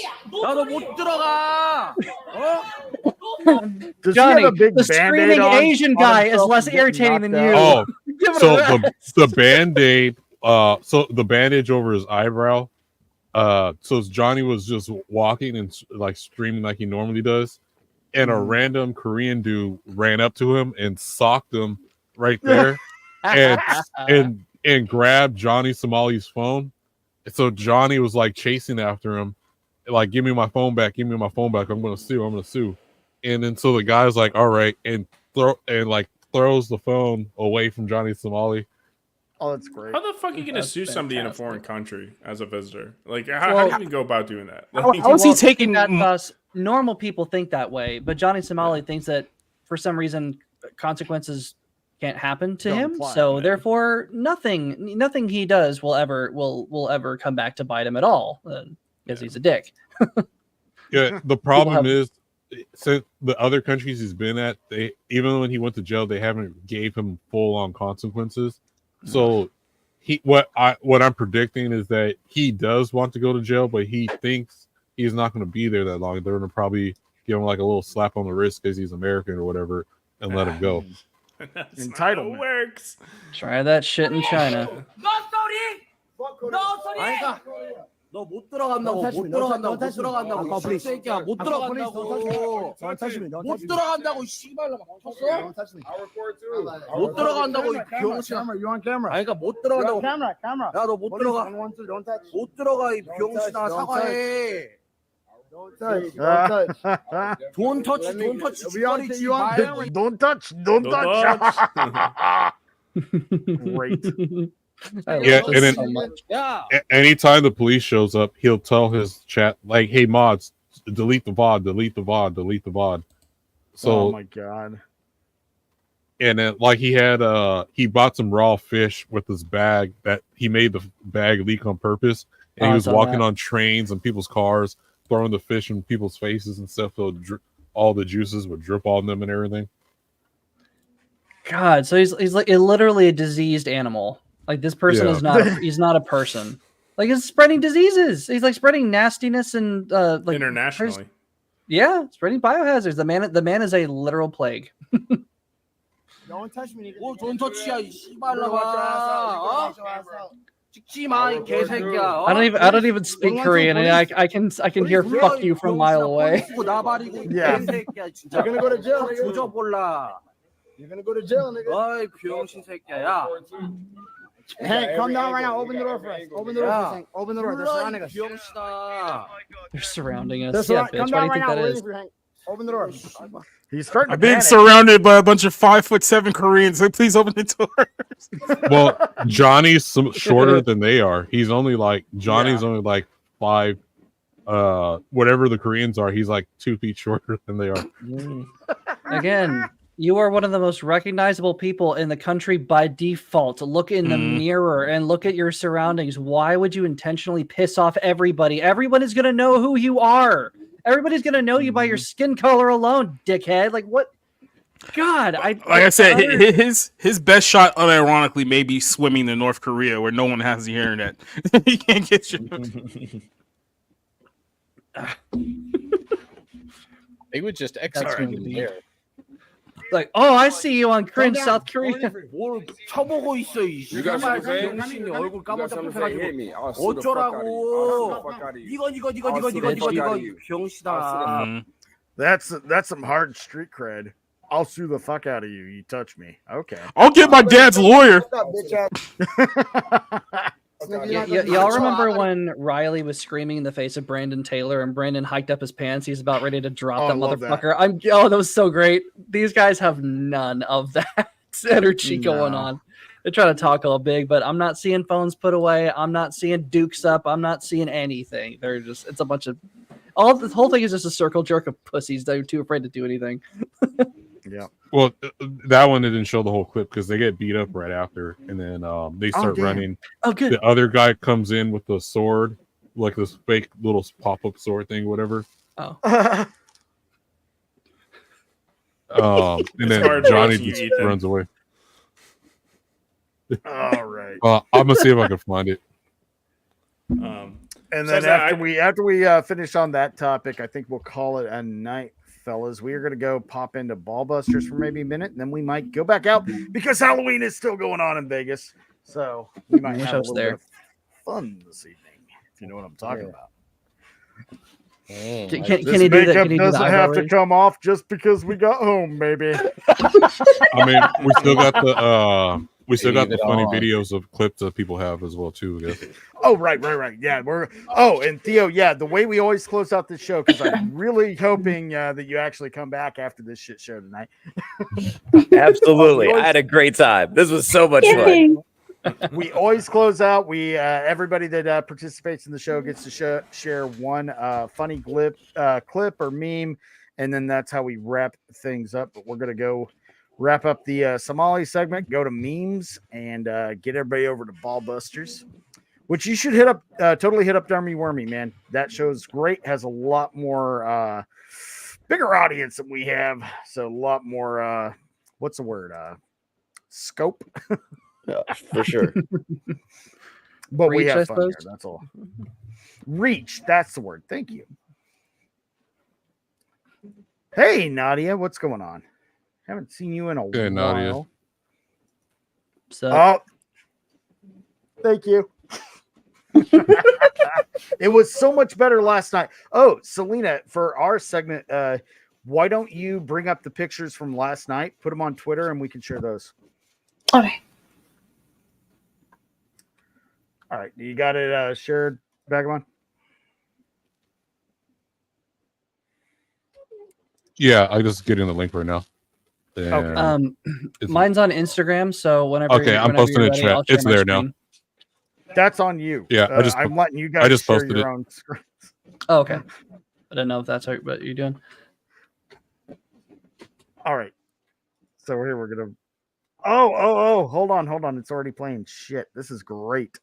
Johnny, the screaming Asian guy is less irritating than you. Oh, so the Band-Aid, so the bandage over his eyebrow. So Johnny was just walking and like streaming like he normally does, and a random Korean dude ran up to him and socked him right there, and grabbed Johnny Somali's phone. So Johnny was like chasing after him, like, give me my phone back, I'm gonna sue. And then so the guy's like, all right, and throws the phone away from Johnny Somali. Oh, that's great. How the fuck are you gonna sue somebody in a foreign country as a visitor? Like, how do you even go about doing that? How is he taking that? Normal people think that way, but Johnny Somali thinks that for some reason consequences can't happen to him. So therefore, nothing he does will ever come back to bite him at all, because he's a dick. Yeah, the problem is, since the other countries he's been at, even when he went to jail, they haven't gave him full on consequences. So what I'm predicting is that he does want to go to jail, but he thinks he's not going to be there that long. They're going to probably give him like a little slap on the wrist because he's American or whatever, and let him go. That's entitlement works. Try that shit in China. 너 못 들어간다고 새끼야 못 들어간다고 씨발로 막 쳤어? 못 들어간다고 이 병신아. 아니 그러니까 못 들어간다고. 야 너 못 들어가. 못 들어가 이 병신아. 사과해. Don't touch. Don't touch. Great. Yeah, and then anytime the police shows up, he'll tell his chat like, "Hey mods, delete the VOD." So, oh my god! And then like he bought some raw fish with his bag that he made the bag leak on purpose, and he was walking on trains and people's cars, throwing the fish in people's faces and stuff, so all the juices would drip on them and everything. God, so he's like literally a diseased animal. Like this person is not. He's not a person. Like he's spreading diseases. He's like spreading nastiness and like internationally. Yeah, spreading biohazards. The man is a literal plague. Don't touch me. Don't touch you, 씨발라마. 찍지 마, 이 개새끼야. I don't even speak Korean, and I can hear "fuck you" from a mile away. Yeah. You're gonna go to jail. 조져볼라. You're gonna go to jail, nigga. Hank, come down right now. Open the door for us. Open the door for us, Hank. Open the door. They're surrounding us. They're surrounding us. They're Yeah, surrounding. bitch. Come Why do down you right think now. that We're is? waiting for you, Hank. Open the door. He's starting to I've been panic. surrounded by a bunch of 5'7" Koreans. Like, please open the door. Well, Johnny's shorter than they are. He's only like Johnny's only like 5. Whatever the Koreans are, he's like 2 feet shorter than they are. Again, you are one of the most recognizable people in the country by default. Look in the mirror and look at your surroundings. Why would you intentionally piss off everybody? Everyone is going to know who you are. Everybody's going to know you by your skin color alone, dickhead. Like, what? God, like I said, his best shot, unironically, may be swimming to North Korea, where no one has the internet. You can't get you. They would just execute him there. Like, oh, I see you on Cringe, South Korea. 뭘 쳐보고 있어 이 씨발 병신이 얼굴 까먹잡힙해가지고 어쩌라고 이거 병신아. That's some hard street cred. I'll sue the fuck out of you. You touch me. Okay. I'll get my dad's lawyer. Y'all remember when Riley was screaming in the face of Brandon Taylor and Brandon hiked up his pants? He's about ready to drop that motherfucker. That was so great. These guys have none of that energy going on. They're trying to talk all big, but I'm not seeing phones put away. I'm not seeing dukes up. I'm not seeing anything. They're just, it's a bunch of, the whole thing is just a circle jerk of pussies that are too afraid to do anything. Yeah. Well, that one didn't show the whole clip because they get beat up right after, and then they start running. Oh, good. The other guy comes in with the sword, like this fake little pop-up sword thing, whatever. Oh. And then Johnny just runs away. All right. I'm gonna see if I can find it. And then after we finish on that topic, I think we'll call it a night. Fellas, we are going to go pop into Ballbusters for maybe a minute, and then we might go back out because Halloween is still going on in Vegas. So we might have a little bit of fun this evening, if you know what I'm talking about. Can he This do that? makeup Can he do doesn't the have eyebrow to raise? come off just because we got home, baby. I mean, we still got the funny on. videos of clips that people have as well too. I guess. Oh, right. Yeah, and Theo, yeah, the way we always close out this show, because I'm really hoping that you actually come back after this shit show tonight. Absolutely. I had a great time. This was so much fun. We always close out. We everybody that participates in the show gets to share one funny clip or meme, and then that's how we wrap things up. But we're gonna go wrap up the Somali segment, go to memes, and get everybody over to Ballbusters, which you should totally hit up Dummy Wormy, man. That show's great, has a lot more bigger audience than we have, so a lot more what's the word? Scope. Yeah, for sure. But Reach, we have I fun here, suppose. that's all. Reach, that's the word. Thank you. Hey Nadia, what's going on? Haven't seen you in a while. Nadia. So, Oh, thank you. It was so much better last night. Oh, Selena, for our segment, why don't you bring up the pictures from last night, put them on Twitter, and we can share those. Okay. All right, you got it shared, Vagabond? Yeah, I'm just getting the link right now. And mine's on Instagram, so whenever. Okay, I'm whenever posting you're it in ready, chat. I'll share It's my there now. screen. That's on you. Yeah, I'm letting you guys I just share posted your it. own screen. Oh, okay. I don't know if that's what you're doing. All right. So here we're gonna. Oh! Hold on! It's already playing. Shit! This is great.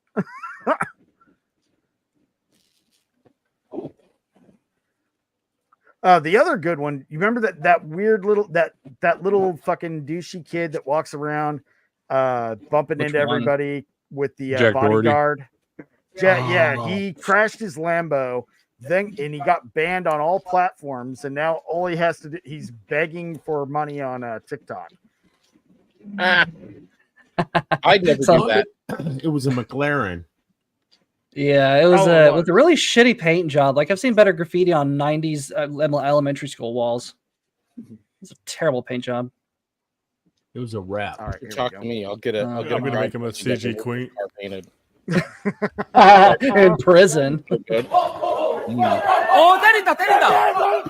The other good one. You remember that weird little that little fucking douchey kid that walks around, bumping Which into one? everybody with the Jack Doherty? bodyguard. Yeah, he crashed his Lambo. Then and he got banned on all platforms, and now all he has to do, he's begging for money on TikTok. I never do that. It was a McLaren. Yeah, it was with a really shitty paint job. Like I've seen better graffiti on '90s elementary school walls. It's a terrible paint job. It was a wrap. All right, Talk to me. I'll get it. I'm gonna make him a CG queen. Painted. In prison. Good. 때린다. 들어와.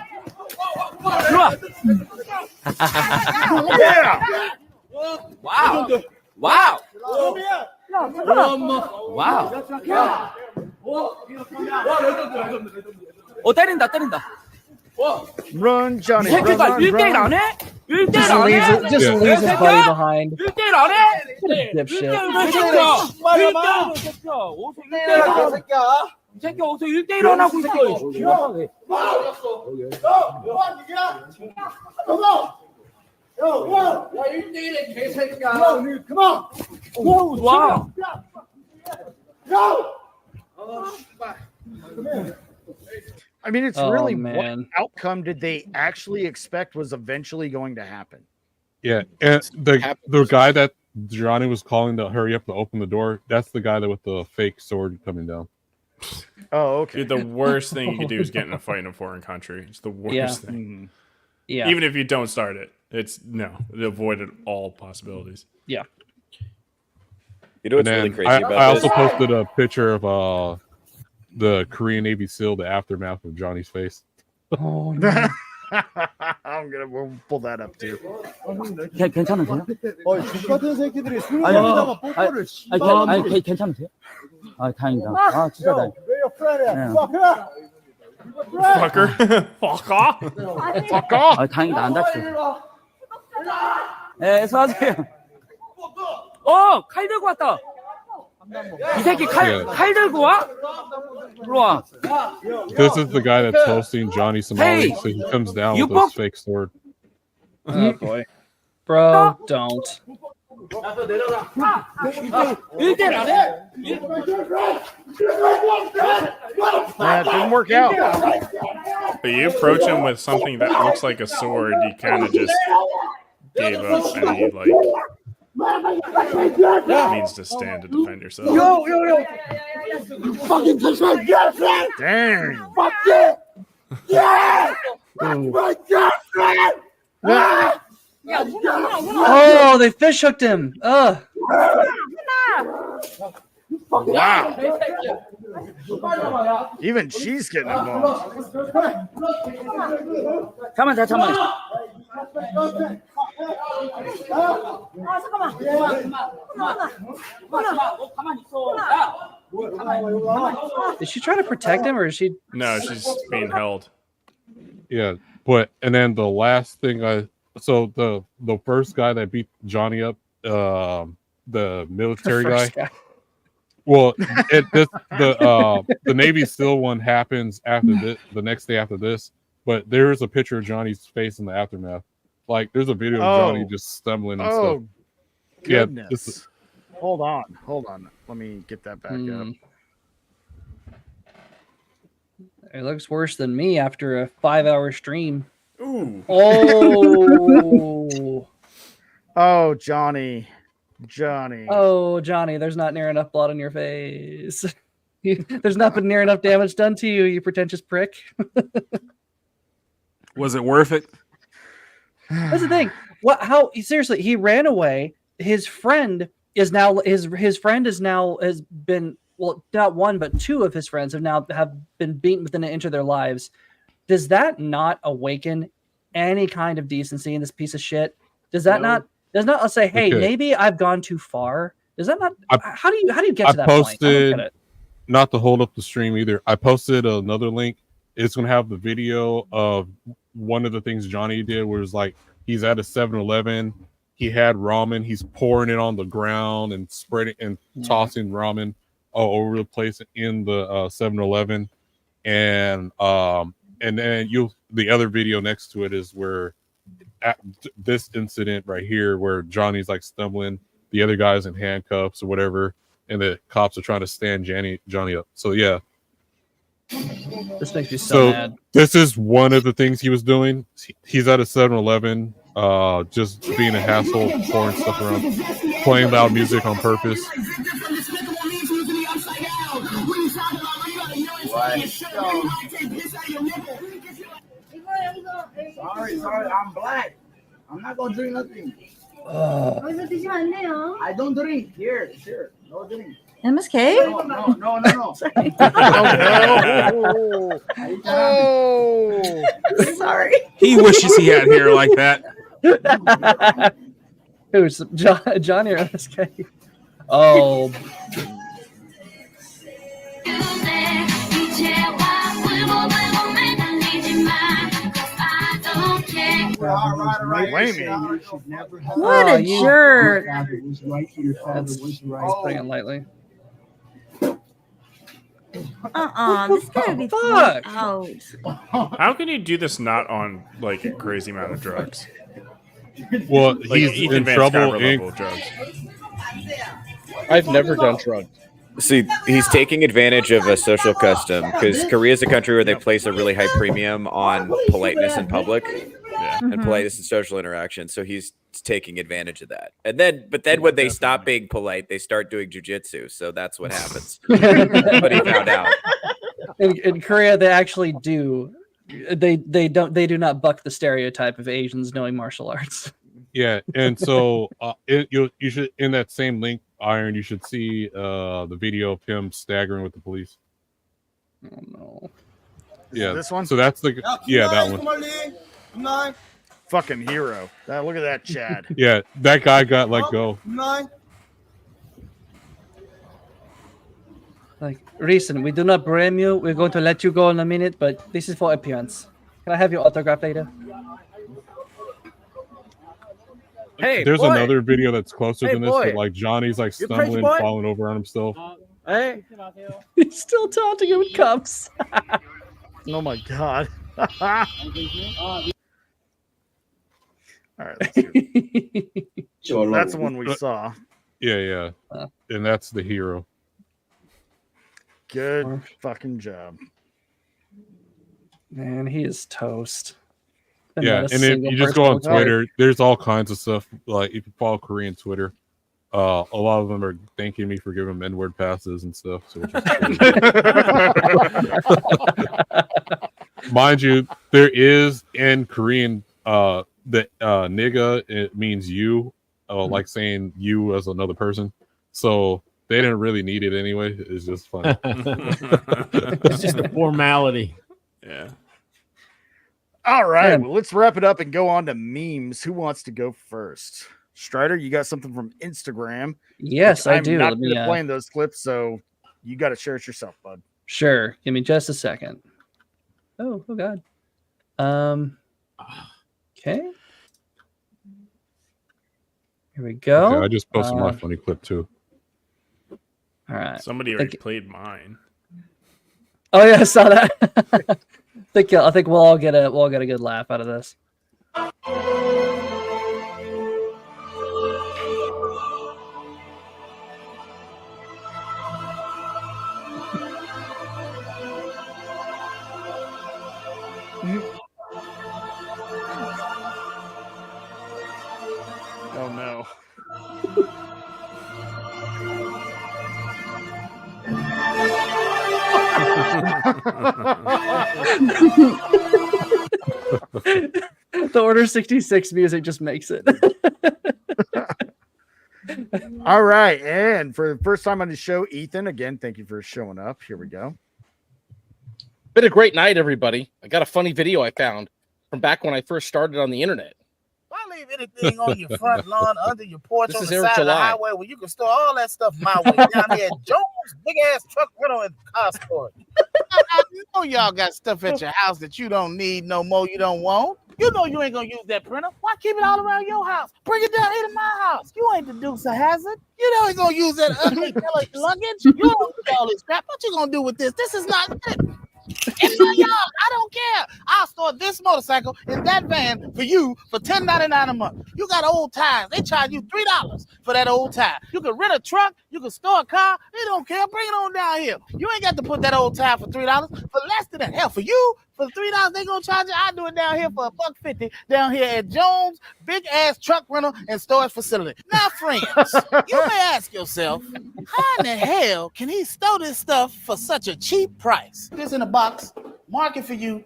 와우. 때린다. Run, Johnny. 새끼가 Run, 1대1 run. 안 해? 1대1 안 해? Just leaves his buddy behind. 1대1 안 해? Dipshit. 1대1 새끼야. 어서 1대1 안 하고 있어. 야, 1대1의 개새끼야. 그만. 와. I mean, it's Oh, really man. what outcome did they actually expect was eventually going to happen? Yeah, and the guy that Johnny was calling to hurry up to open the door, that's the guy that with the fake sword coming down. Oh, okay. Dude, the worst thing you could do is get in a fight in a foreign country. It's the worst thing. Yeah. Even if you don't start it, it avoided all possibilities. Yeah. You know what's And really then crazy about I also this? posted a picture of the Korean Navy SEAL, the aftermath of Johnny's face. Oh, no. We'll pull that up too. 괜찮으세요? 같은 새끼들이 술 아니, 먹다가 뽀뽀를 아니, 괜찮으세요? 아, 다행이다. 아, 진짜 다행이다. Fucker. Fuck off. Fuck off. 아, 다행이다. 안 다쳤어. 네, 수고하세요. 칼 들고 왔다. 이 새끼 칼 들고 와? 들어와. This is the guy that's hosting Johnny Somali, so he comes down with his fake sword. Oh boy. Bro, don't. That didn't work out. But you approach him with something that looks like a sword, you kind of just gave up, and he means to stand to defend yourself. Yo. You fucking touch my girlfriend. Dang. Fuck it. Yeah. My girlfriend. Oh, they fish hooked him. Ugh. Wow. Even she's getting involved. 잠깐만. Is she trying to protect him, or is she? No, she's being held. Yeah, but and then the last thing the first guy that beat Johnny up, the military guy. Well, the Navy SEAL one happens after this, the next day after this, but there is a picture of Johnny's face in the aftermath. Like there's a video of Johnny just stumbling and stuff. Goodness. Yeah, hold on. Let me get that back up. It looks worse than me after a 5-hour stream. Ooh. Oh. Oh, Johnny. Oh, Johnny, there's not near enough blood on your face. There's not been near enough damage done to you, you pretentious prick. Was it worth it? That's the thing. How seriously, he ran away. His friend is now has been, well, not one but two of his friends have been beaten within an inch of their lives. Does that not awaken any kind of decency in this piece of shit? Does that not say, hey, maybe I've gone too far? Does that not? How do you get to that point? I don't get it. Not to hold up the stream either. I posted another link. It's gonna have the video of one of the things Johnny did, where it's like he's at a 7-Eleven. He had ramen. He's pouring it on the ground and spreading and tossing ramen all over the place in the 7-Eleven. And then the other video next to it is where at this incident right here, where Johnny's like stumbling, the other guy's in handcuffs or whatever, and the cops are trying to stand Johnny up. So yeah. This makes me so mad. This is one of the things he was doing. He's at a 7-Eleven, just being a hassle, pouring stuff around, playing loud music on purpose. Sorry, I'm black. I'm not gonna drink nothing. I don't drink. Here. No drink. MSK? No. Sorry. Oh. Sorry. He wishes he had hair like that. Who's Johnny or MSK? Oh. What a jerk. That's putting it lightly. This guy would be Fuck. out. How can you do this not on like a crazy amount of drugs? Well, Like he's Ethan in Van trouble. Sciver level drugs. I've never done drugs. See, he's taking advantage of a social custom because Korea is a country where they place a really high premium on politeness in public and politeness in social interaction. So he's taking advantage of that. But then when they stop being polite, they start doing jujitsu. So that's what happens. But he found out. In Korea, they actually do. They do not buck the stereotype of Asians knowing martial arts. Yeah, and so you should, in that same link, Iron, you should see the video of him staggering with the police. Oh no! Yeah, this one. So that's that one. Fucking hero. Look at that, Chad. Yeah, that guy got let go. Like, Reason, we do not blame you. We're going to let you go in a minute, but this is for appearance. Can I have your autograph later? Hey, there's boy. another video that's closer Hey, than this, boy. but like Johnny's like You crazy stumbling, boy? falling over on himself. Hey. He's still taunting him with cups. Oh my god. All right, let's see. That's the one we saw. Yeah, and that's the hero. Good fucking job. Man, he is toast. Yeah, and then you just go on Twitter. There's all kinds of stuff. Like if you follow Korean Twitter, a lot of them are thanking me for giving them N-word passes and stuff. So, mind you, there is in Korean the nigga. It means you, like saying you as another person. So they didn't really need it anyway. It's just funny. It's just a formality. Yeah. All right, well, let's wrap it up and go on to memes. Who wants to go first? Strider, you got something from Instagram. Yes, I do. I'm not Let me, playing those clips, so you got to share it yourself, bud. Sure. Give me just a second. Oh God. Okay. Here we go. Okay, I just posted my funny clip too. All right. Somebody already played mine. Oh yeah, I saw that. I think we'll all get a good laugh out of this. Oh no. The Order 66 music just makes it. All right, and for the first time on the show, Ethan, again, thank you for showing up. Here we go. Been a great night, everybody. I got a funny video I found from back when I first started on the internet. Why leave anything on your front lawn, under your porch, This on is the Eric side of the July. highway where you can store all that stuff my way down here at Jones big ass truck rental and car storage? You know y'all got stuff at your house that you don't need no more, you don't want. You know you ain't gonna use that printer. Why keep it all around your house? Bring it down here to my house. You ain't the Dukes of Hazzard. You know ain't gonna use that ugly color luggage. You don't use all this crap. What you gonna do with this? This is not it. It's my yard. I don't care. I'll store this motorcycle in that van for you for $10.99 a month. You got old tires. They charge you $3 for that old tire. You can rent a truck. You can store a car. They don't care. Bring it on down here. You ain't got to put that old tire for $3 for less than that. Hell, for you, for $3 they gonna charge you. I do it down here for $1.50 down here at Jones big ass truck rental and storage facility. Now, friends, you may ask yourself, how in the hell can he store this stuff for such a cheap price? This in a box, market for you,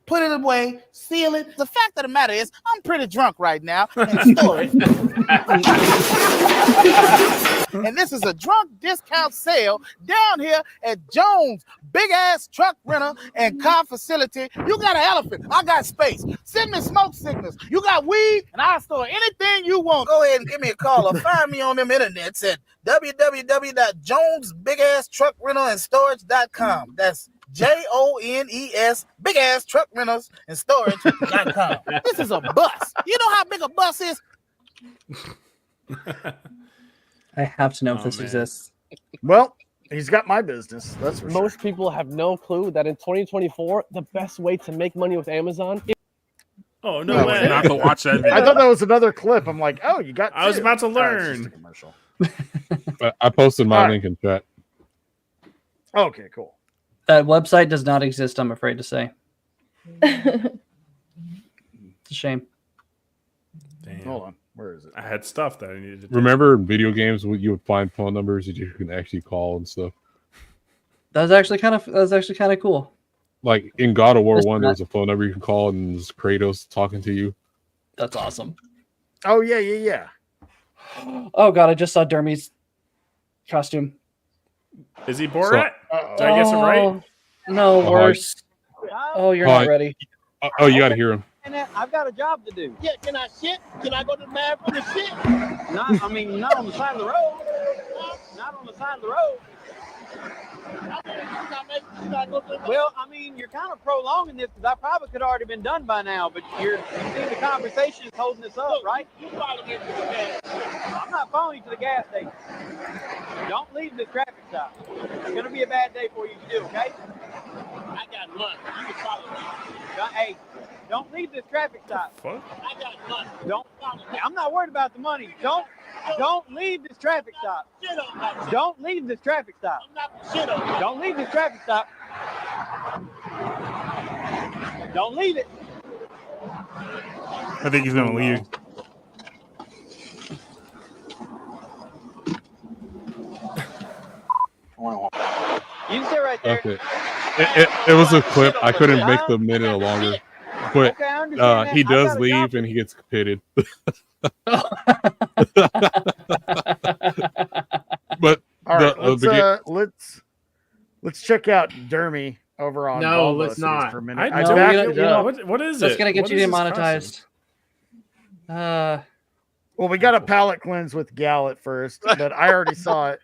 put it away, seal it. The fact of the matter is, I'm pretty drunk right now and store it. And this is a drunk discount sale down here at Jones Big Ass Truck Rental and Car Facility. You got an elephant, I got space. Send me smoke signals. You got weed, and I'll store anything you want. Go ahead and give me a call or find me on them internets at www.jonesbigasstruckrentalstorage.com. That's JONES Big Ass Truck Rentals and Storage.com. This is a bus. You know how big a bus is? I have to know if this exists. Well, he's got my business. That's for Most people have no clue that in 2024, the best way to make money with Amazon is. Oh, no way. Not to watch that video. I thought that was another clip. I'm like, oh, you got I was two. about to Oh, it's learn. just a commercial. I posted my All right. link in chat. Okay, cool. That website does not exist, I'm afraid to say. It's a shame. Damn. Hold on. Where is it? I had stuff that I needed to do. Remember in video games you would find phone numbers that you can actually call and stuff. That's actually kind of cool. Like in God of War Just 1, not- there's a phone number you can call and it's Kratos talking to you. That's awesome. Oh, yeah. Oh god, I just saw Dermy's costume. Is he Borat? Did I guess it right? No, Oh, worse. Oh, you're not ready. Oh, you got to hear him. I've got a job to do. Yeah, can I shit? Can I go to the bathroom and shit? Not on the side of the road. Not on the side of the road. Well, I mean, you're kind of prolonging this because I probably could have already been done by now, but you see the conversation is holding us up, right? I'm not following you to the gas station. Don't leave this traffic stop. It's going to be a bad day for you if you do, okay? I got money. You can follow me. Hey, don't leave this traffic stop. Fuck. I got money. Don't. I'm not worried about the money. Don't leave this traffic stop. Shit on my shit. Don't leave this traffic stop. I'm not shit on you. Don't leave this traffic stop. Don't leave it. I think he's gonna leave. You can sit right there. Okay. It was a clip. I couldn't make the minute longer. But Okay, I understand that. he I've does got a leave job. and he gets pitted. But All right, the let's check out Dermy over on No, Volvo let's Cities not. for a minute. I I don't backed get it it. up. What is That's it? gonna get What you is this demonetized. Well, we got a palate cleanse with Gallet first, but I already saw it.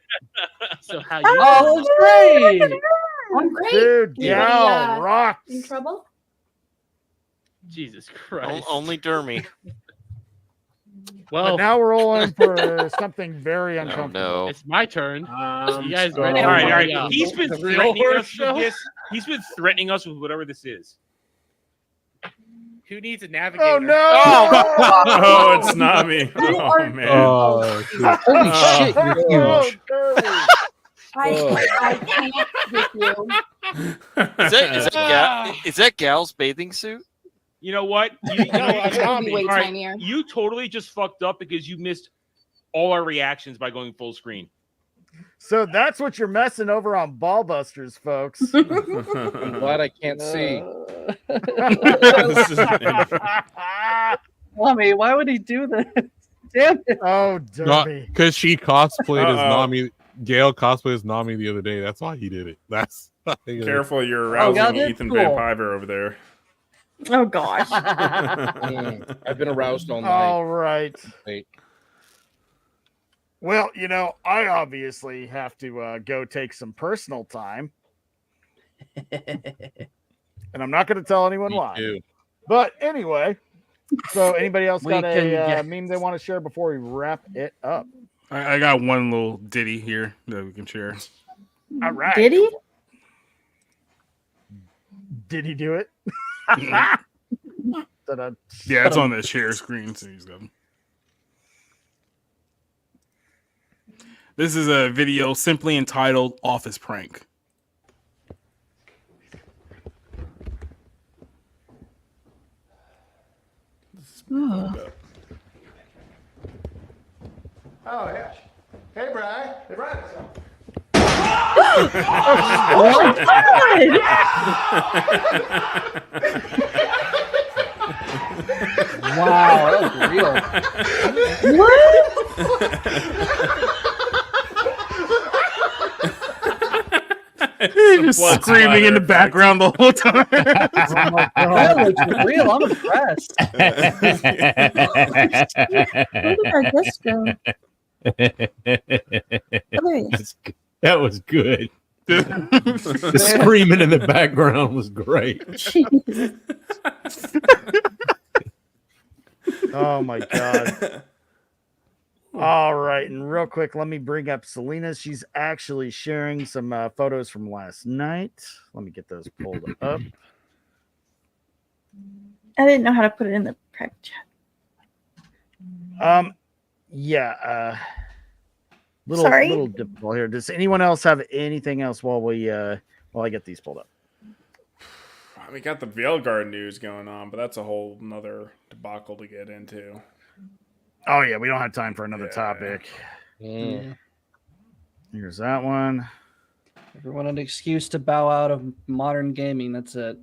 So how Oh, that's great. I'm great. Dude, Anybody, Gal rocks. in trouble? Jesus Christ. Only Dermy. But Well, now we're rolling for something very Oh uncomfortable. no. it's my turn. You guys so- ready? All right, Here all we right. go. He's been The threatening roller us show? with this. He's been threatening us with whatever this is. Who needs a navigator? Oh no! Oh, it's not me. Oh man. Oh, Holy shit, you're huge. I can't with you. Is that Gal's bathing suit? You know what? You, No, I'm not Way all right, tinier. you totally just fucked up because you missed all our reactions by going full screen. So that's what you're messing over on Ballbusters, folks. I'm glad I can't see. Mommy, why would he do this? Damn it. Oh, Derby. because she cosplayed as Uh-oh. Nami. Gail cosplayed as Nami the other day. That's why he did it. That's Careful, you're Oh, arousing God, that's Ethan cool. Van Piver over there. Oh gosh. I've been aroused all night. All right. Wait. Well, you know, I obviously have to go take some personal time. And I'm not going to tell anyone why. too. But anyway, so anybody else We got can a get- meme they want to share before we wrap it up? I got one little ditty here that we can share. All right. Did he? Did he do it? Ta-da. Yeah, it's on the share screen. So he's got. This is a video simply entitled "Office Prank." Oh, yeah. Hey, Brian. Hey, Brian. Oh Wow, that was real. Just screaming in the background the whole time. Oh my God, that looks real. I'm impressed. Where did our guest go? That was good. The screaming in the background was great. Jeez. Oh my God. All right, and real quick, let me bring up Selena. She's actually sharing some photos from last night. Let me get those pulled up. I didn't know how to put it in the private chat. Yeah. Sorry? Little difficult here. Does anyone else have anything else while I get these pulled up? We got the Veilguard news going on, but that's a whole nother debacle to get into. Oh yeah, we don't have time for another topic. Yeah. Here's that one. Everyone an excuse to bow out of modern gaming. That's it.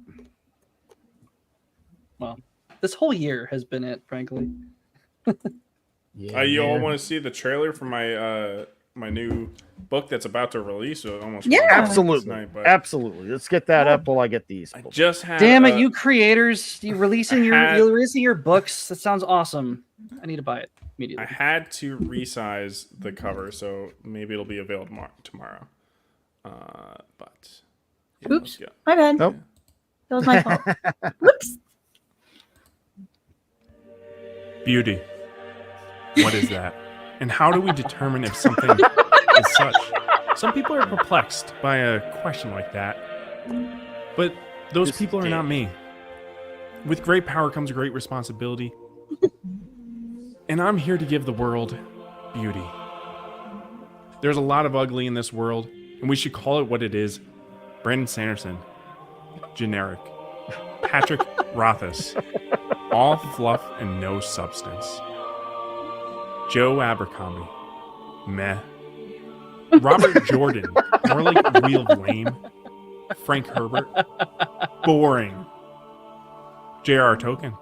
Well, this whole year has been it, frankly. You all want to see the trailer for my my new book that's about to release? So almost Absolutely, tonight, but absolutely. Let's get that up while I get these. just had. Damn it, you creators! You're releasing your books. That sounds awesome. I need to buy it immediately. I had to resize the cover, so maybe it'll be available tomorrow. But yeah, Oops, my bad. Nope. That was my fault. Whoops. Beauty. What is that? And how do we determine if something is such? Some people are perplexed by a question like that. But those people are not me. With great power comes great responsibility. And I'm here to give the world beauty. There's a lot of ugly in this world, and we should call it what it is. Brandon Sanderson. Generic. Patrick Rothfuss. All fluff and no substance. Joe Abercrombie. Meh. Robert Jordan. More like real lame. Frank Herbert. Boring. J.R.R. Tolkien.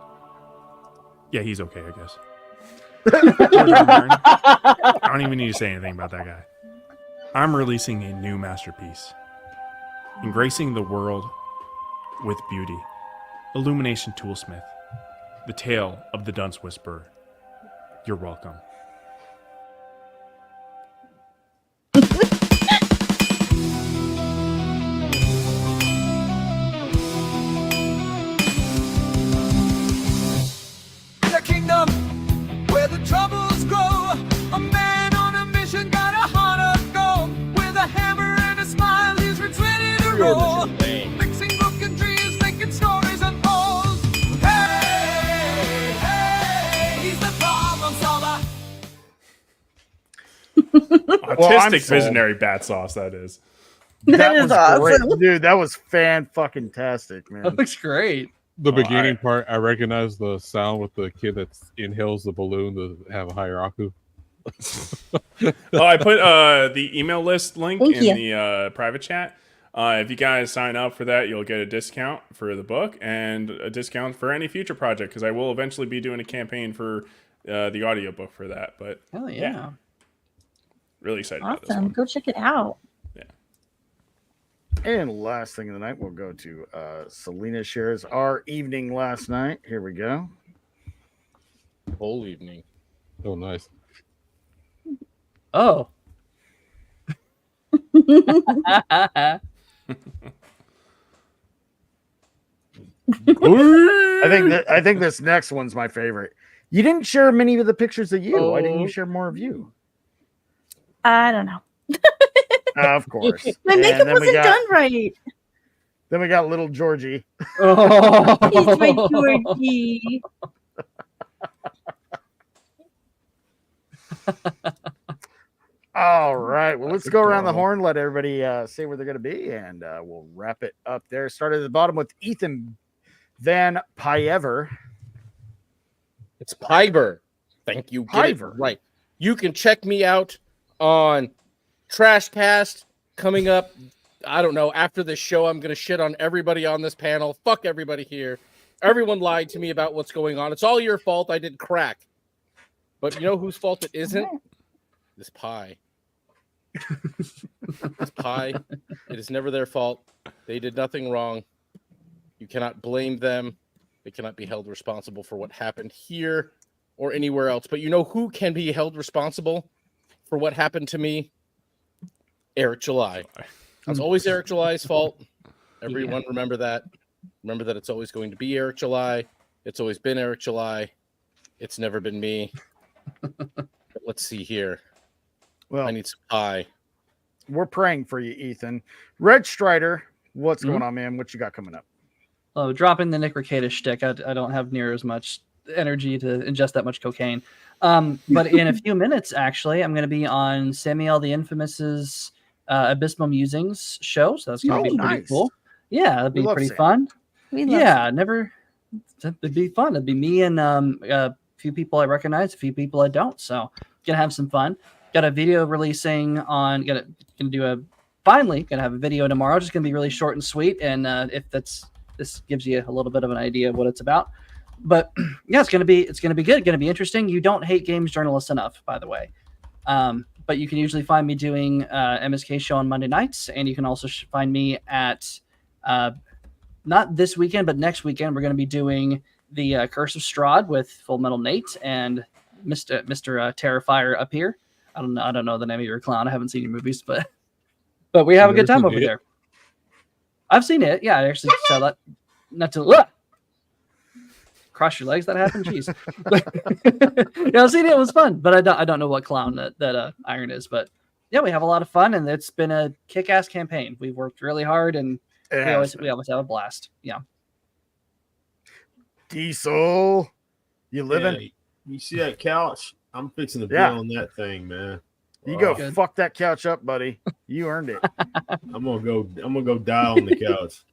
Yeah, he's okay, I guess. I don't even need to say anything about that guy. I'm releasing a new masterpiece. Engracing the world with beauty. Illumination Toolsmith. The Tale of the Dunce Whisperer. You're welcome. The kingdom where the troubles grow. A man on a mission got a heart of gold. With a hammer and a smile, he's ready to roll. Fixing broken dreams, making stories unfold. Hey, hey, he's the problem solver. Autistic visionary Battsauce, that is. That is was awesome. great. Dude. That was fan-fucking-tastic, man. That looks great. The beginning part, I recognize the sound with the kid that inhales the balloon to have a hierarchy. I put the email list link Thank in you. the private chat. If you guys sign up for that, you'll get a discount for the book and a discount for any future project, because I will eventually be doing a campaign for the audiobook for that. But Hell yeah. really excited about this Awesome. one. Go check it out. And last thing of the night, we'll go to Selena shares our evening last night. Here we go. Whole evening. Oh, nice. Oh. I think this next one's my favorite. You didn't share many of the pictures of you. Why didn't you share more of you? I don't know. Of course. My And makeup then we wasn't got- done right. Then we got little Georgie. Oh. He's my Georgie. All right. Well, let's go around the horn. Let everybody say where they're going to be, and we'll wrap it up there. Start at the bottom with Ethan Van Pyever. It's Piver. Thank you. Get it Piver. right. You can check me out on Trashcast, coming up, I don't know, after this show, I'm going to shit on everybody on this panel. Fuck everybody here. Everyone lied to me about what's going on. It's all your fault. I did crack. But you know whose fault it isn't? This pie. This pie. It is never their fault. They did nothing wrong. You cannot blame them. They cannot be held responsible for what happened here or anywhere else. But you know who can be held responsible for what happened to me? Eric July. It's always Eric July's fault. Everyone remember that. Remember that it's always going to be Eric July. It's always been Eric July. It's never been me. But let's see here. Well, I need some pie. We're praying for you, Ethan. RedStrider, what's going on, man? What you got coming up? Oh, dropping the Nick Rekieta shtick. I don't have near as much energy to ingest that much cocaine. But in a few minutes, actually, I'm going to be on Samuel the Infamous's Abysmal Musings show. So that's going to be pretty cool. Yeah, it'd be pretty fun. It'd be fun. It'd be me and a few people I recognize, a few people I don't. So gonna have some fun. Got a video releasing on. Gonna have a video tomorrow. Just gonna be really short and sweet. And if this gives you a little bit of an idea of what it's about. But yeah, it's gonna be good. Gonna be interesting. You don't hate games journalists enough, by the way. But you can usually find me doing MSK show on Monday nights, and you can also find me at not this weekend, but next weekend. We're going to be doing the Curse of Strahd with Full Metal Nate and Mr. Terrifier up here. I don't know the name of your clown. I haven't seen your movies, but we have a good time over there. I've seen it. Yeah, I actually saw that. Not to cross your legs. That happened. Jeez. Yeah, I've seen it. It was fun, but I don't know what clown that Iron is. But yeah, we have a lot of fun, and it's been a kick-ass campaign. We've worked really hard, and we always have a blast. Yeah. Diesel, you living? Yeah, you see that couch? I'm fixing to build on that thing, man. You go fuck that couch up, buddy. You earned it. I'm gonna go die on the couch,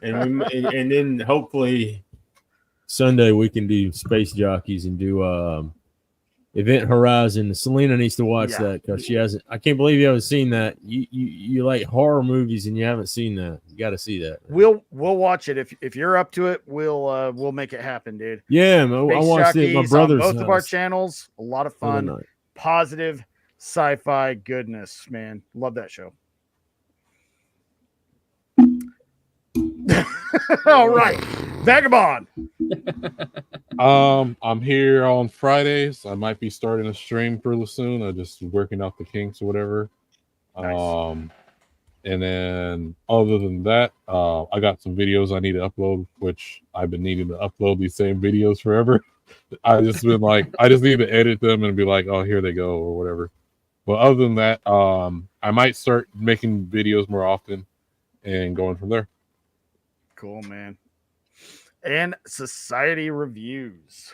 and then hopefully Sunday we can do Space Jockeys and do Event Horizon. Selena needs to watch that because she hasn't. I can't believe you haven't seen that. You like horror movies and you haven't seen that. You got to see that. Man. We'll watch it if you're up to it. We'll make it happen, dude. Yeah, I watched it. My brother's on both of our channels. A lot of fun, positive sci-fi goodness, man. Love that show. All right, Vagabond. I'm here on Fridays. I might be starting a stream pretty soon. I'm just working out the kinks or whatever. Nice. And then other than that, I got some videos I need to upload, which I've been needing to upload these same videos forever. I just need to edit them and be like, oh, here they go or whatever. But other than that, I might start making videos more often and going from there. Cool, man. And society reviews.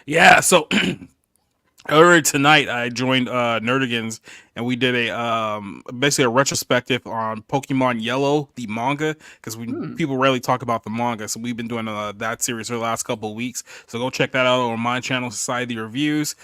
Yeah, so earlier tonight I joined Nerdigans and we did a basically a retrospective on Pokemon Yellow, the manga, because people rarely talk about the manga, so we've been doing that series for the last couple of weeks. So go check that out on my channel, Society Reviews.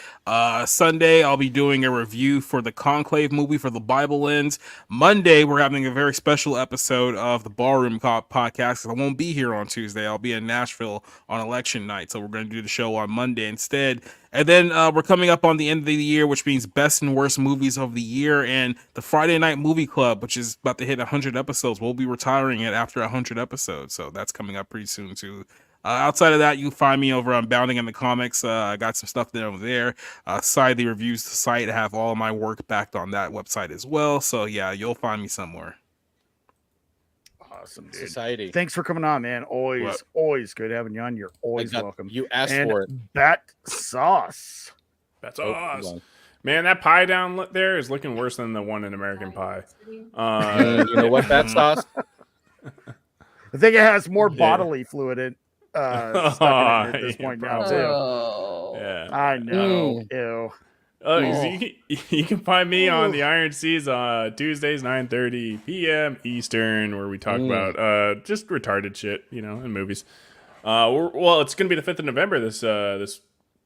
Sunday I'll be doing a review for the Conclave movie for the Bible Lens. Monday we're having a very special episode of the Ballroom podcast, because I won't be here on Tuesday. I'll be in Nashville on election night, so we're going to do the show on Monday instead. And then we're coming up on the end of the year, which means best and worst movies of the year, and the Friday Night Movie Club, which is about to hit 100 episodes. We'll be retiring it after 100 episodes, so that's coming up pretty soon too. Outside of that, you find me over on Bounding in the Comics. I got some stuff there over there. Society Reviews, the site. I have all of my work backed on that website as well. So yeah, you'll find me somewhere. Awesome, dude. Society. Thanks for coming on, man. Always good having you on. You're always welcome. You asked for it. Battsauce. Man, that pie down there is looking worse than the one in American Pie. You know what, Battsauce? I think it has more bodily fluid stuck in it at this point now, too. Yeah. I know. Ew. You can find me on the Iron Seas on Tuesdays, 9:30 p.m. Eastern, where we talk about just retarded shit, in movies. Well, it's going to be the 5th of November this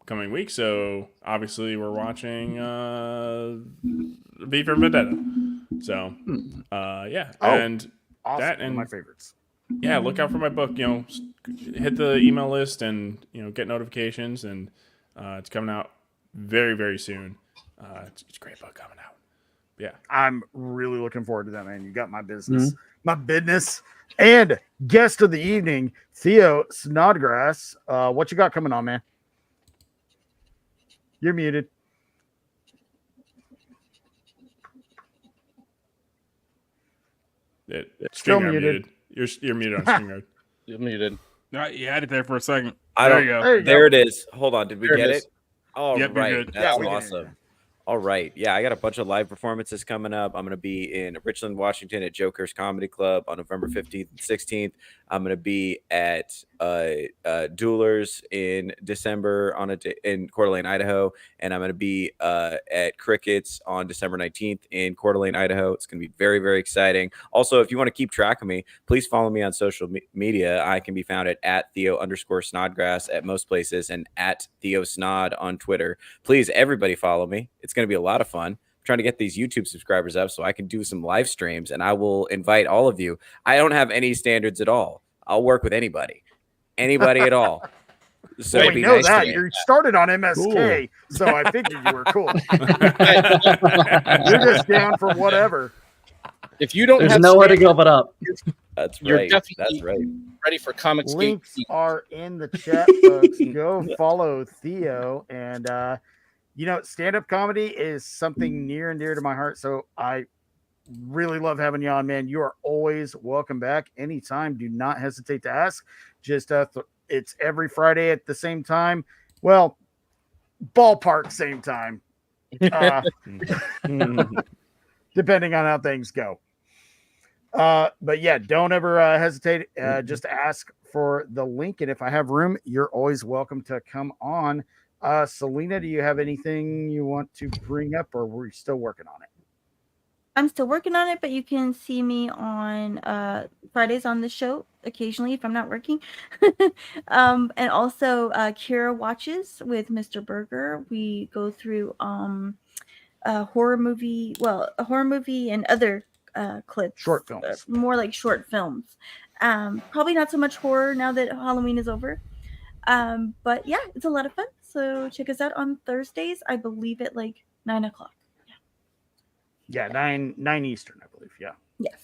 coming week, so obviously we're watching V for Vendetta. So, yeah, Oh, and awesome. that One and of my favorites. Yeah, look out for my book. Hit the email list and get notifications, and it's coming out very, very soon. It's a great book coming out. Yeah, I'm really looking forward to that, man. You got my business, and guest of the evening, Theo Snodgrass. What you got coming on, man? You're muted. Still muted. You're muted on StreamYard. You're muted. You had it there for a second. I There don't, you go. There it is. Hold on. Did we There it get is. it? All Yep, you're right. good. That's Yeah, we awesome. All right. Yeah, I got a bunch of live performances coming up. I'm going to be in Richland, Washington at Joker's Comedy Club on November 15th and 16th. I'm going to be at Duelers in December in Coeur d'Alene, Idaho. And I'm going to be at Crickets on December 19th in Coeur d'Alene, Idaho. It's going to be very, very exciting. Also, if you want to keep track of me, please follow me on social media. I can be found at Theo_Snodgrass at most places and at Theo Snod on Twitter. Please, everybody follow me. It's going to be a lot of fun. I'm trying to get these YouTube subscribers up so I can do some live streams, and I will invite all of you. I don't have any standards at all. I'll work with anybody at all. So we know nice that you started on MSK, so I figured you were cool. You're just down for whatever. If you don't There's have nowhere to go but up. That's You're right. definitely That's right. ready for Comics Links Gate. are in the chat, folks. Go follow Theo. And, stand-up comedy is something near and dear to my heart. So I really love having you on, man. You are always welcome back anytime. Do not hesitate to ask. Just it's every Friday at the same time. Well, ballpark same time. Depending on how things go. But yeah, don't ever hesitate. Just ask for the link. And if I have room, you're always welcome to come on. Selena, do you have anything you want to bring up, or we're still working on it? I'm still working on it, but you can see me on Fridays on the show occasionally if I'm not working. And also Kira Watches with Mr. Berger. We go through a horror movie and other clips. Short films. More like short films. Probably not so much horror now that Halloween is over. But yeah, it's a lot of fun. So check us out on Thursdays. I believe at like 9:00. Yeah, 9 Eastern, I believe. Yeah. Yes.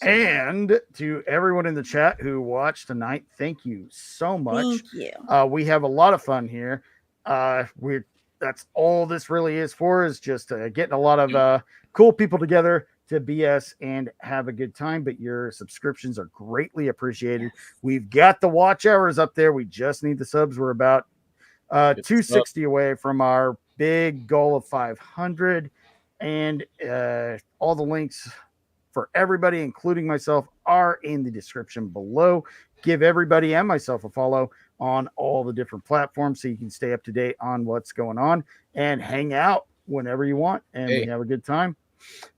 And to everyone in the chat who watched tonight, thank you so much. Thank you. We have a lot of fun here. That's all this really is for, is just getting a lot of cool people together to BS and have a good time. But your subscriptions are greatly appreciated. Yes. We've got the watch hours up there. We just need the subs. We're about 260 away from our big goal of 500. And all the links for everybody, including myself, are in the description below. Give everybody and myself a follow on all the different platforms so you can stay up to date on what's going on and hang out whenever you want. And we have a good time.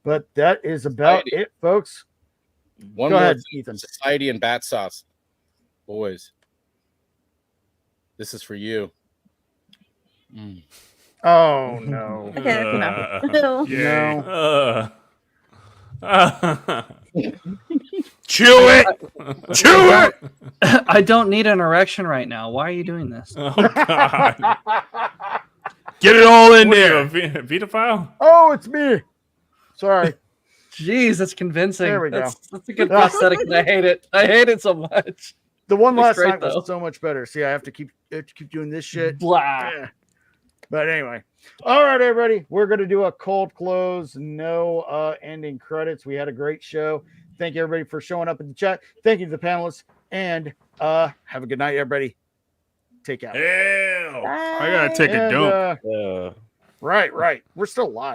But that is about it, folks. Go ahead, thing, Ethan. Society and Battsauce. Boys, this is for you. Oh no! Okay, that's enough. No. Chew it. Chew it. I don't need an erection right now. Why are you doing this? Oh God! Get it all in What are there. you, a Vitaphile? Oh, it's me. Sorry. Jeez, that's convincing. There we go. That's a good prosthetic, and I hate it. I hate it so much. The one Looks last great, night though. was so much better. See, I have to keep doing this shit. Blah. Yeah. But anyway, all right, everybody, we're going to do a cold close. No ending credits. We had a great show. Thank you, everybody, for showing up in the chat. Thank you to the panelists, and have a good night, everybody. Take care. Hell, I gotta take a dump. Right. We're still live.